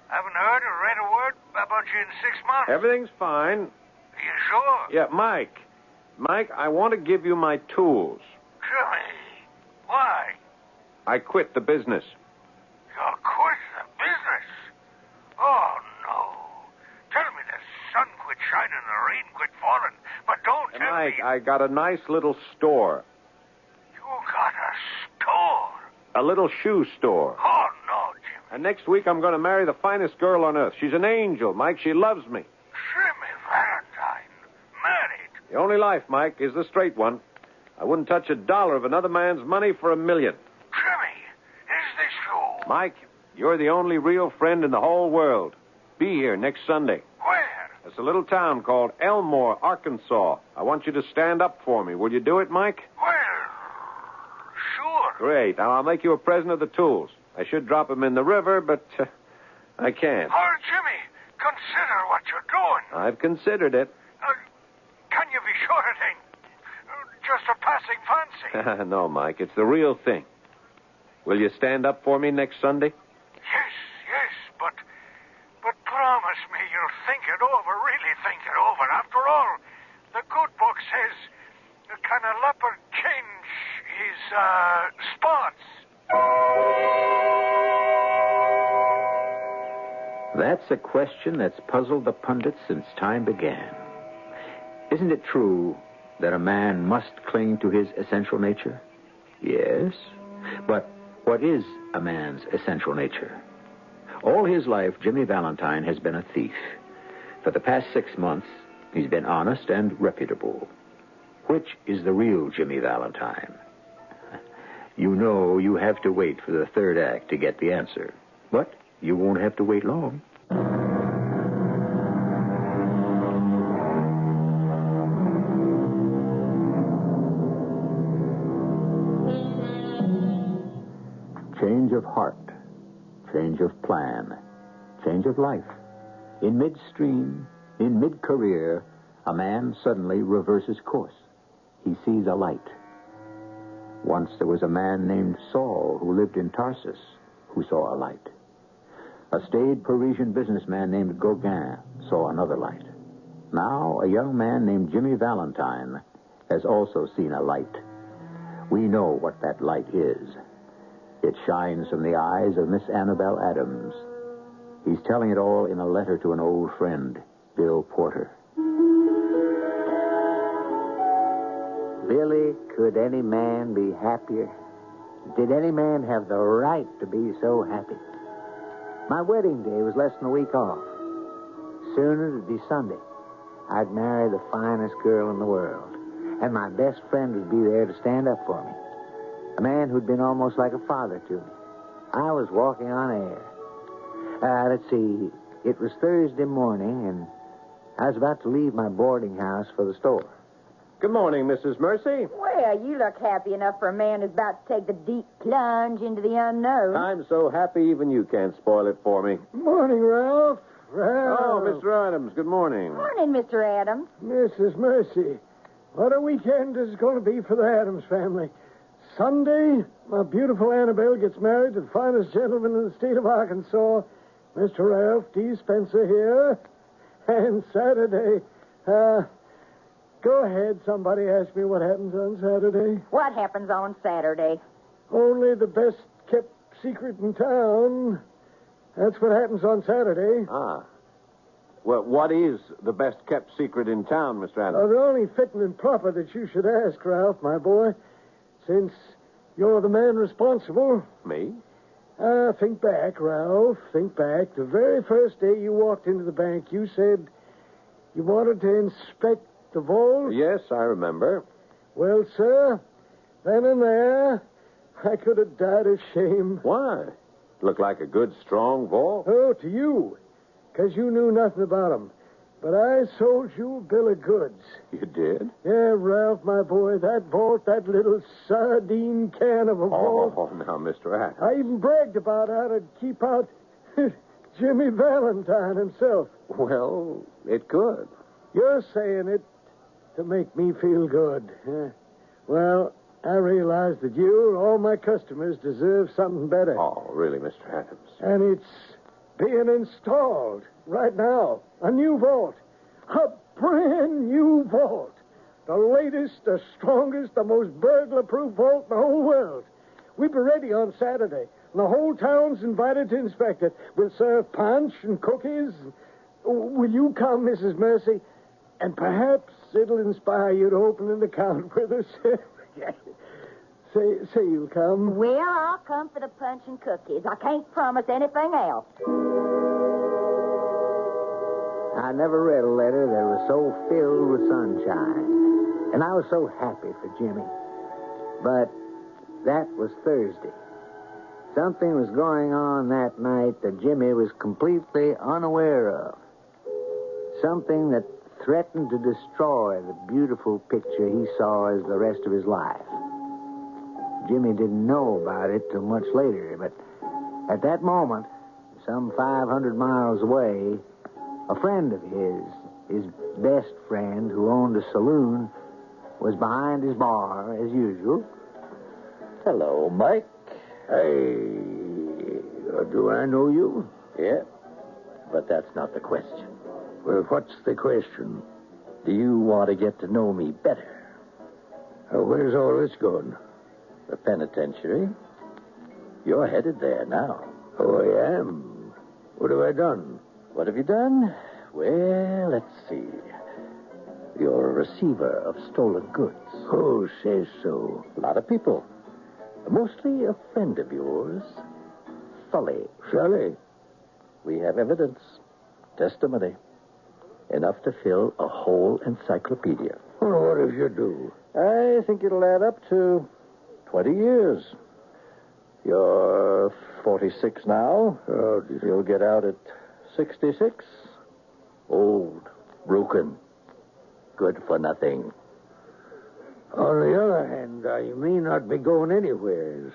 Haven't heard or read a word about you in 6 months.
Everything's fine.
You sure?
Yeah, Mike, I want to give you my tools.
Jimmy, why?
I quit the business.
You quit the business? Oh, no. Tell me the sun quit shining and the rain quit falling, but don't tell
Mike,
me...
I got a nice little store.
You got a store?
A little shoe store.
Oh, no, Jimmy.
And next week I'm going to marry the finest girl on earth. She's an angel, Mike. She loves me.
Jimmy Valentine, married.
The only life, Mike, is the straight one. I wouldn't touch a dollar of another man's money for $1 million.
Jimmy, is this you?
Mike, you're the only real friend in the whole world. Be here next Sunday.
Where?
It's a little town called Elmore, Arkansas. I want you to stand up for me. Will you do it, Mike?
Well, sure.
Great. Now, I'll make you a present of the tools. I should drop them in the river, but I can't.
Oh, Jimmy, consider what you're doing.
I've considered it.
Can you be sure it ain't just a passing fancy?
No, Mike, it's the real thing. Will you stand up for me next Sunday?
Yes, but promise me you'll think it over, really think it over. After all, the good book says, can a leopard change his spots?
That's a question that's puzzled the pundits since time began. Isn't it true that a man must cling to his essential nature? Yes. But what is a man's essential nature? All his life, Jimmy Valentine has been a thief. For the past 6 months, He's been honest and reputable. Which is the real Jimmy Valentine? You know you have to wait for the third act to get the answer. But you won't have to wait long. Change of heart, change of plan, change of life. In midstream, in mid-career, a man suddenly reverses course. He sees a light. Once there was a man named Saul who lived in Tarsus who saw a light. A staid Parisian businessman named Gauguin saw another light. Now a young man named Jimmy Valentine has also seen a light. We know what that light is. It shines from the eyes of Miss Annabelle Adams. He's telling it all in a letter to an old friend, Bill Porter.
Billy, could any man be happier? Did any man have the right to be so happy? My wedding day was less than a week off. Soon it'd be Sunday. I'd marry the finest girl in the world. And my best friend would be there to stand up for me. A man who'd been almost like a father to me. I was walking on air. Let's see. It was Thursday morning, and I was about to leave my boarding house for the store.
Good morning, Mrs. Mercy.
Well, you look happy enough for a man who's about to take the deep plunge into the unknown.
I'm so happy even you can't spoil it for me.
Morning, Ralph. Ralph.
Oh, Mr. Adams, good morning.
Morning, Mr. Adams.
Mrs. Mercy, what a weekend is going to be for the Adams family. Sunday, my beautiful Annabelle gets married to the finest gentleman in the state of Arkansas, Mr. Ralph D. Spencer here. And Saturday, go ahead. Somebody asked me what happens on Saturday.
What happens on Saturday?
Only the best kept secret in town. That's what happens on Saturday.
Ah. Well, what is the best kept secret in town, Mr. Adams?
The only fitting and proper that you should ask, Ralph, my boy, since you're the man responsible.
Me?
Think back, Ralph. Think back. The very first day you walked into the bank, you said you wanted to inspect the vault.
Yes, I remember.
Well, sir, then and there, I could have died of shame.
Why? Looked like a good, strong vault.
Oh, to you, because you knew nothing about them. But I sold you a bill of goods.
You did?
Yeah, Ralph, my boy, that vault, that little sardine can of a vault.
Oh, now, Mr. Adams.
I even bragged about how to keep out Jimmy Valentine himself.
Well, it could.
You're saying it to make me feel good. Well, I realize that you and all my customers deserve something better.
Oh, really, Mr. Adams?
And it's being installed right now. A new vault. A brand new vault. The latest, the strongest, the most burglar-proof vault in the whole world. We'll be ready on Saturday. And the whole town's invited to inspect it. We'll serve punch and cookies. Will you come, Mrs. Mercy? And perhaps it'll inspire you to open an account with us. Say you'll come.
Well, I'll come for the punch and cookies. I can't promise anything else.
I never read a letter that was so filled with sunshine. And I was so happy for Jimmy. But that was Thursday. Something was going on that night that Jimmy was completely unaware of. Something that threatened to destroy the beautiful picture he saw as the rest of his life. Jimmy didn't know about it till much later, but at that moment, some 500 miles away, a friend of his best friend who owned a saloon, was behind his bar as usual.
Hello, Mike.
Hey, do I know you?
Yeah, but that's not the question.
Well, what's the question?
Do you want to get to know me better?
Where's all this going?
The penitentiary. You're headed there now.
Oh, I am? What have I done?
What have you done? Well, let's see. You're a receiver of stolen goods.
Who says so?
A lot of people. Mostly a friend of yours, Sully.
Sully?
We have evidence. Testimony. Enough to fill a whole encyclopedia.
Well, what if you do?
I think it'll add up to 20 years. You're 46 now.
Oh,
you'll get out at 66. Old, broken, good for nothing.
On the other hand, I may not be going anywhere.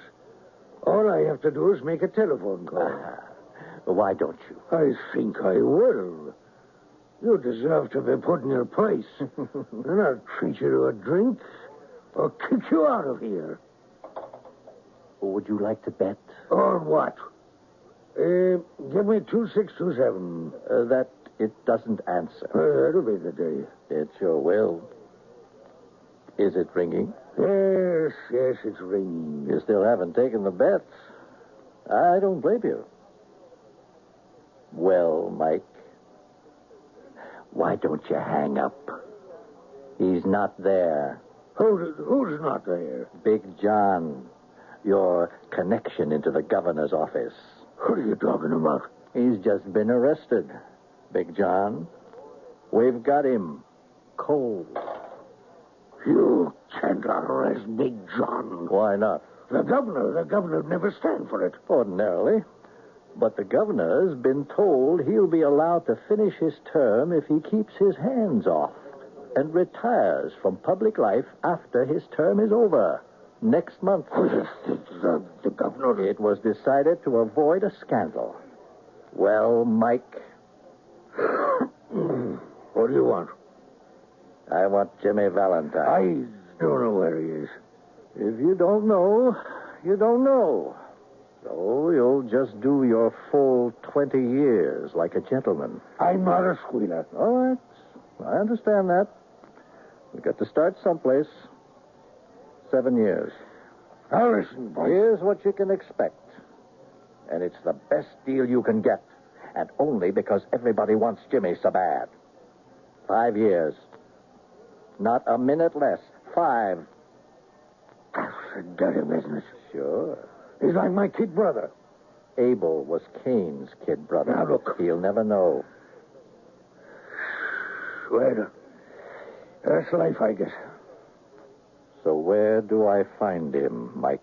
All I have to do is make a telephone call.
Why don't you?
I think I will. You deserve to be put in your place. Then I'll treat you to a drink or kick you out of here.
Would you like to bet?
On what? Give me 2627.
That it doesn't answer.
That'll be the day.
It sure will. Is it ringing?
Yes, it's ringing.
You still haven't taken the bet. I don't blame you. Well, Mike, why don't you hang up? He's not there.
Who's not there?
Big John, your connection into the governor's office.
What are you talking about?
He's just been arrested, Big John. We've got him cold.
You can't arrest Big John.
Why not?
The governor would never stand for it.
Ordinarily. But the governor's been told he'll be allowed to finish his term if he keeps his hands off and retires from public life after his term is over. Next month.
The governor...
It was decided to avoid a scandal. Well, Mike...
What do you want?
I want Jimmy Valentine.
I don't know where he is.
If you don't know, you don't know. So you'll just do your full 20 years like a gentleman.
I'm not a squealer.
All right. I understand that. We've got to start someplace. 7 years.
Now listen, boy.
Here's what you can expect. And it's the best deal you can get. And only because everybody wants Jimmy so bad. 5 years. Not a minute less. 5.
That's a dirty business.
Sure.
He's like my kid brother.
Abel was Cain's kid brother.
Now, look.
He'll never know.
Well, that's life, I guess.
So where do I find him, Mike?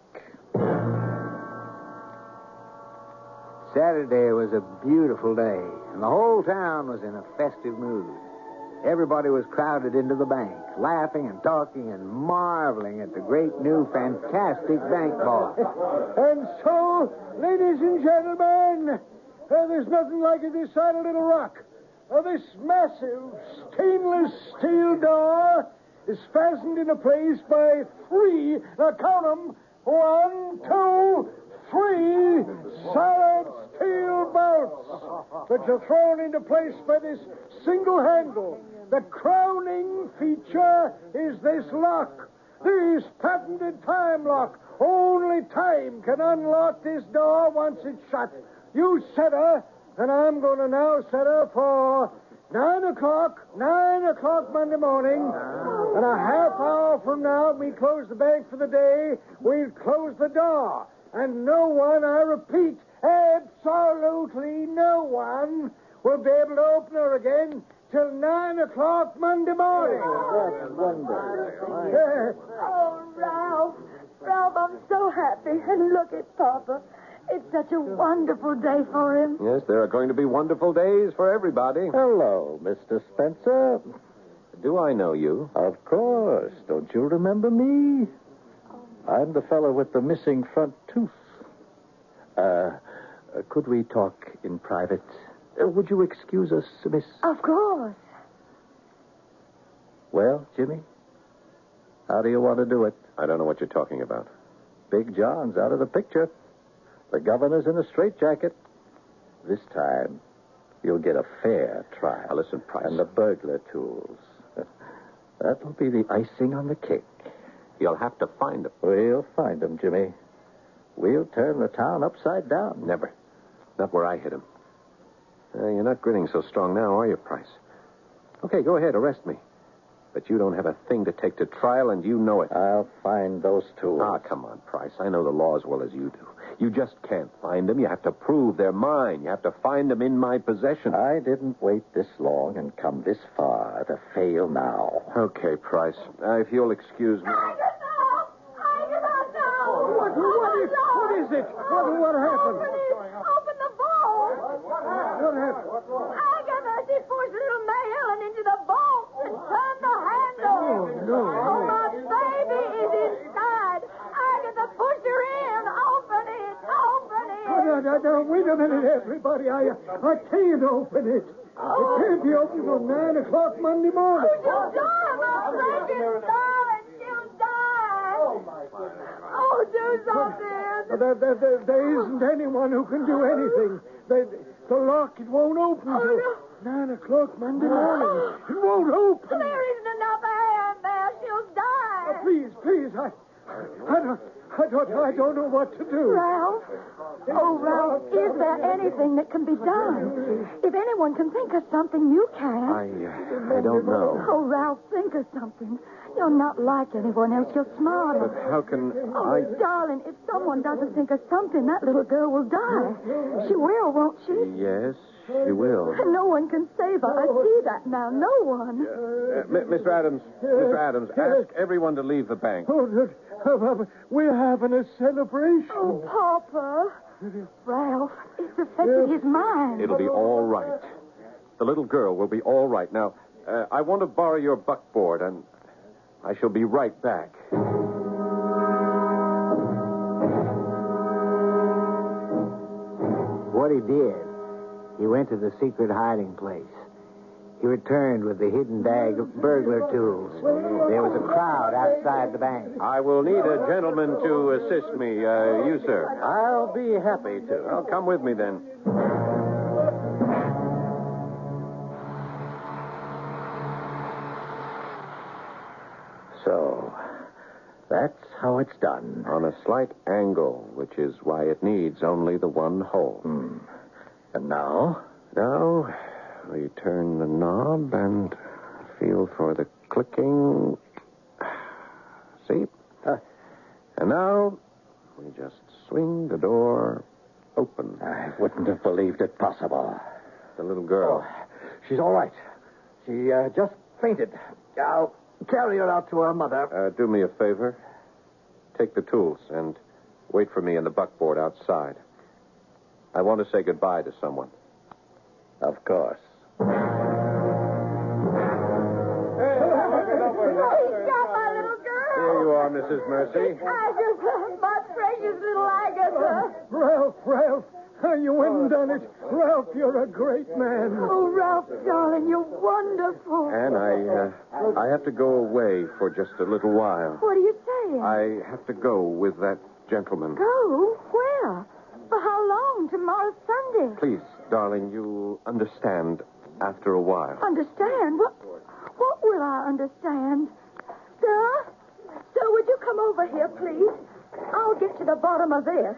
Saturday was a beautiful day, and the whole town was in a festive mood. Everybody was crowded into the bank, laughing and talking and marveling at the great new fantastic bank vault.
And so, ladies and gentlemen, there's nothing like it this side of Little Rock. This massive stainless steel door is fastened into place by 3, now count them, 1, 2, 3 solid steel bolts, which are thrown into place by this single handle. The crowning feature is this lock, this patented time lock. Only time can unlock this door once it's shut. You set her, and I'm going to now set her for 9 o'clock Monday morning. And a half hour from now, we close the bank for the day. We'll close the door. And no one, I repeat, absolutely no one will be able to open her again till 9 o'clock Monday morning.
Oh, Ralph, I'm so happy. And look at Papa. It's such a wonderful day for him.
Yes, there are going to be wonderful days for everybody.
Hello, Mr. Spencer.
Do I know you?
Of course. Don't you remember me? I'm the fellow with the missing front tooth. Could we talk in private? Would you excuse us, Miss?
Of course.
Well, Jimmy, how do you want to do it?
I don't know what you're talking about.
Big John's out of the picture. The governor's in a straitjacket. This time, you'll get a fair trial.
Now, listen, Price.
And the burglar tools. That'll be the icing on the cake.
You'll have to find them.
We'll find them, Jimmy. We'll turn the town upside down.
Never. Not where I hit him. You're not grinning so strong now, are you, Price? Okay, go ahead, arrest me. But you don't have a thing to take to trial, and you know it.
I'll find those tools.
Ah, come on, Price. I know the law as well as you do. You just can't find them. You have to prove they're mine. You have to find them in my possession.
I didn't wait this long and come this far to fail now.
Okay, Price. If you'll excuse me.
What is it? What happened?
Open the vault.
What happened?
Agatha, she pushed little Mayellen into the vault and turned the handle.
No.
My baby is inside. Agatha pushed her in. Open it.
No, wait a minute, everybody. I can't open it. It can't be open till 9 o'clock Monday morning.
Oh, she'll die, my precious darling. She'll die.
Oh, my goodness.
Oh, do something.
There isn't anyone who can do anything. The lock, it won't open till 9 o'clock Monday morning. It won't open.
There isn't enough air in there. She'll die.
Please, I don't know what to do.
Ralph? Oh, Ralph, is there anything that can be done? If anyone can think of something, you can.
I don't know.
Oh, Ralph, think of something. You're not like anyone else. You're smarter.
But how can
Oh, darling, if someone doesn't think of something, that little girl will die. She will, won't she?
Yes, she will.
And no one can save her. I see that now. No one.
Mr. Adams, ask everyone to leave the bank.
We're having a celebration.
Oh, Papa. Ralph, it's affected his mind.
It'll be all right. The little girl will be all right. Now, I want to borrow your buckboard, and I shall be right back.
What he did, he went to the secret hiding place. He returned with the hidden bag of burglar tools. There was a crowd outside the bank.
I will need a gentleman to assist me. You, sir.
I'll be happy to.
Well, come with me, then.
So, that's how it's done.
On a slight angle, which is why it needs only the one hole.
And now?
Now, we turn the knob and feel for the clicking. See? And now, we just swing the door open.
I wouldn't have believed it possible.
The little girl.
She's all right. She just fainted. I'll carry her out to her mother.
Do me a favor. Take the tools and wait for me in the buckboard outside. I want to say goodbye to someone.
Of course.
He's got my little girl.
Here you are, Mrs. Mercy.
I just love my precious little Agatha.
Ralph, you went and done it. Ralph, you're a great man.
Oh, Ralph, darling, you're wonderful.
And I have to go away for just a little while.
What are you saying?
I have to go with that gentleman.
Go? Where? For how long? Tomorrow's Sunday.
Please, darling, you'll understand after a while.
Understand? What will I understand? Sir? Sir, would you come over here, please? I'll get to the bottom of this.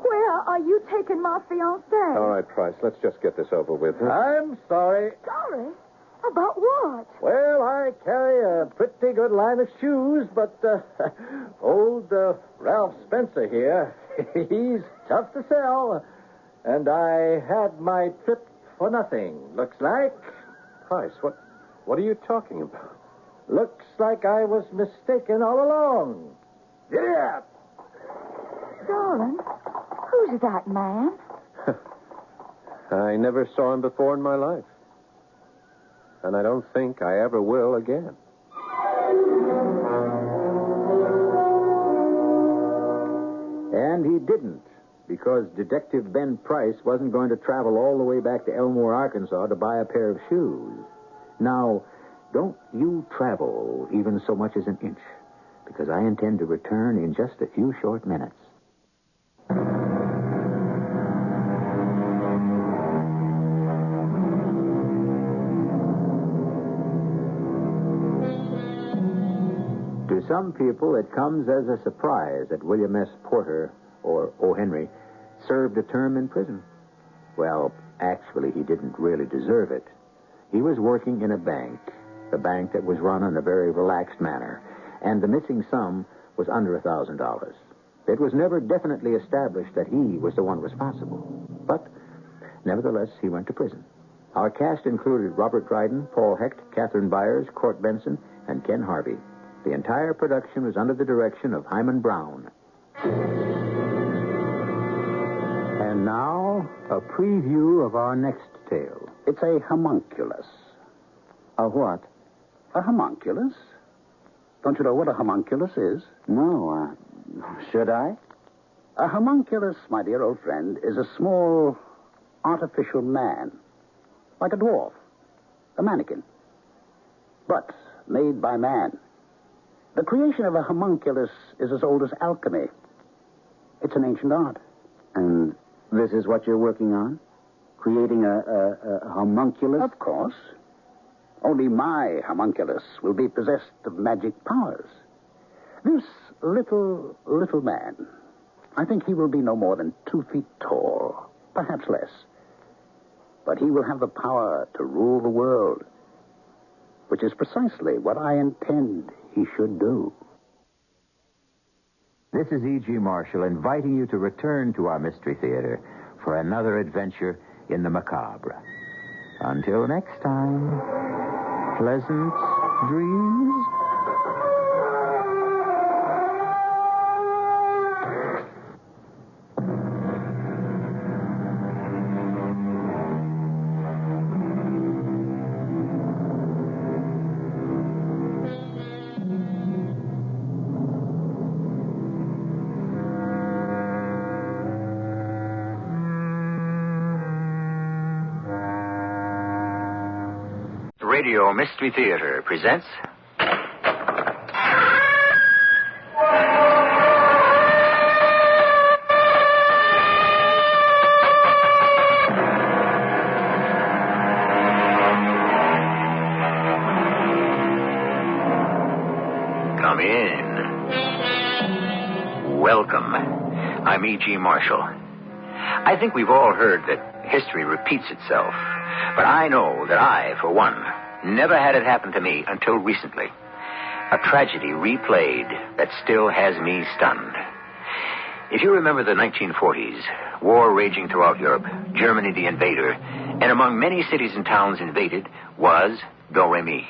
Where are you taking my fiancé?
All right, Price, let's just get this over with.
I'm sorry.
Sorry? About what?
Well, I carry a pretty good line of shoes, but old Ralph Spencer here, he's tough to sell. And I had my trip for nothing, looks like.
Price, what are you talking about?
Looks like I was mistaken all along. Yeah.
Darling, who's that man?
I never saw him before in my life. And I don't think I ever will again.
And he didn't, because Detective Ben Price wasn't going to travel all the way back to Elmore, Arkansas to buy a pair of shoes. Now, don't you travel even so much as an inch, because I intend to return in just a few short minutes. To some people, it comes as a surprise that William S. Porter, or O. Henry, served a term in prison. Well, actually, he didn't really deserve it. He was working in a bank that was run in a very relaxed manner, and the missing sum was under $1,000. It was never definitely established that he was the one responsible. But, nevertheless, he went to prison. Our cast included Robert Dryden, Paul Hecht, Catherine Byers, Court Benson, and Ken Harvey. The entire production was under the direction of Hyman Brown. And now, a preview of our next tale.
It's a homunculus.
A what?
A homunculus? Don't you know what a homunculus is?
No, should I?
A homunculus, my dear old friend, is a small artificial man. Like a dwarf. A mannequin. But made by man. The creation of a homunculus is as old as alchemy. It's an ancient art.
And this is what you're working on? Creating a homunculus?
Of course. Only my homunculus will be possessed of magic powers. This little man, I think he will be no more than 2 feet tall, perhaps less. But he will have the power to rule the world, which is precisely what I intend he should do.
This is E.G. Marshall inviting you to return to our Mystery Theater for another adventure in the macabre. Until next time, pleasant dreams. Radio Mystery Theater presents... Come in. Welcome. I'm E.G. Marshall. I think we've all heard that history repeats itself. But I know that I, for one, never had it happen to me until recently. A tragedy replayed that still has me stunned. If you remember the 1940s, war raging throughout Europe, Germany the invader, and among many cities and towns invaded was Do-Re-Mi.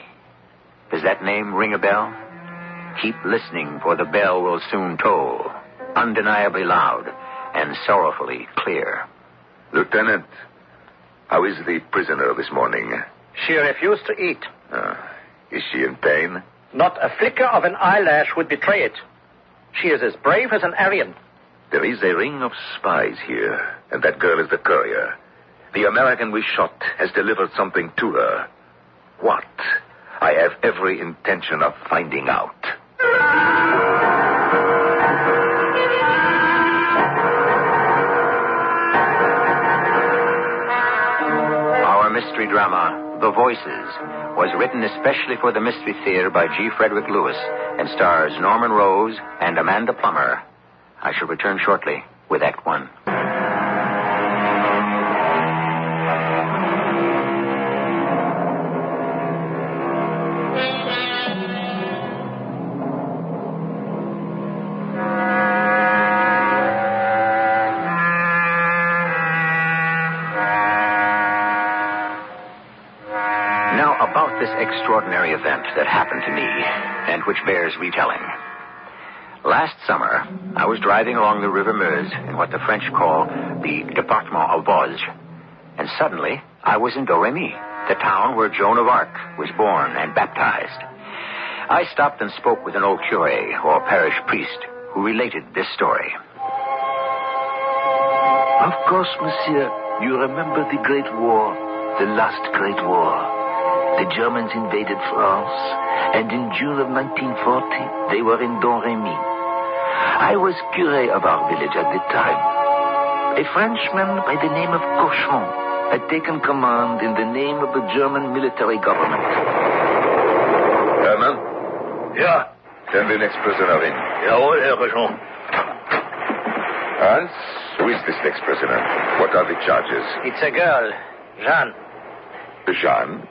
Does that name ring a bell? Keep listening, for the bell will soon toll, undeniably loud and sorrowfully clear.
Lieutenant, how is the prisoner this morning?
She refused to eat.
Is she in pain?
Not a flicker of an eyelash would betray it. She is as brave as an Aryan.
There is a ring of spies here, and that girl is the courier. The American we shot has delivered something to her. What? I have every intention of finding out.
Our mystery drama, The Voices, was written especially for the Mystery Theater by G. Frederick Lewis and stars Norman Rose and Amanda Plummer. I shall return shortly with Act One. About this extraordinary event that happened to me, and which bears retelling. Last summer, I was driving along the River Meuse in what the French call the Département of Vosges, and suddenly I was in Do-Re-Mi, the town where Joan of Arc was born and baptized. I stopped and spoke with an old curé, or parish priest, who related this story.
Of course, monsieur, you remember the Great War, the last Great War. The Germans invaded France, and in June of 1940, they were in Do-Re-Mi. I was curé of our village at the time. A Frenchman by the name of Cochon had taken command in the name of the German military government.
Herman?
Yeah?
Send the next prisoner in.
Jawohl, Herr Cochon.
Hans, who is this next prisoner? What are the charges?
It's a girl, Jeanne.
Jeanne?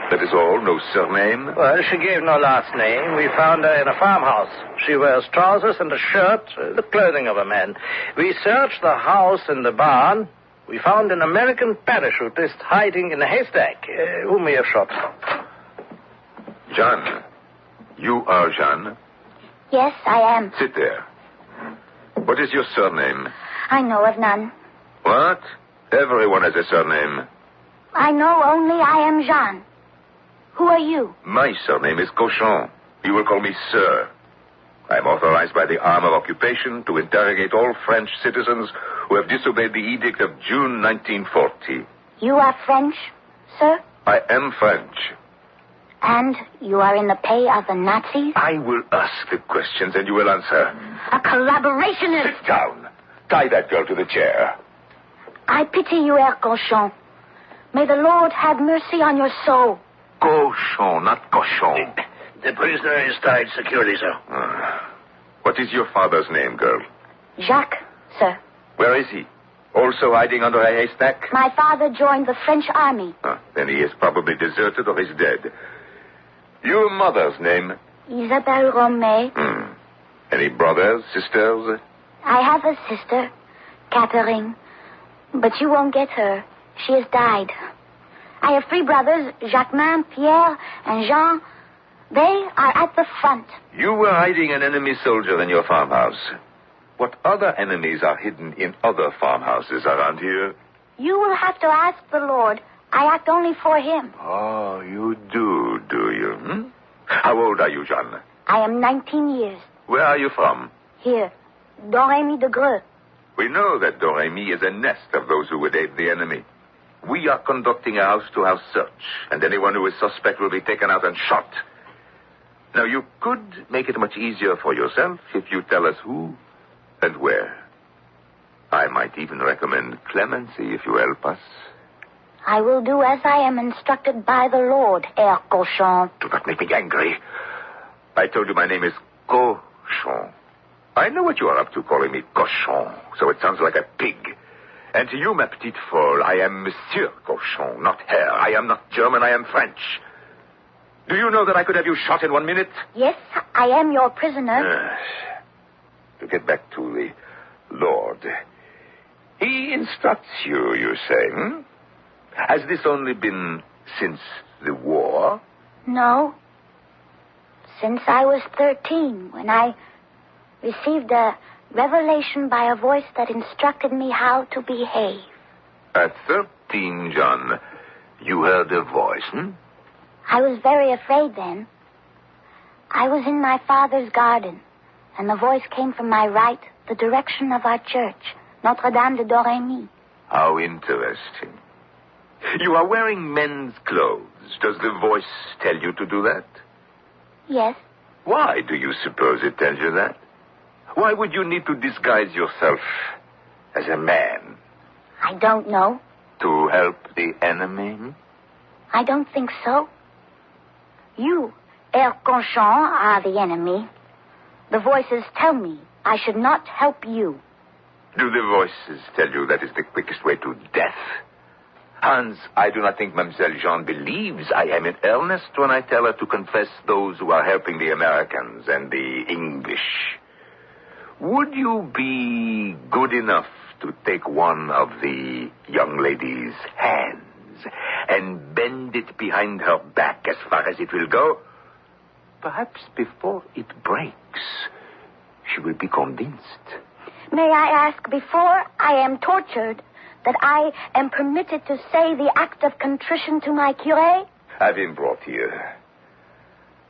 That is all? No surname?
Well, she gave no last name. We found her in a farmhouse. She wears trousers and a shirt, the clothing of a man. We searched the house and the barn. We found an American parachutist hiding in a haystack, whom we have shot.
Jean. You are Jean?
Yes, I am.
Sit there. What is your surname?
I know of none.
What? Everyone has a surname.
I know only I am Jean. Who are you?
My surname is Cochon. You will call me Sir. I am authorized by the arm of occupation to interrogate all French citizens who have disobeyed the edict of June 1940.
You are French, sir?
I am French.
And you are in the pay of the Nazis?
I will ask the questions and you will answer.
A collaborationist!
Sit down. Tie that girl to the chair.
I pity you, Herr Cochon. May the Lord have mercy on your soul.
Cochon, not cochon.
The prisoner is tied securely, sir.
What is your father's name, girl?
Jacques, sir.
Where is he? Also hiding under a haystack?
My father joined the French army.
Then he is probably deserted or is dead. Your mother's name?
Isabelle Romay.
Any brothers, sisters?
I have a sister, Catherine. But you won't get her. She has died. I have 3 brothers, Jacquemin, Pierre, and Jean. They are at the front.
You were hiding an enemy soldier in your farmhouse. What other enemies are hidden in other farmhouses around here?
You will have to ask the Lord. I act only for him.
Oh, you do you? How old are you, Jean?
I am 19 years.
Where are you from?
Here, Doremi de Greux.
We know that Doremi is a nest of those who would aid the enemy. We are conducting a house-to-house search, and anyone who is suspect will be taken out and shot. Now, you could make it much easier for yourself if you tell us who and where. I might even recommend clemency if you help us.
I will do as I am instructed by the Lord, Herr Cochon.
Do not make me angry. I told you my name is Cochon. I know what you are up to calling me Cochon, so it sounds like a pig. And to you, ma petite folle, I am Monsieur Cochon, not Herr. I am not German, I am French. Do you know that I could have you shot in 1 minute?
Yes, I am your prisoner.
To get back to the Lord. He instructs you, you say, Has this only been since the war?
No. Since I was 13, when I received a revelation by a voice that instructed me how to behave.
At 13, John, you heard a voice,
I was very afraid then. I was in my father's garden, and the voice came from my right, the direction of our church, Notre-Dame de Doremi.
How interesting. You are wearing men's clothes. Does the voice tell you to do that?
Yes.
Why do you suppose it tells you that? Why would you need to disguise yourself as a man?
I don't know.
To help the enemy?
I don't think so. You, Herr Cochon, are the enemy. The voices tell me I should not help you.
Do the voices tell you that is the quickest way to death? Hans, I do not think Mademoiselle Jean believes I am in earnest when I tell her to confess those who are helping the Americans and the English. Would you be good enough to take one of the young lady's hands and bend it behind her back as far as it will go? Perhaps before it breaks, she will be convinced.
May I ask, before I am tortured, that I am permitted to say the act of contrition to my curé?
Have him brought here.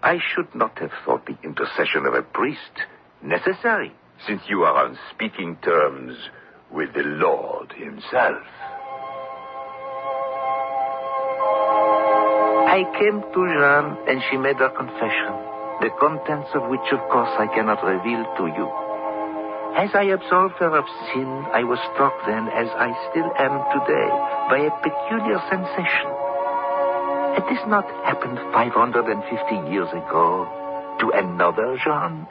I should not have thought the intercession of a priest necessary, since you are on speaking terms with the Lord himself.
I came to Jeanne, and she made her confession, the contents of which, of course, I cannot reveal to you. As I absolved her of sin, I was struck then, as I still am today, by a peculiar sensation. Had this not happened 550 years ago to another Jean,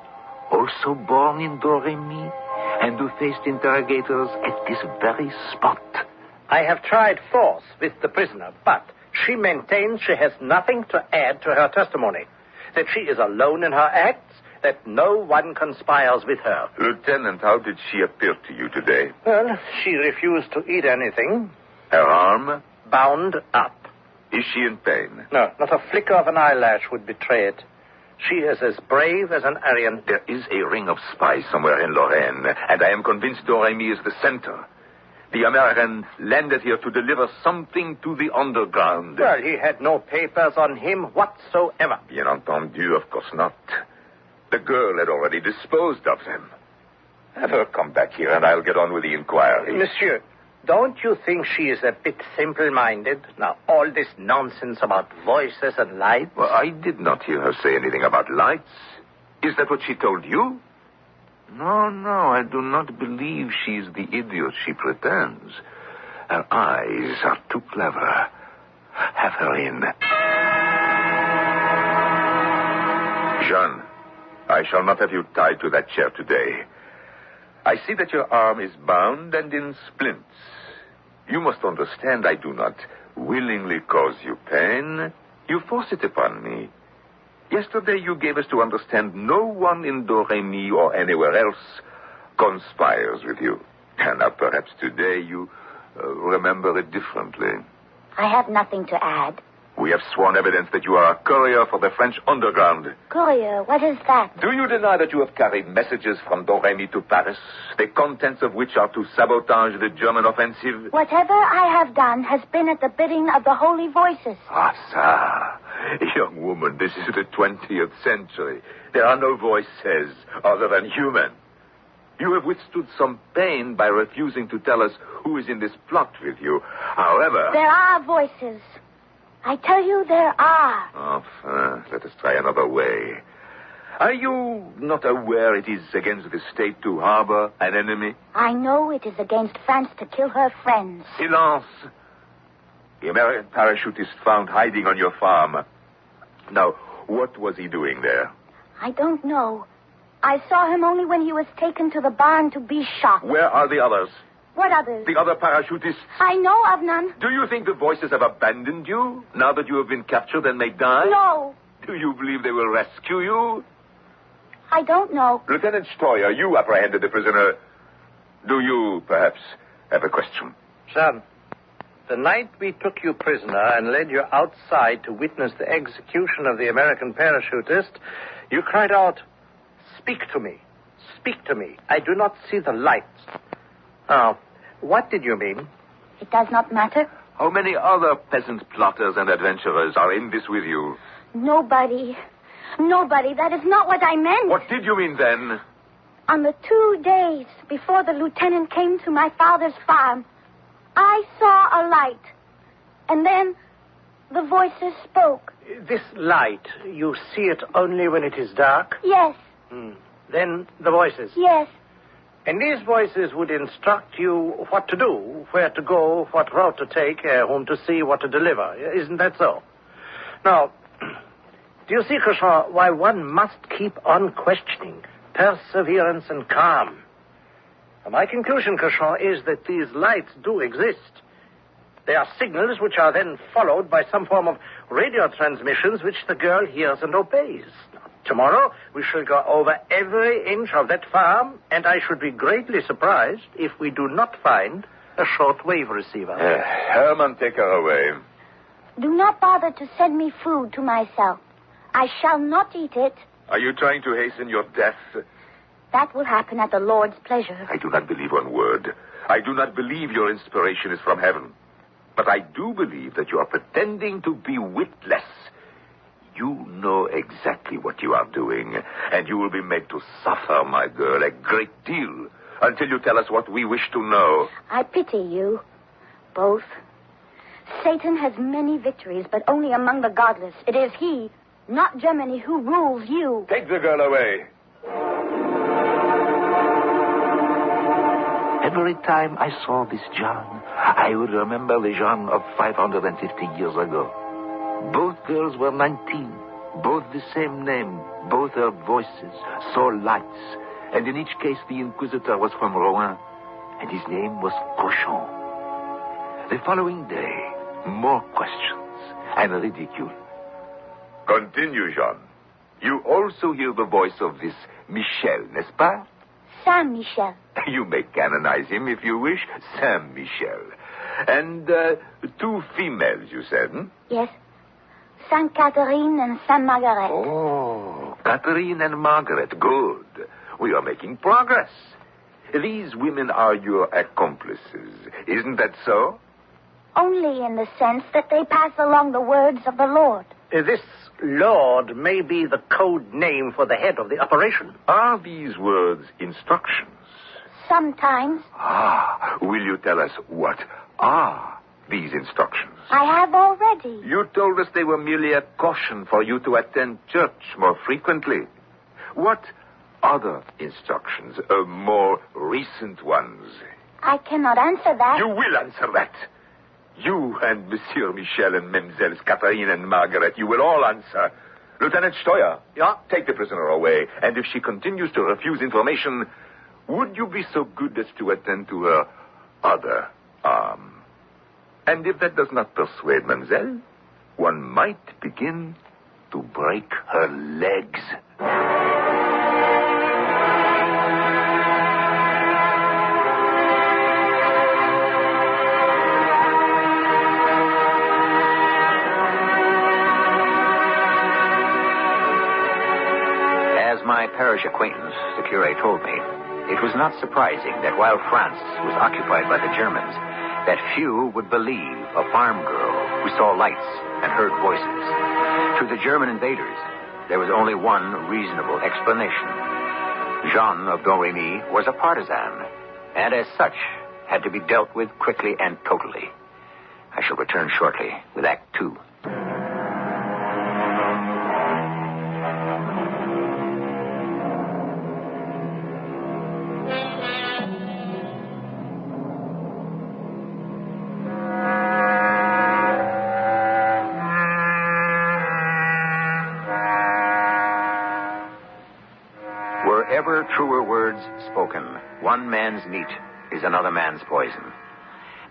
also born in Doremi, and who faced interrogators at this very spot?
I have tried force with the prisoner, but She maintains she has nothing to add to her testimony, that she is alone in her acts, that no one conspires with her.
Lieutenant, how did she appear to you today?
Well, she refused to eat anything.
Her arm?
Bound up.
Is she in pain?
No, not a flicker of an eyelash would betray it. She is as brave as an Aryan.
There is a ring of spies somewhere in Lorraine, and I am convinced Doremi is the center. The American landed here to deliver something to the underground.
Well, he had no papers on him whatsoever.
Bien entendu, of course not. The girl had already disposed of them. Have her come back here, and I'll get on with the inquiry.
Monsieur, don't you think she is a bit simple-minded? Now, all this nonsense about voices and lights?
Well, I did not hear her say anything about lights. Is that what she told you? No, I do not believe she's the idiot she pretends. Her eyes are too clever. Have her in. Jean, I shall not have you tied to that chair today. I see that your arm is bound and in splints. You must understand I do not willingly cause you pain. You force it upon me. Yesterday you gave us to understand no one in Doremi or anywhere else conspires with you. And now perhaps today you remember it differently.
I have nothing to add.
We have sworn evidence that you are a courier for the French underground.
Courier, what is that?
Do you deny that you have carried messages from Doremi to Paris, the contents of which are to sabotage the German offensive?
Whatever I have done has been at the bidding of the Holy Voices.
Ah, sir. Young woman, this is the 20th century. There are no voices other than human. You have withstood some pain by refusing to tell us who is in this plot with you. However...
There are voices. I tell you, there are.
Enfin, let us try another way. Are you not aware it is against the state to harbor an enemy?
I know it is against France to kill her friends.
Silence. The American parachutist found hiding on your farm. Now, what was he doing there?
I don't know. I saw him only when he was taken to the barn to be shot.
Where are the others?
What others?
The other parachutists.
I know of none.
Do you think the voices have abandoned you now that you have been captured and may die?
No.
Do you believe they will rescue you?
I don't know.
Lieutenant Stoyer, you apprehended the prisoner. Do you, perhaps, have a question?
Son, the night we took you prisoner and led you outside to witness the execution of the American parachutist, you cried out, "Speak to me. Speak to me. I do not see the lights." Now, what did you mean?
It does not matter.
How many other peasant plotters and adventurers are in this with you?
Nobody. Nobody. That is not what I meant.
What did you mean then?
On the 2 days before the lieutenant came to my father's farm, I saw a light. And then the voices spoke.
This light, you see it only when it is dark?
Yes.
Then the voices?
Yes.
And these voices would instruct you what to do, where to go, what route to take, whom to see, what to deliver. Isn't that so? Now, do you see, Cochon, why one must keep on questioning, perseverance and calm? And my conclusion, Cochon, is that these lights do exist. They are signals which are then followed by some form of radio transmissions which the girl hears and obeys. Tomorrow, we shall go over every inch of that farm, and I should be greatly surprised if we do not find a shortwave receiver.
Herman, take her away.
Do not bother to send me food to myself. I shall not eat it.
Are you trying to hasten your death?
That will happen at the Lord's pleasure.
I do not believe one word. I do not believe your inspiration is from heaven. But I do believe that you are pretending to be witless. You know exactly what you are doing, and you will be made to suffer, my girl, a great deal, until you tell us what we wish to know.
I pity you, both. Satan has many victories, but only among the godless. It is he, not Germany, who rules you.
Take the girl away.
Every time I saw this John, I would remember the John of 550 years ago. Both girls were 19, both the same name, both heard voices, saw lights, and in each case the inquisitor was from Rouen, and his name was Cochon. The following day, more questions,
I'm ridicule. Continue, Jean. You also hear the voice of this Michel, n'est-ce pas?
Saint Michel.
You may canonize him if you wish. Saint Michel. And 2 females, you said, hmm?
Yes. Saint Catherine and Saint Margaret.
Oh, Catherine and Margaret. Good. We are making progress. These women are your accomplices. Isn't that so?
Only in the sense that they pass along the words of the Lord.
This Lord may be the code name for the head of the operation.
Are these words instructions?
Sometimes.
Will you tell us what are these instructions?
I have already.
You told us they were merely a caution for you to attend church more frequently. What other instructions, more recent ones?
I cannot answer that.
You will answer that. You and Monsieur Michel and Mesdemoiselles Catherine and Margaret, you will all answer. Lieutenant Steuer.
Yeah?
Take the prisoner away, and if she continues to refuse information, would you be so good as to attend to her other arm? And if that does not persuade Mademoiselle, one might begin to break her legs.
As my parish acquaintance, the curé, told me, it was not surprising that while France was occupied by the Germans, that few would believe a farm girl who saw lights and heard voices. To the German invaders, there was only one reasonable explanation. Jean of Domremy was a partisan, and as such, had to be dealt with quickly and totally. I shall return shortly with Act 2. Wherever truer words spoken, one man's meat is another man's poison.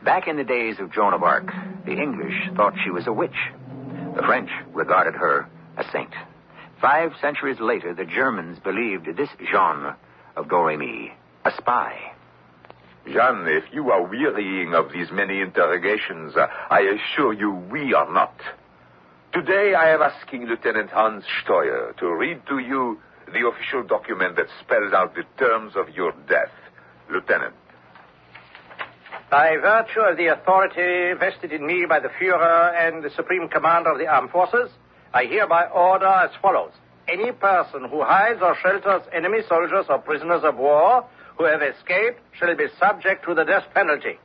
Back in the days of Joan of Arc, the English thought she was a witch. The French regarded her a saint. 5 centuries later, the Germans believed this Jean of Domremy a spy.
Jean, if you are wearying of these many interrogations, I assure you we are not. Today I am asking Lieutenant Hans Steuer to read to you the official document that spells out the terms of your death. Lieutenant.
By virtue of the authority vested in me by the Führer and the Supreme Commander of the Armed Forces, I hereby order as follows. Any person who hides or shelters enemy soldiers or prisoners of war who have escaped shall be subject to the death penalty.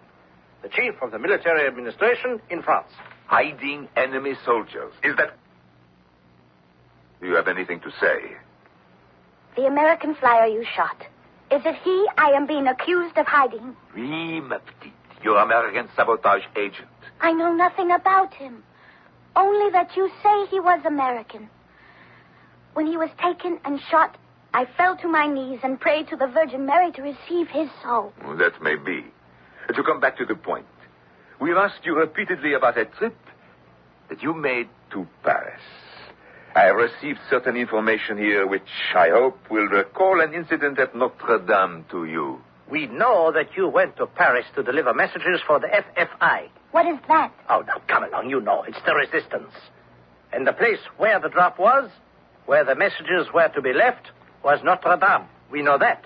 The Chief of the Military Administration in France.
Hiding enemy soldiers. Is that... Do you have anything to say?
The American flyer you shot. Is it he I am being accused of hiding?
Oui, ma petite. Your American sabotage agent.
I know nothing about him. Only that you say he was American. When he was taken and shot, I fell to my knees and prayed to the Virgin Mary to receive his soul.
That may be. To come back to the point, we've asked you repeatedly about a trip that you made to Paris. I have received certain information here which I hope will recall an incident at Notre Dame to you.
We know that you went to Paris to deliver messages for the FFI.
What is that?
Oh, now, come along. You know, it's the resistance. And the place where the drop was, where the messages were to be left, was Notre Dame. We know that.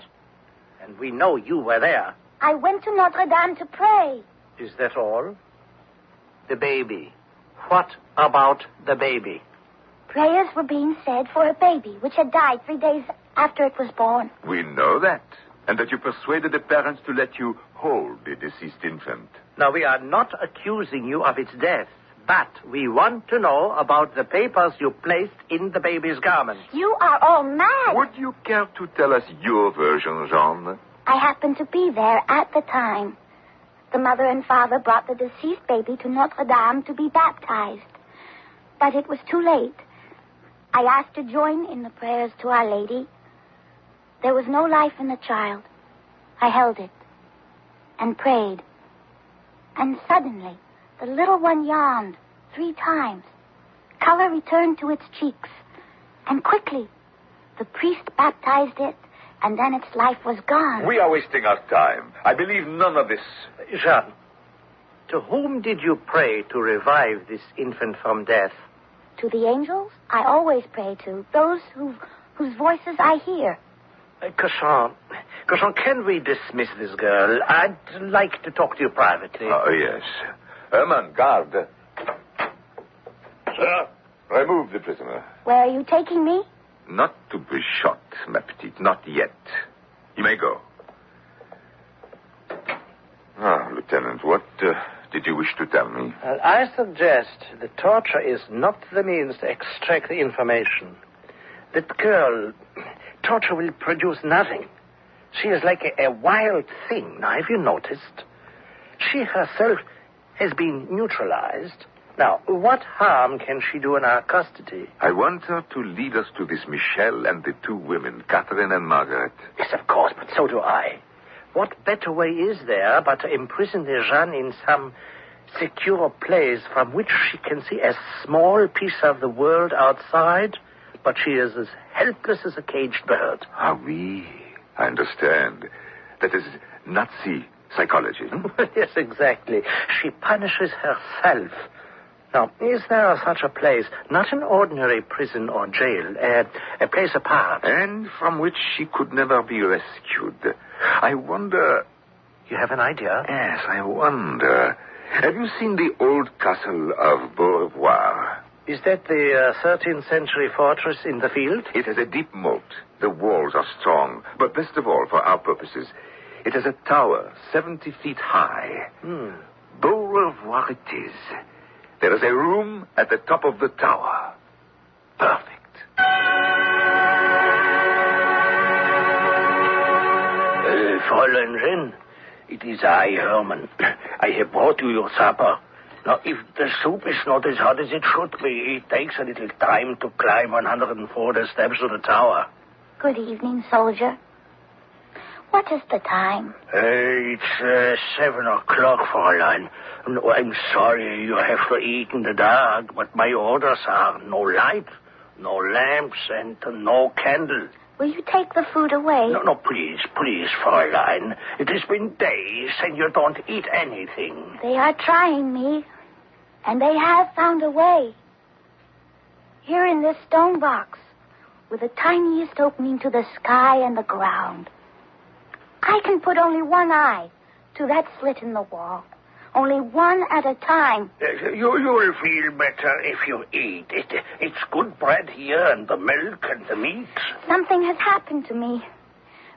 And we know you were there.
I went to Notre Dame to pray.
Is that all? The baby. What about the baby?
Prayers were being said for a baby which had died 3 days after it was born.
We know that. And that you persuaded the parents to let you hold the deceased infant.
Now, we are not accusing you of its death, but we want to know about the papers you placed in the baby's garment.
You are all mad.
Would you care to tell us your version, Jean?
I happened to be there at the time. The mother and father brought the deceased baby to Notre Dame to be baptized. But it was too late. I asked to join in the prayers to Our Lady. There was no life in the child. I held it and prayed. And suddenly, the little one yawned 3 times color returned to its cheeks. And quickly, the priest baptized it, and then its life was gone.
We are wasting our time. I believe none of this.
Jean, to whom did you pray to revive this infant from death?
To the angels, I always pray to. Those whose voices I hear.
Cauchon, can we dismiss this girl? I'd like to talk to you privately.
Oh, yes. Herman, guard. Sir, remove the prisoner.
Where are you taking me?
Not to be shot, ma petite, not yet. You may go. Ah, Lieutenant, what did you wish to tell me?
I suggest that torture is not the means to extract the information. That girl, torture will produce nothing. She is like a wild thing. Now, have you noticed? She herself has been neutralized. Now, what harm can she do in our custody?
I want her to lead us to this Michelle and the two women, Catherine and Margaret.
Yes, of course, but so do I. What better way is there but to imprison the Jeanne in some secure place from which she can see a small piece of the world outside, but she is as helpless as a caged bird.
Ah, oui. I understand. That is Nazi psychology.
Yes, exactly. She punishes herself. Now, is there such a place, not an ordinary prison or jail, a place apart?
And from which she could never be rescued. I wonder...
You have an idea?
Yes, I wonder. Have you seen the old castle of Beaurevoir?
Is that the 13th century fortress in the field?
It has a deep moat. The walls are strong. But best of all, for our purposes, it has a tower 70 feet high. Beaurevoir it is. There is a room at the top of the tower. Perfect.
Fräulein Jeanne, it is I, Herman. I have brought you your supper. Now, if the soup is not as hot as it should be, it takes a little time to climb 140 steps of the tower.
Good evening, soldier. What is the time?
It's 7 o'clock, Fräulein. No, I'm sorry you have to eat in the dark, but my orders are no light, no lamps, and no candle.
Will you take the food away?
No, please, Fräulein. It has been days and you don't eat anything.
They are trying me, and they have found a way. Here in this stone box, with the tiniest opening to the sky and the ground, I can put only one eye to that slit in the wall. Only one at a time.
You'll feel better if you eat. It's good bread here, and the milk and the meat.
Something has happened to me.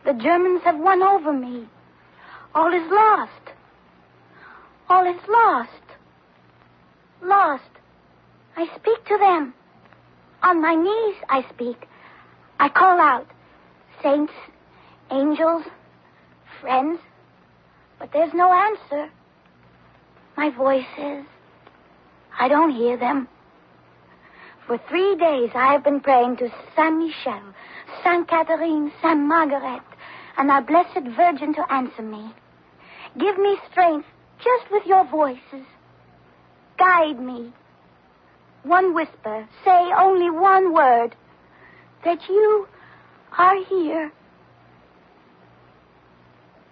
The Germans have won over me. All is lost. All is lost. Lost. I speak to them. On my knees I speak. I call out, saints, angels, friends, but there's no answer. My voices, I don't hear them. For 3 days I have been praying to Saint Michel, Saint Catherine, Saint Margaret, and our Blessed Virgin to answer me. Give me strength just with your voices. Guide me. One whisper, say only one word, that you are here.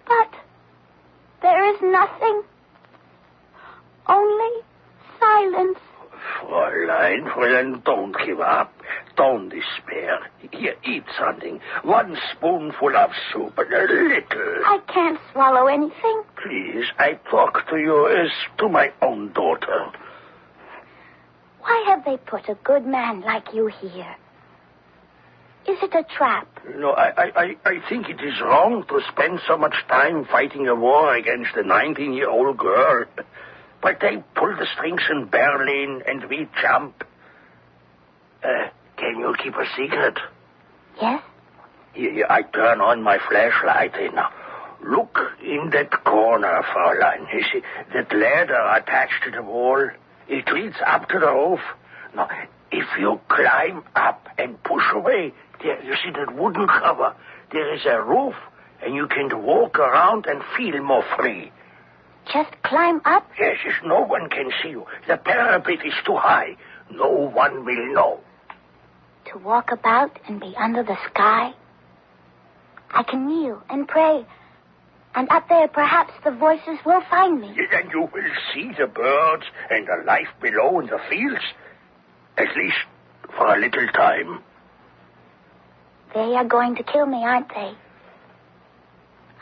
But there is nothing. Only silence.
Fräulein, don't give up. Don't despair. Here, eat something. 1 spoonful of soup and a little.
I can't swallow anything.
Please, I talk to you as to my own daughter.
Why have they put a good man like you here? Is it a trap?
No, I think it is wrong to spend so much time fighting a war against a 19-year-old girl. But they pull the strings in Berlin, and we jump. Can you keep a secret?
Yes?
Here, I turn on my flashlight. Now, look in that corner, Fräulein. You see, that ladder attached to the wall, it leads up to the roof. Now, if you climb up and push away, there, you see that wooden cover, there is a roof, and you can walk around and feel more free.
Just climb up?
Yes, no one can see you. The parapet is too high.
No one will know.
To walk about and be under the sky? I can kneel and pray. And up there, perhaps the voices will find me.
Then you will see the birds and the life below in the fields. At least for a little time.
They are going to kill me, aren't they?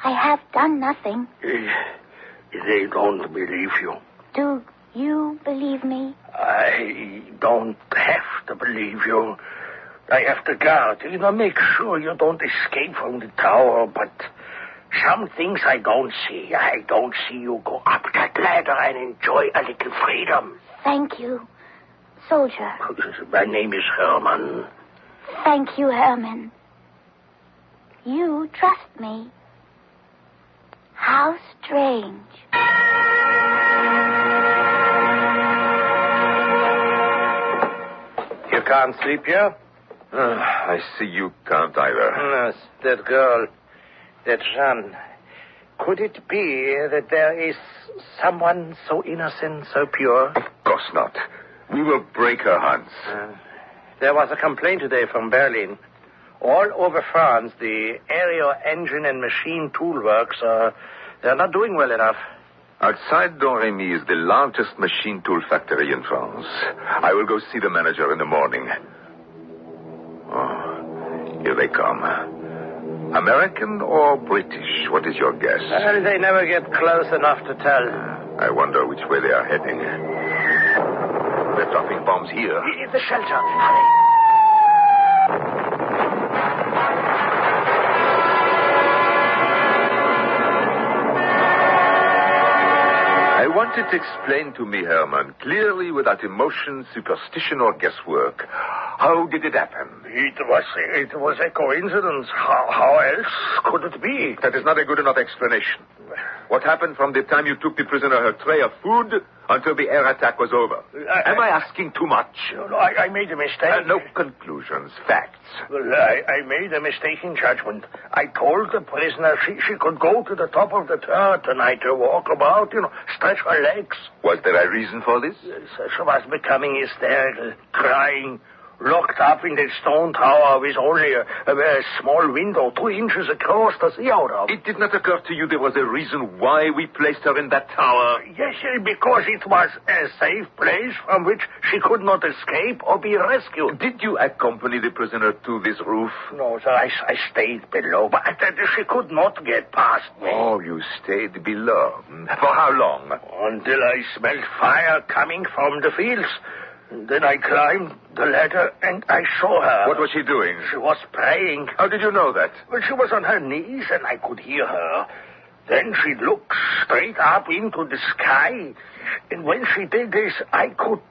I have done nothing.
They don't believe you.
Do you believe me?
I don't have to believe you. I have to guard, make sure you don't escape from the tower, but some things I don't see. I don't see you go up that ladder and enjoy a little freedom.
Thank you, soldier.
My name is Herman.
Thank you, Herman. You trust me. How strange.
You can't sleep here?
I see you can't either.
Yes, that girl, that Jeanne. Could it be that there is someone so innocent, so pure?
Of course not. We will break her, Hans.
There was a complaint today from Berlin. All over France, the aerial engine and machine tool works they're not doing well enough.
Outside Domremy is the largest machine tool factory in France. I will go see the manager in the morning. Oh, here they come. American or British? What is your guess?
Well, they never get close enough to tell.
I wonder which way they are heading. They're dropping bombs here.
In the shelter. Hurry.
I want it explained to me, Herman, clearly without emotion, superstition, or guesswork. How did it happen?
It was a coincidence. How else could it be?
That is not a good enough explanation. What happened from the time you took the prisoner her tray of food until the air attack was over? Am I asking too much?
No, I made a mistake.
No conclusions, facts.
Well, I made a mistake in judgment. I told the prisoner she could go to the top of the turret tonight to walk about, stretch her legs.
Was there a reason for this?
She was becoming hysterical, crying. Locked up in that stone tower with only a very small window 2 inches across to see out of.
It did not occur to you there was a reason why we placed her in that tower?
Yes, because it was a safe place from which she could not escape or be rescued.
Did you accompany the prisoner to this roof?
No, sir, I stayed below, but she could not get past me.
Oh, you stayed below. For how long?
Until I smelled fire coming from the fields. Then I climbed the ladder and I saw her.
What was she doing?
She was praying.
How did you know that?
Well, she was on her knees and I could hear her. Then she looked straight up into the sky. And when she did this, I could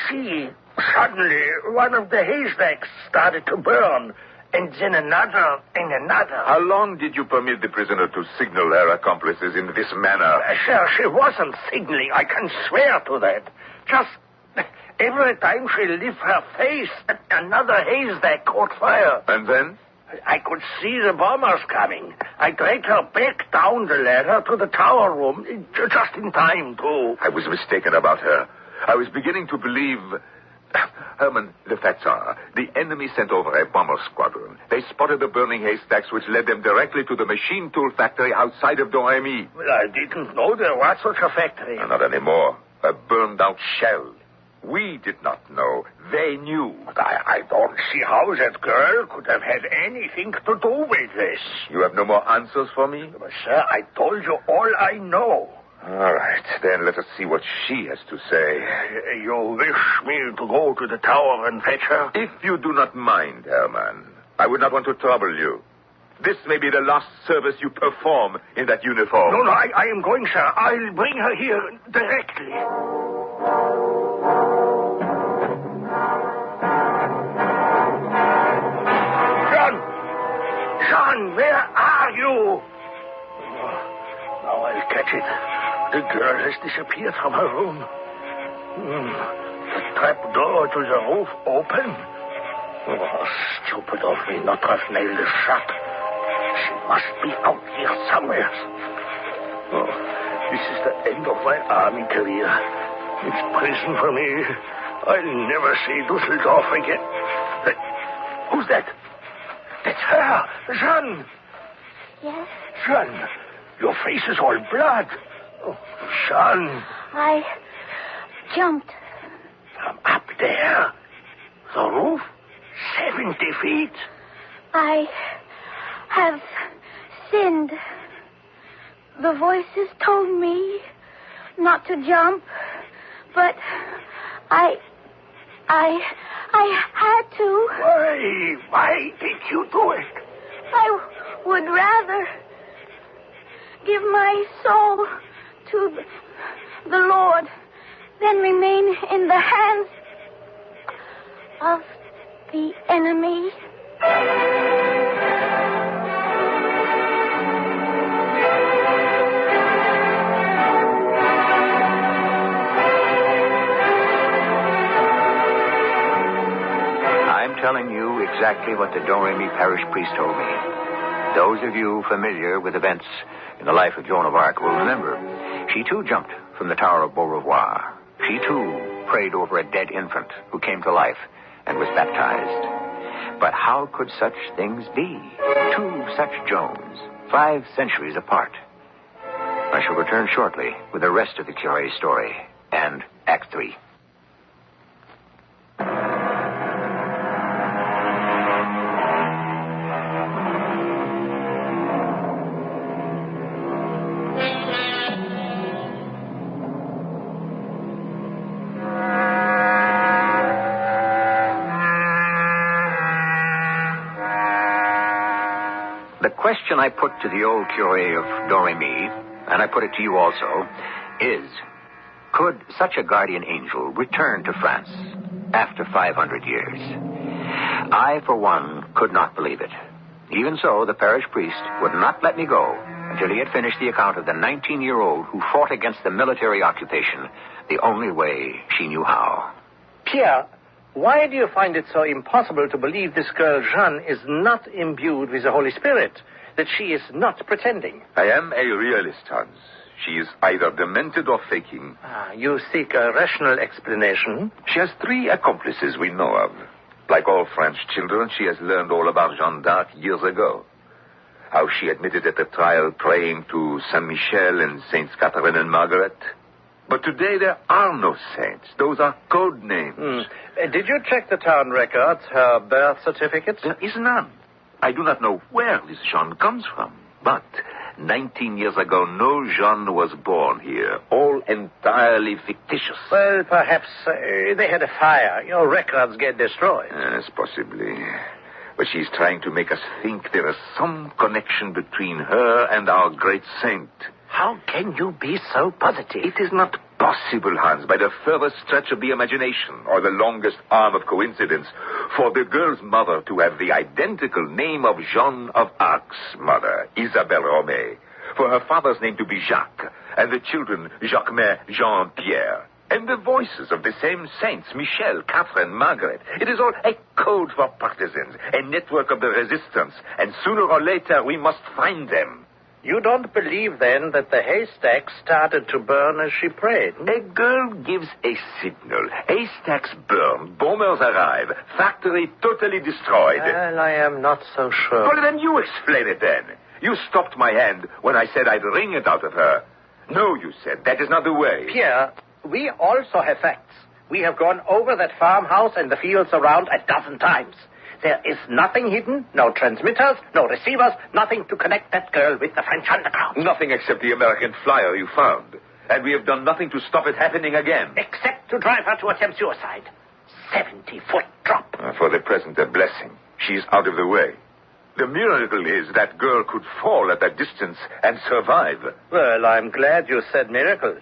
see. Suddenly, one of the haystacks started to burn. And then another and another.
How long did you permit the prisoner to signal her accomplices in this manner?
Sir, she wasn't signaling. I can swear to that. Just... every time she lifted her face, another haystack caught fire.
And then?
I could see the bombers coming. I dragged her back down the ladder to the tower room, just in time, too.
I was mistaken about her. I was beginning to believe... Herman, the facts are, the enemy sent over a bomber squadron. They spotted the burning haystacks, which led them directly to the machine tool factory outside of Domremy.
Well, I didn't know there was such a factory.
Not anymore. A burned-out shell. We did not know. They knew.
But I don't see how that girl could have had anything to do with this.
You have no more answers for me?
But, sir, I told you all I know.
All right, then let us see what she has to say.
You wish me to go to the tower and fetch her?
If you do not mind, Herman, I would not want to trouble you. This may be the last service you perform in that uniform.
No, I am going, sir. I'll bring her here directly. John, where are you? Now I'll catch it. The girl has disappeared from her room. The trap door to the roof open. Oh, stupid of me not to have nailed it shut. She must be out here somewhere. Oh, this is the end of my army career. It's prison for me.
I'll never see Dusseldorf again. Who's that? That's her, Jeanne.
Yes?
Jeanne, your face is all blood. Oh, Jeanne.
I jumped.
From up there? The roof? 70 feet?
I have sinned. The voices told me not to jump, but I had to.
Why did you do it?
I would rather give my soul to the Lord than remain in the hands of the enemy.
I'm telling you exactly what the Domremy parish priest told me. Those of you familiar with events in the life of Joan of Arc will remember. She too jumped from the Tower of Beaurevoir. She too prayed over a dead infant who came to life and was baptized. But how could such things be? Two such Joans, 5 centuries apart. I shall return shortly with the rest of the Cure's story and Act 3. The question I put to the old curé of Domremy, and I put it to you also, is, could such a guardian angel return to France after 500 years? I, for one, could not believe it. Even so, the parish priest would not let me go until he had finished the account of the 19-year-old who fought against the military occupation the only way she knew how.
Pierre, why do you find it so impossible to believe this girl Jeanne is not imbued with the Holy Spirit, that she is not pretending?
I am a realist, Hans. She is either demented or faking.
You seek a rational explanation?
She has 3 accomplices we know of. Like all French children, she has learned all about Jeanne d'Arc years ago. How she admitted at the trial praying to Saint Michel and Saints Catherine and Margaret. But today there are no saints. Those are code names.
Did you check the town records, her birth certificate?
There is none. I do not know where this Jeanne comes from. But 19 years ago, no Jeanne was born here. All entirely fictitious.
Well, perhaps they had a fire. Your records get destroyed.
Yes, possibly. But she's trying to make us think there is some connection between her and our great saint.
How can you be so positive?
It is not possible, Hans, by the furthest stretch of the imagination or the longest arm of coincidence, for the girl's mother to have the identical name of Joan of Arc's mother, Isabelle Romay, for her father's name to be Jacques, and the children Jacquemin, Jean-Pierre, and the voices of the same saints, Michel, Catherine, Margaret. It is all a code for partisans, a network of the resistance, and sooner or later we must find them.
You don't believe, then, that the haystack started to burn as she prayed?
A girl gives a signal. Haystacks burn, bombers arrive, factory totally destroyed.
Well, I am not so sure.
Well, then you explain it, then. You stopped my hand when I said I'd wring it out of her. No, you said, that is not the way.
Pierre, we also have facts. We have gone over that farmhouse and the fields around 12 times. There is nothing hidden, no transmitters, no receivers, nothing to connect that girl with the French underground.
Nothing except the American flyer you found. And we have done nothing to stop it happening again.
Except to drive her to attempt suicide. 70-foot drop.
For the present, a blessing. She's out of the way. The miracle is that girl could fall at that distance and survive.
Well, I'm glad you said miracle.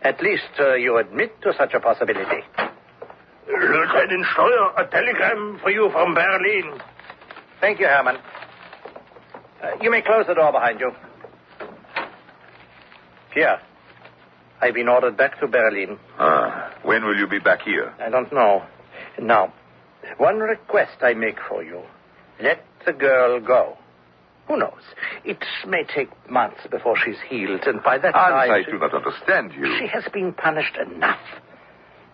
At least you admit to such a possibility. Lieutenant Steuer, a telegram for you from Berlin. Thank you, Hermann. You may close the door behind you. Pierre, I've been ordered back to Berlin.
When will you be back here?
I don't know. Now, one request I make for you. Let the girl go. Who knows? It may take months before she's healed, and by that time...
I do not understand you.
She has been punished enough.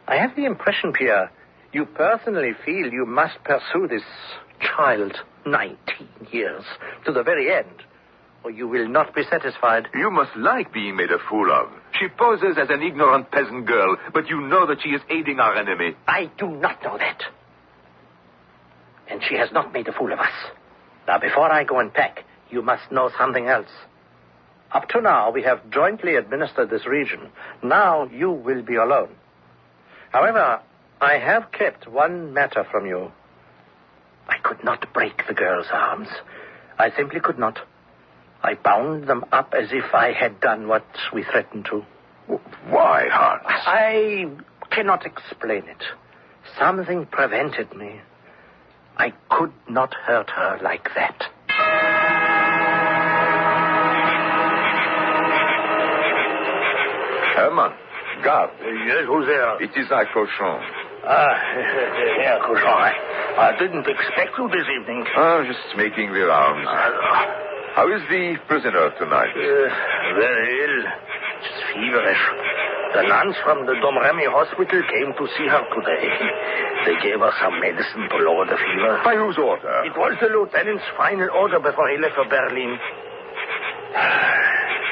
I have the impression, Pierre, you personally feel you must pursue this child, 19 years, to the very end, or you will not be satisfied.
You must like being made a fool of. She poses as an ignorant peasant girl, but you know that she is aiding our enemy.
I do not know that. And she has not made a fool of us. Now, before I go and pack, you must know something else. Up to now, we have jointly administered this region. Now you will be alone. However, I have kept one matter from you. I could not break the girl's arms. I simply could not. I bound them up as if I had done what we threatened to.
Why, Hans?
I cannot explain it. Something prevented me. I could not hurt her like that.
Herman, guard.
Yes, who's there?
It is I, Cochon.
Herr Cochon. I didn't expect you this evening.
Just making the rounds. How is the prisoner tonight?
Very ill. She's feverish. The nuns from the Domremy hospital came to see her today. They gave her some medicine to lower the fever.
By whose order?
It was the lieutenant's final order before he left for Berlin.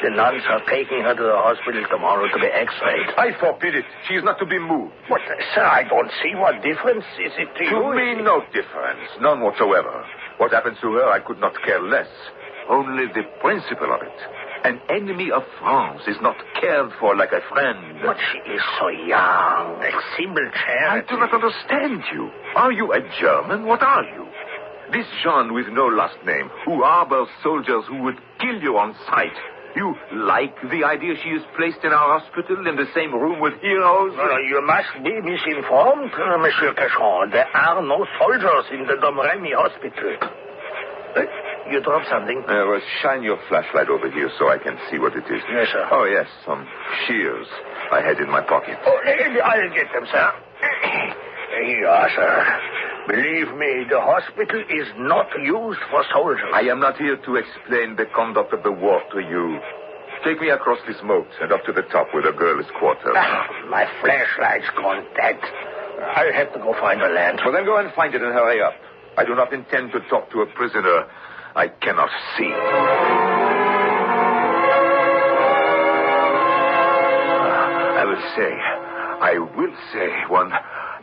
The nuns are taking her to the hospital tomorrow to be x-rayed.
I forbid it. She is not to be moved.
But, sir, I don't see what difference is it to you.
To me, no difference. None whatsoever. What happens to her, I could not care less. Only the principle of it. An enemy of France is not cared for like a friend.
But she is so young. A simple charity.
I do not understand you. Are you a German? What are you? This Jean with no last name, who harbors soldiers who would kill you on sight. You like the idea she is placed in our hospital in the same room with heroes?
You must be misinformed, Monsieur Cachon. There are no soldiers in the Domremy hospital. You dropped something?
Well, shine your flashlight over here so I can see what it is.
Yes, sir.
Oh, yes, some shears I had in my pocket.
Oh, I'll get them, sir. Here you are, sir. Believe me, the hospital is not used for soldiers.
I am not here to explain the conduct of the war to you. Take me across this moat and up to the top where the girl is quartered.
My flashlight's gone dead. I'll have to go find a lantern.
Well, then go and find it and hurry up. I do not intend to talk to a prisoner I cannot see. I will say, one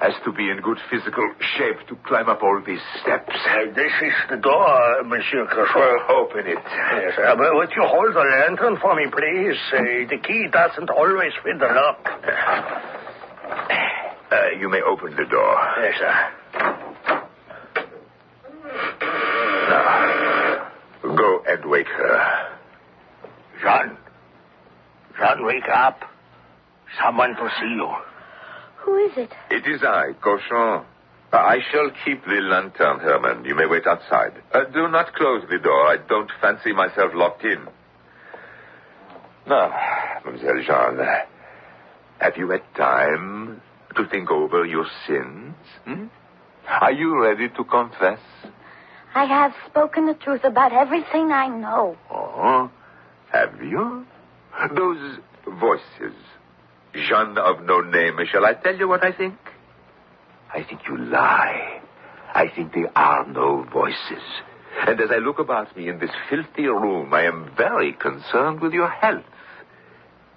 has to be in good physical shape to climb up all these steps.
This is the door, Monsieur Cachon.
Well, open it.
Yes, but would you hold the lantern for me, please? The key doesn't always fit the lock.
You may open the door.
Yes, sir.
Now, go and wake her.
Jean, wake up. Someone to see you.
Who is it?
It is I, Cochon. I shall keep the lantern, Herman. You may wait outside. Do not close the door. I don't fancy myself locked in. Now, Mademoiselle Jeanne, have you had time to think over your sins? Are you ready to confess?
I have spoken the truth about everything I know.
Oh, have you? Those voices, Jeanne of no name, shall I tell you what I think? I think you lie. I think there are no voices. And as I look about me in this filthy room, I am very concerned with your health.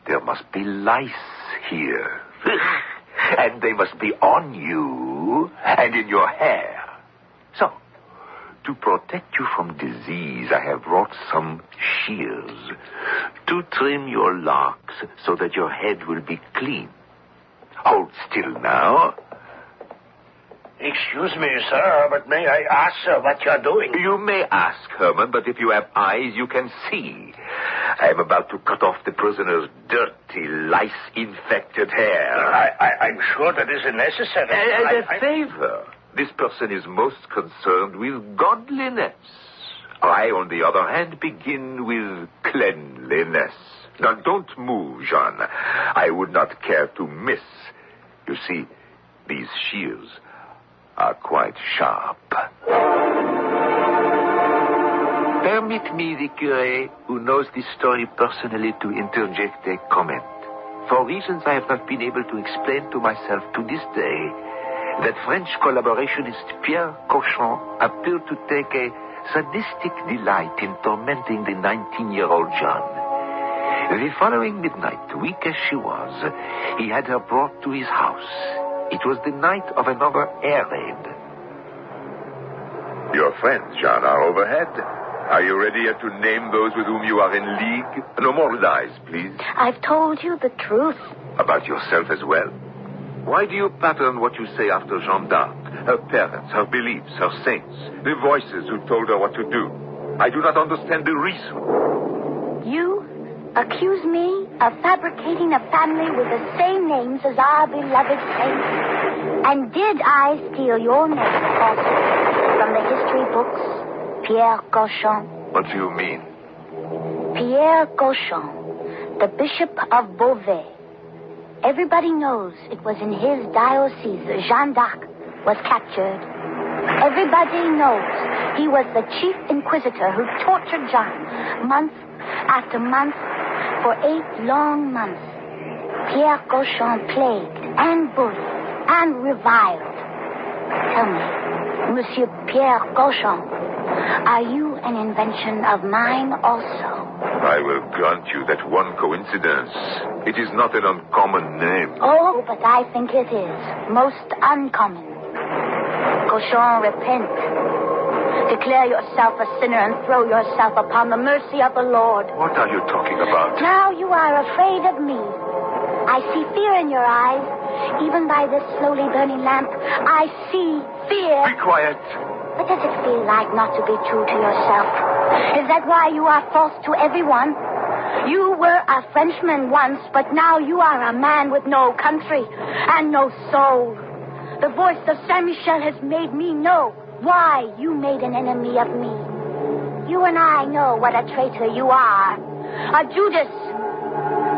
There must be lice here. And they must be on you and in your hair. So, to protect you from disease, I have brought some shears to trim your locks so that your head will be clean. Hold still now.
Excuse me, sir, but may I ask, sir, what you're doing?
You may ask, Herman, but if you have eyes, you can see. I am about to cut off the prisoner's dirty, lice-infected hair.
I'm sure that isn't necessary.
As a favor. This person is most concerned with godliness. I, on the other hand, begin with cleanliness. Now, don't move, Jean. I would not care to miss. You see, these shears are quite sharp.
Permit me, the curé, who knows this story personally, to interject a comment. For reasons I have not been able to explain to myself to this day, that French collaborationist Pierre Cochon appeared to take a sadistic delight in tormenting the 19-year-old Jeanne. The following midnight, weak as she was, he had her brought to his house. It was the night of another air raid.
Your friends, Jean, are overhead. Are you ready yet to name those with whom you are in league? No more lies, please.
I've told you the truth.
About yourself as well. Why do you pattern what you say after Jeanne d'Arc? Her parents, her beliefs, her saints, the voices who told her what to do. I do not understand the reason.
You accuse me of fabricating a family with the same names as our beloved saints. And did I steal your name also from the history books, Pierre Cochon?
What do you mean?
Pierre Cochon, the Bishop of Beauvais. Everybody knows it was in his diocese that Jeanne d'Arc was captured. Everybody knows he was the chief inquisitor who tortured Jeanne month after month for 8 long months. Pierre Cochon plagued and bullied and reviled. Tell me, Monsieur Pierre Cochon, are you an invention of mine also?
I will grant you that one coincidence. It is not an uncommon name.
Oh, but I think it is. Most uncommon. Cochon, repent. Declare yourself a sinner and throw yourself upon the mercy of the Lord.
What are you talking about?
Now you are afraid of me. I see fear in your eyes. Even by this slowly burning lamp, I see fear.
Be quiet.
What does it feel like not to be true to yourself? Is that why you are false to everyone? You were a Frenchman once, but now you are a man with no country and no soul. The voice of Saint Michel has made me know why you made an enemy of me. You and I know what a traitor you are. A Judas.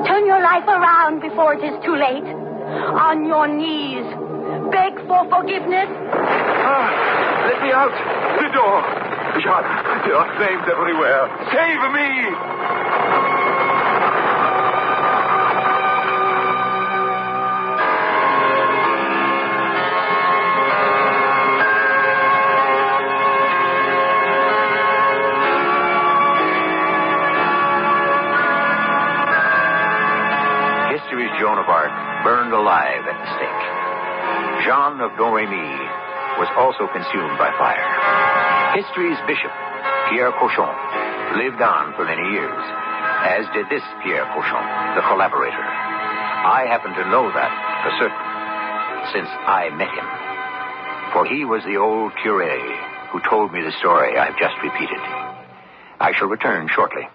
Turn your life around before it is too late. On your knees. Beg for forgiveness.
Let me out. The door. Jean, there are flames everywhere. Save me!
History's Joan of Arc burned alive at the stake. Jean of Domremy was also consumed by fire. History's bishop, Pierre Cochon, lived on for many years, as did this Pierre Cochon, the collaborator. I happen to know that for certain, since I met him. For he was the old curé who told me the story I've just repeated. I shall return shortly.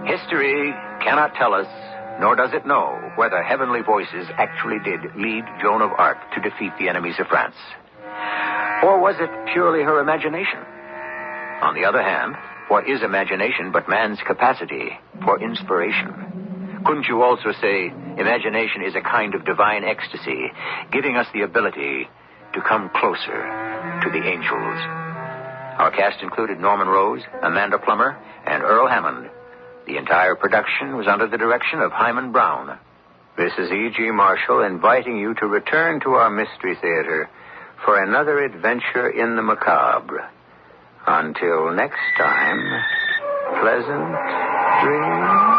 History cannot tell us, nor does it know, whether heavenly voices actually did lead Joan of Arc to defeat the enemies of France. Or was it purely her imagination? On the other hand, what is imagination but man's capacity for inspiration? Couldn't you also say imagination is a kind of divine ecstasy, giving us the ability to come closer to the angels? Our cast included Norman Rose, Amanda Plummer, and Earl Hammond. The entire production was under the direction of Hyman Brown. This is E.G. Marshall inviting you to return to our Mystery Theater for another adventure in the macabre. Until next time, pleasant dreams.